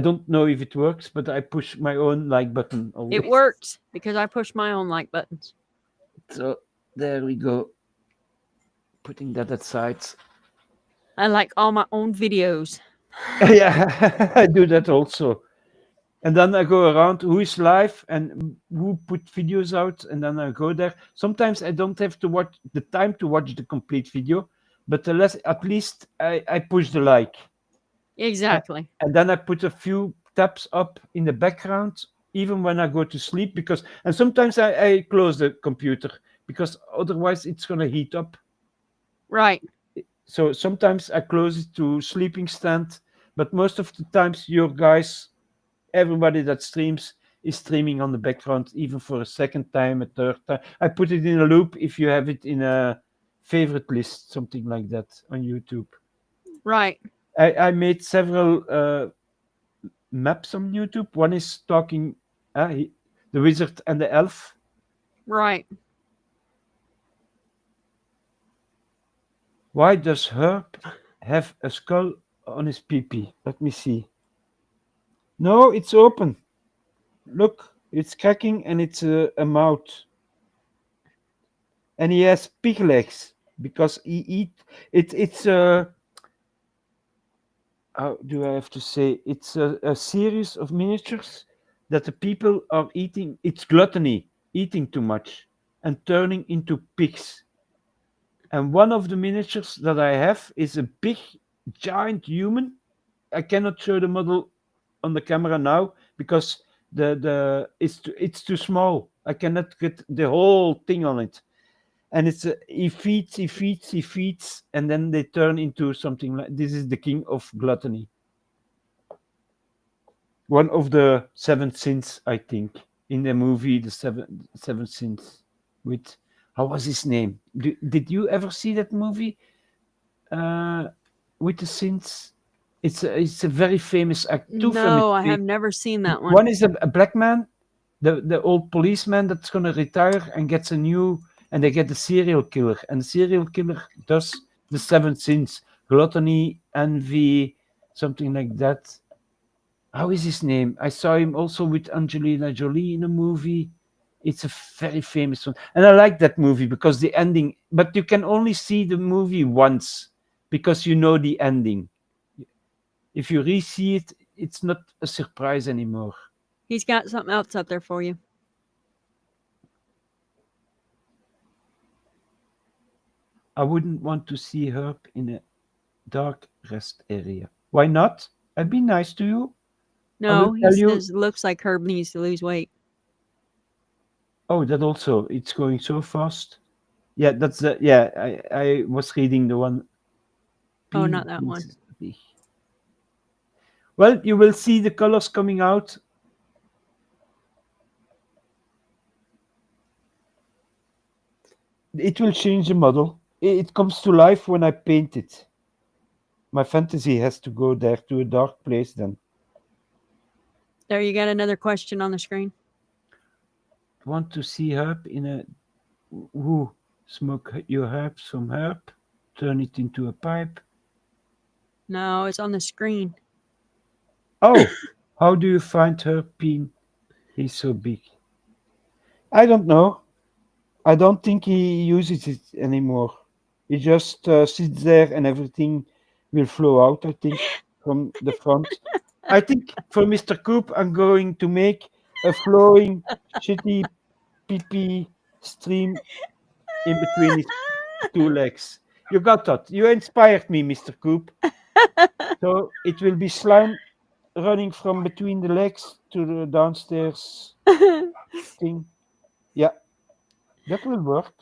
Speaker 3: don't know if it works, but I push my own like button
Speaker 2: It
Speaker 3: always.
Speaker 2: works because I push my own like buttons.
Speaker 3: So there we go. Putting that aside.
Speaker 2: I like all my own videos.
Speaker 3: Yeah, I do that also. And then I go around who is live and who put videos out, and then I go there. Sometimes I don't have to watch the time to watch the complete video, but at least I push the like. A-
Speaker 2: Exactly.
Speaker 3: And then I put a few tabs up in the background, even when I go to sleep, because and sometimes I close the computer because otherwise it's gonna heat up.
Speaker 2: Right.
Speaker 3: So sometimes I close it to sleeping stand, but most of the times your guys, everybody that streams is streaming on the background, even for a second time, a third time. I put it in a loop if you have it in a favorite list, something like that on YouTube.
Speaker 2: Right.
Speaker 3: I made several maps on YouTube. One is talking the wizard and the elf.
Speaker 2: Right.
Speaker 3: Why does Herb have a skull on his pee-pee? Let me see. No, it's open. Look, it's cracking and it's a mouth. And he has pig legs because he eat it. It's a how do I have to say? It's a series of miniatures that the people are eating. It's gluttony, eating too much and turning into pigs. And one of the miniatures that I have is a big, giant human. I cannot show the model on the camera now because it's too small. I cannot get the whole thing on it. And it's he feeds, and then they turn into something like this. Is the king of gluttony, one of the seven sins, I think, in the movie the seven sins. With how was his name? Did you ever see that movie? Uh, with the sins, it's a very famous act. Two famous.
Speaker 2: No, I have never seen that one.
Speaker 3: One is a black man, the old policeman that's gonna retire and gets a new, and they get a serial killer, and the serial killer does the seven sins: gluttony, envy, something like that. How is his name? I saw him also with Angelina Jolie in a movie. It's a very famous one, and I like that movie because the ending. But you can only see the movie once because you know the ending. If you re-see it, it's not a surprise anymore.
Speaker 2: He's got something else up there for you.
Speaker 3: I wouldn't want to see Herb in a dark rest area. Why not? I'd be nice to you. I will
Speaker 2: No, he
Speaker 3: tell you.
Speaker 2: says looks like Herb needs to lose weight.
Speaker 3: Oh, that also. It's going so fast. Yeah, that's the. Yeah, I was reading the one.
Speaker 2: Oh,
Speaker 3: P
Speaker 2: not that one.
Speaker 3: needs to be. Well, you will see the colors coming out. It will change the model. It comes to life when I paint it. My fantasy has to go there to a dark place then.
Speaker 2: There, you got another question on the screen.
Speaker 3: Want to see herb in a who smoke your herb some herb, turn it into a pipe.
Speaker 2: No, it's on the screen.
Speaker 3: Oh, how do you find herb bean? He's so big. I don't know. I don't think he uses it anymore. He just sits there and everything will flow out, I think, from the front. I think for Mr. Coop, I'm going to make a flowing, shitty pee pee stream in between his two legs. You got that. You inspired me, Mr. Coop. So it will be slime running from between the legs to the downstairs thing. Yeah, that will work.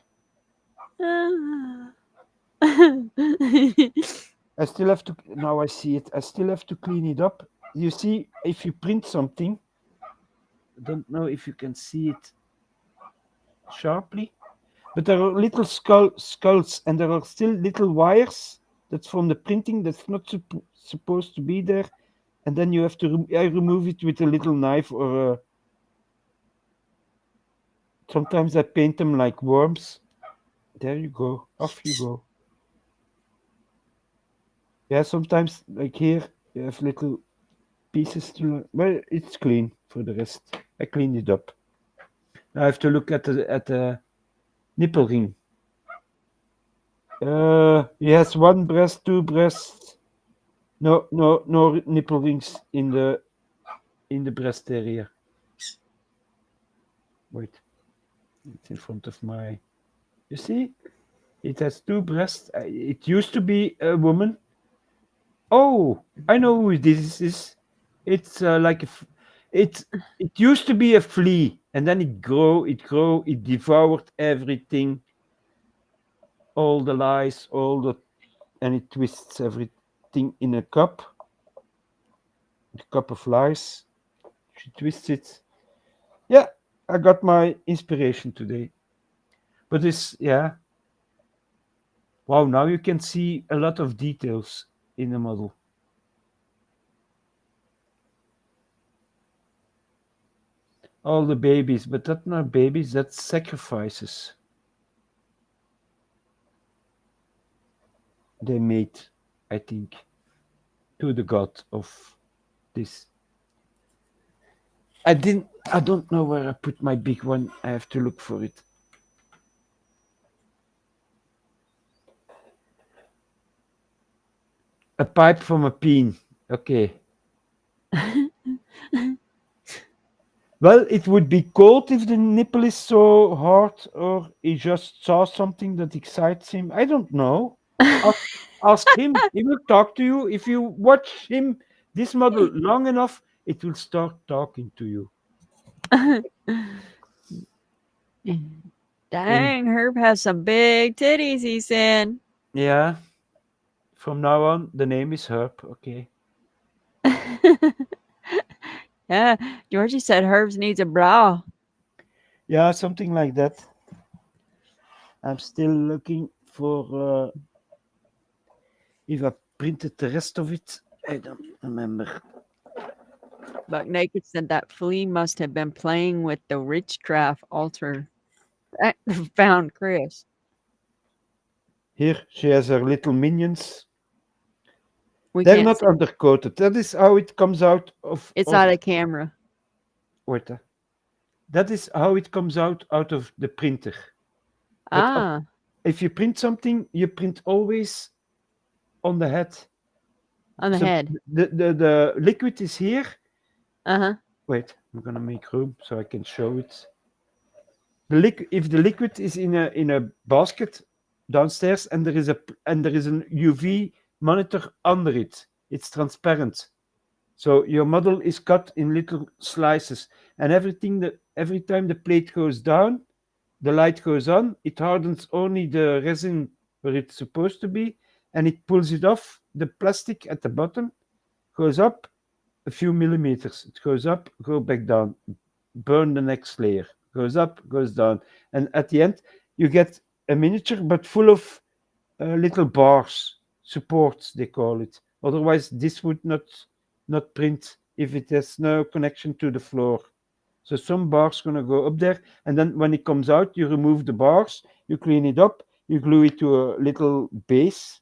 Speaker 3: I still have to, now I see it, I still have to clean it up. You see, if you print something, I don't know if you can see it sharply, but there are little skulls and there are still little wires. That's from the printing that's not supposed to be there. And then you have to I remove it with a little knife or sometimes I paint them like worms. There you go. Off you go. Yeah, sometimes like here you have little pieces to. Well, it's clean for the rest. I cleaned it up. Now I have to look at the nipple ring. He has one breast, two breasts. No, no, no nipple rings in the in the breast area. Wait, it's in front of my. You see, it has two breasts. It used to be a woman. Oh, I know who this is. It's like it. It used to be a flea, and then it devoured everything, all the lies, and it twists everything in a cup, the cup of lies. She twists it. Yeah, I got my inspiration today. But this, yeah, wow, now you can see a lot of details in the model. All the babies, but that's not babies, that's sacrifices they made, I think, to the god of this. I don't know where I put my big one. I have to look for it. A pipe from a peen. Okay. Well, it would be cold if the nipple is so hard, or he just saw something that excites him. I don't know. Ask, ask him. He will talk to you. If you watch him, this model, long enough, it will start talking to you. In
Speaker 2: Dang, Herb has some big titties, he said.
Speaker 3: yeah, from now on, the name is Herb. Okay.
Speaker 2: Yeah, Georgie said Herbs needs a bra.
Speaker 3: Yeah, something like that. I'm still looking for if I printed the rest of it. I don't remember.
Speaker 2: Buck Naked said that flea must have been playing with the Richcraft altar. That found Chris.
Speaker 3: Here, she has her little minions.
Speaker 2: We
Speaker 3: They're
Speaker 2: can't
Speaker 3: not
Speaker 2: see.
Speaker 3: undercoated. That is how it comes out
Speaker 2: It's
Speaker 3: of
Speaker 2: out of camera.
Speaker 3: wait. That is how it comes out of the printer. But
Speaker 2: Ah,
Speaker 3: if you print something, you print always on the head.
Speaker 2: on the
Speaker 3: So
Speaker 2: head.
Speaker 3: the liquid is here.
Speaker 2: Uh-huh.
Speaker 3: Wait, I'm gonna make room so I can show it. If the liquid is in a basket downstairs and there is an UV monitor under it, it's transparent. So your model is cut in little slices, and every time the plate goes down, the light goes on. It hardens only the resin where it's supposed to be, and it pulls it off. The plastic at the bottom goes up a few millimeters. It goes up, go back down, burn the next layer. Goes up, goes down, and at the end you get a miniature, but full of little bars, supports they call it. Otherwise, this would not print if it has no connection to the floor. So some bars gonna go up there, and then when it comes out, you remove the bars, you clean it up, you glue it to a little base,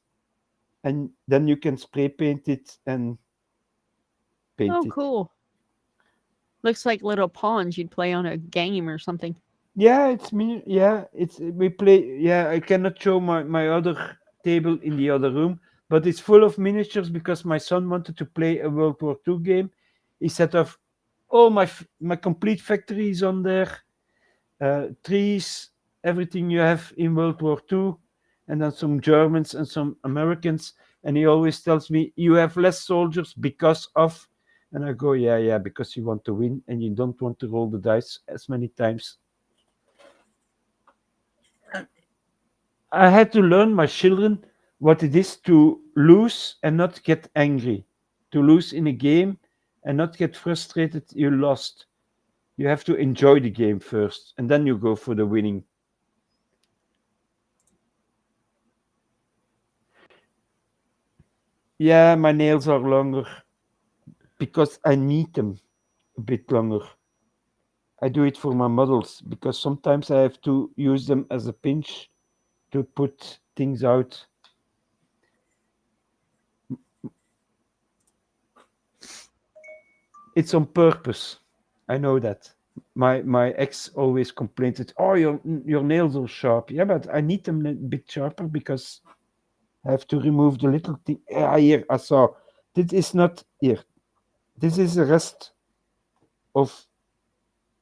Speaker 3: and then you can spray paint it and paint
Speaker 2: Oh,
Speaker 3: it.
Speaker 2: cool. Looks like little pawns you'd play on a game or something.
Speaker 3: Yeah, it's me. Yeah, it's we play. Yeah, I cannot show my other table in the other room, but it's full of miniatures because my son wanted to play a World War II game. He set off all my complete factories on there, trees, everything you have in World War II, and then some Germans and some Americans. And he always tells me, "You have less soldiers because of." And I go, "Yeah, yeah, because you want to win and you don't want to roll the dice as many times." I had to learn my children what it is to lose and not get angry, to lose in a game and not get frustrated you lost. You have to enjoy the game first and then you go for the winning. Yeah, my nails are longer because I need them a bit longer. I do it for my models because sometimes I have to use them as a pinch to put things out. It's on purpose. I know that. My ex always complained that, oh, your nails are sharp. Yeah, but I need them a bit sharper because I have to remove the little thing. Ah, here I saw. This is not here. This is the rest. of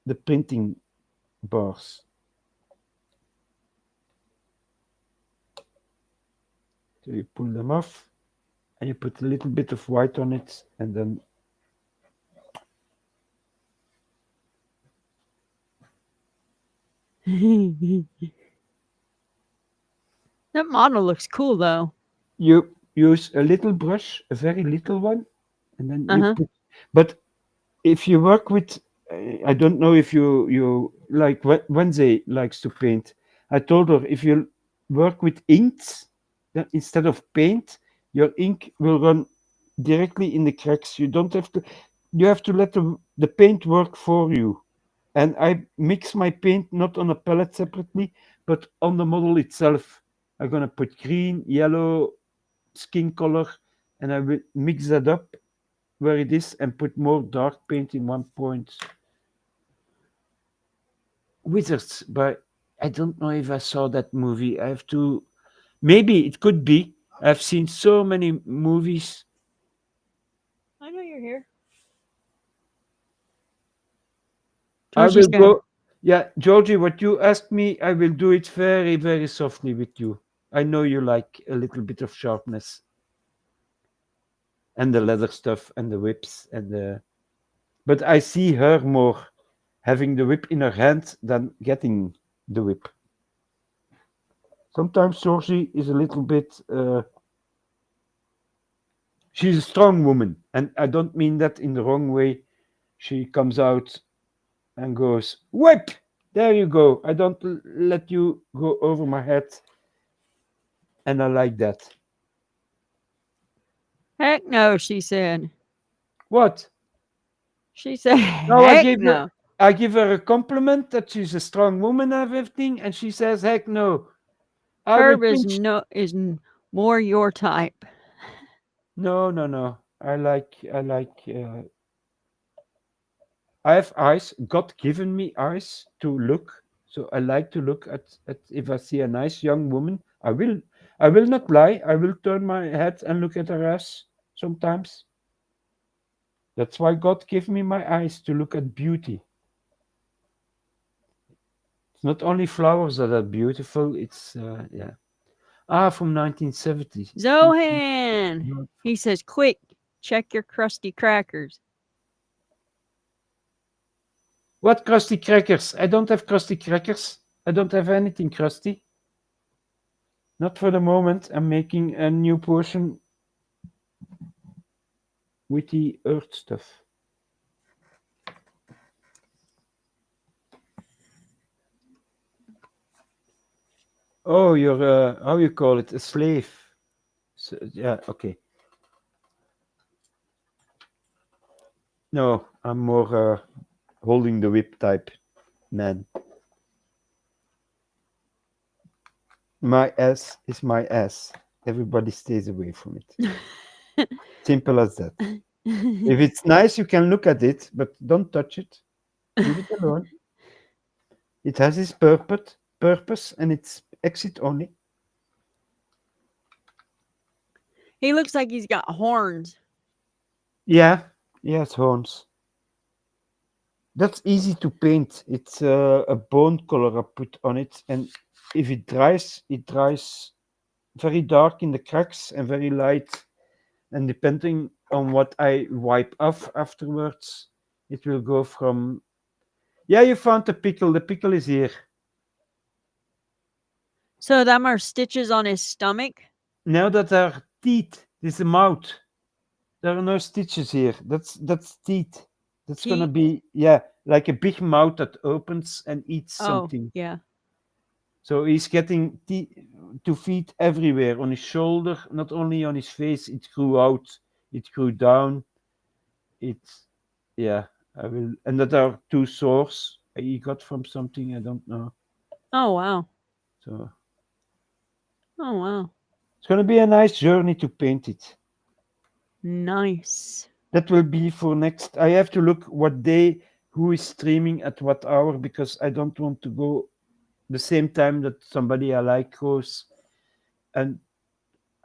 Speaker 3: the printing bars. So you pull them off and you put a little bit of white on it, and then
Speaker 2: That model looks cool though.
Speaker 3: you use a little brush, a very little one, and then you
Speaker 2: Uh-huh.
Speaker 3: put. But if you work with, I don't know if you like Wednesday likes to paint. I told her if you work with inks, then instead of paint, your ink will run directly in the cracks. You don't have to. You have to let the paint work for you. And I mix my paint not on a palette separately, but on the model itself. I'm gonna put green, yellow, skin color, and I will mix that up where it is and put more dark paint in one point. Wizards, but I don't know if I saw that movie. I have to. Maybe it could be. I've seen so many movies.
Speaker 2: I know you're here.
Speaker 3: I
Speaker 2: Georgie
Speaker 3: will
Speaker 2: said,
Speaker 3: go. Yeah, Georgie, what you asked me, I will do it very, very softly with you. I know you like a little bit of sharpness and the leather stuff and the whips and the. But I see her more having the whip in her hand than getting the whip. Sometimes Georgie is a little bit. She's a strong woman, and I don't mean that in the wrong way. She comes out and goes, "Whip! There you go. I don't let you go over my head," and I like that.
Speaker 2: heck no, she said.
Speaker 3: What?
Speaker 2: She said,
Speaker 3: No,
Speaker 2: heck no.
Speaker 3: I give her a compliment that she's a strong woman and everything, and she says, "Heck no, I will
Speaker 2: Herb is
Speaker 3: pinch."
Speaker 2: no is more your type.
Speaker 3: No, no, no. I like. I have eyes. God given me eyes to look. So I like to look at if I see a nice young woman, I will not lie. I will turn my head and look at her ass sometimes. That's why God gave me my eyes to look at beauty. It's not only flowers that are beautiful. It's yeah. Ah, from 1970.
Speaker 2: Zohan. He says, quick, check your crusty crackers.
Speaker 3: What crusty crackers? I don't have crusty crackers. I don't have anything crusty. Not for the moment. I'm making a new portion with the earth stuff. Oh, you're how you call it, a slave? So, yeah, okay. No, I'm more holding the whip type man. My ass is my ass. Everybody stays away from it. Simple as that. If it's nice, you can look at it, but don't touch it. Leave it alone. It has its purpose, and it's exit only.
Speaker 2: He looks like he's got horns.
Speaker 3: Yeah, yes, horns. That's easy to paint. It's a bone color I put on it, and if it dries very dark in the cracks and very light. And depending on what I wipe off afterwards, it will go from. Yeah, you found the pickle. The pickle is here.
Speaker 2: So them are stitches on his stomach.
Speaker 3: Now that there are teeth, this is a mouth. There are no stitches here. That's teeth. That's gonna
Speaker 2: Teeth.
Speaker 3: be, yeah, like a big mouth that opens and eats
Speaker 2: Oh,
Speaker 3: something.
Speaker 2: yeah.
Speaker 3: So he's getting to feet everywhere on his shoulder, not only on his face. It grew out, it grew down. It's yeah. I will, and that are two sores he got from something I don't know.
Speaker 2: Oh, wow.
Speaker 3: So
Speaker 2: Oh, wow.
Speaker 3: it's gonna be a nice journey to paint it.
Speaker 2: Nice.
Speaker 3: That will be for next. I have to look what day, who is streaming at what hour, because I don't want to go the same time that somebody I like goes. And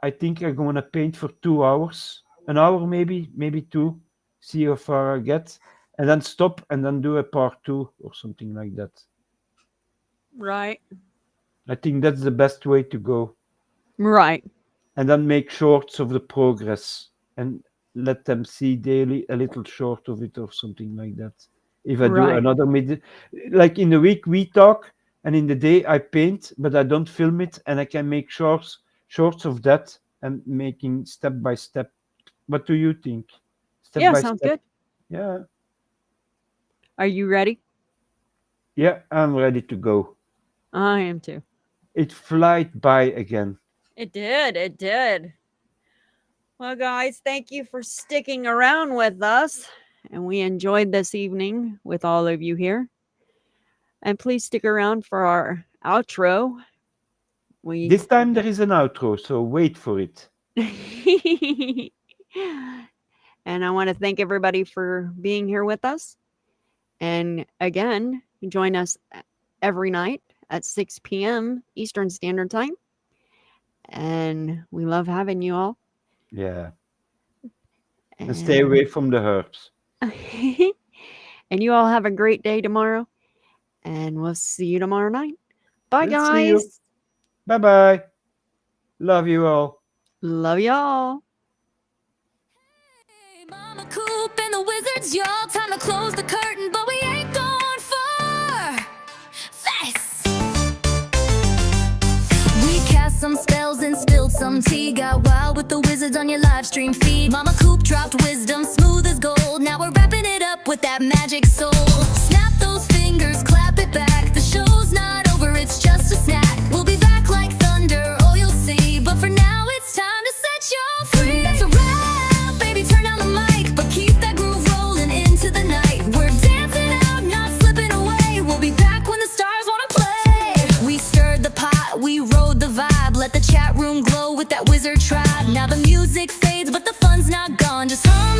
Speaker 3: I think I'm gonna paint for 2 hours, an hour maybe, maybe two. See how far I get, and then stop and then do a part 2 or something like that.
Speaker 2: Right.
Speaker 3: I think that's the best way to go.
Speaker 2: Right.
Speaker 3: And then make shorts of the progress and let them see daily a little short of it or something like that. If I do
Speaker 2: Right.
Speaker 3: another like in the week we talk and in the day I paint, but I don't film it, and I can make shorts of that and making step by step. What do you think? Step
Speaker 2: Yeah,
Speaker 3: by
Speaker 2: sounds
Speaker 3: step.
Speaker 2: good.
Speaker 3: Yeah.
Speaker 2: Are you ready?
Speaker 3: Yeah, I'm ready to go.
Speaker 2: I am too.
Speaker 3: It flied by again.
Speaker 2: It did. It did. Well, guys, thank you for sticking around with us. And we enjoyed this evening with all of you here. And please stick around for our outro. We
Speaker 3: This time there is an outro, so wait for it.
Speaker 2: and I want to thank everybody for being here with us. And again, join us every night at 6 p.m. Eastern Standard Time. And we love having you all.
Speaker 3: Yeah. And stay
Speaker 2: And,
Speaker 3: away from the herbs.
Speaker 2: and you all have a great day tomorrow. And we'll see you tomorrow night. Bye,
Speaker 3: We'll see you.
Speaker 2: guys.
Speaker 3: Bye bye. Love you all.
Speaker 2: Love y'all.
Speaker 1: Hey, Momma Coop and the wizards, y'all. Time to close the curtain, but we ain't going far. Fast. We cast some spells and spilled some tea. Got wild with the wizards on your live stream feed. Momma Coop dropped wisdom, smooth as gold. Now we're wrapping it up with that magic soul. Snap those fingers, clap it back. The show's not over, it's just a snack. We'll be back like thunder, oh you'll see. But for now, it's time to set y'all free. That's a wrap, baby, turn down the mic. But keep that groove rolling into the night. We're dancing out, not slipping away. We'll be back when the stars wanna play. We stirred the pot, we rode the vibe. Let the chat room glow with that wizard tribe. Now the music fades, but the fun's not gone. Just hum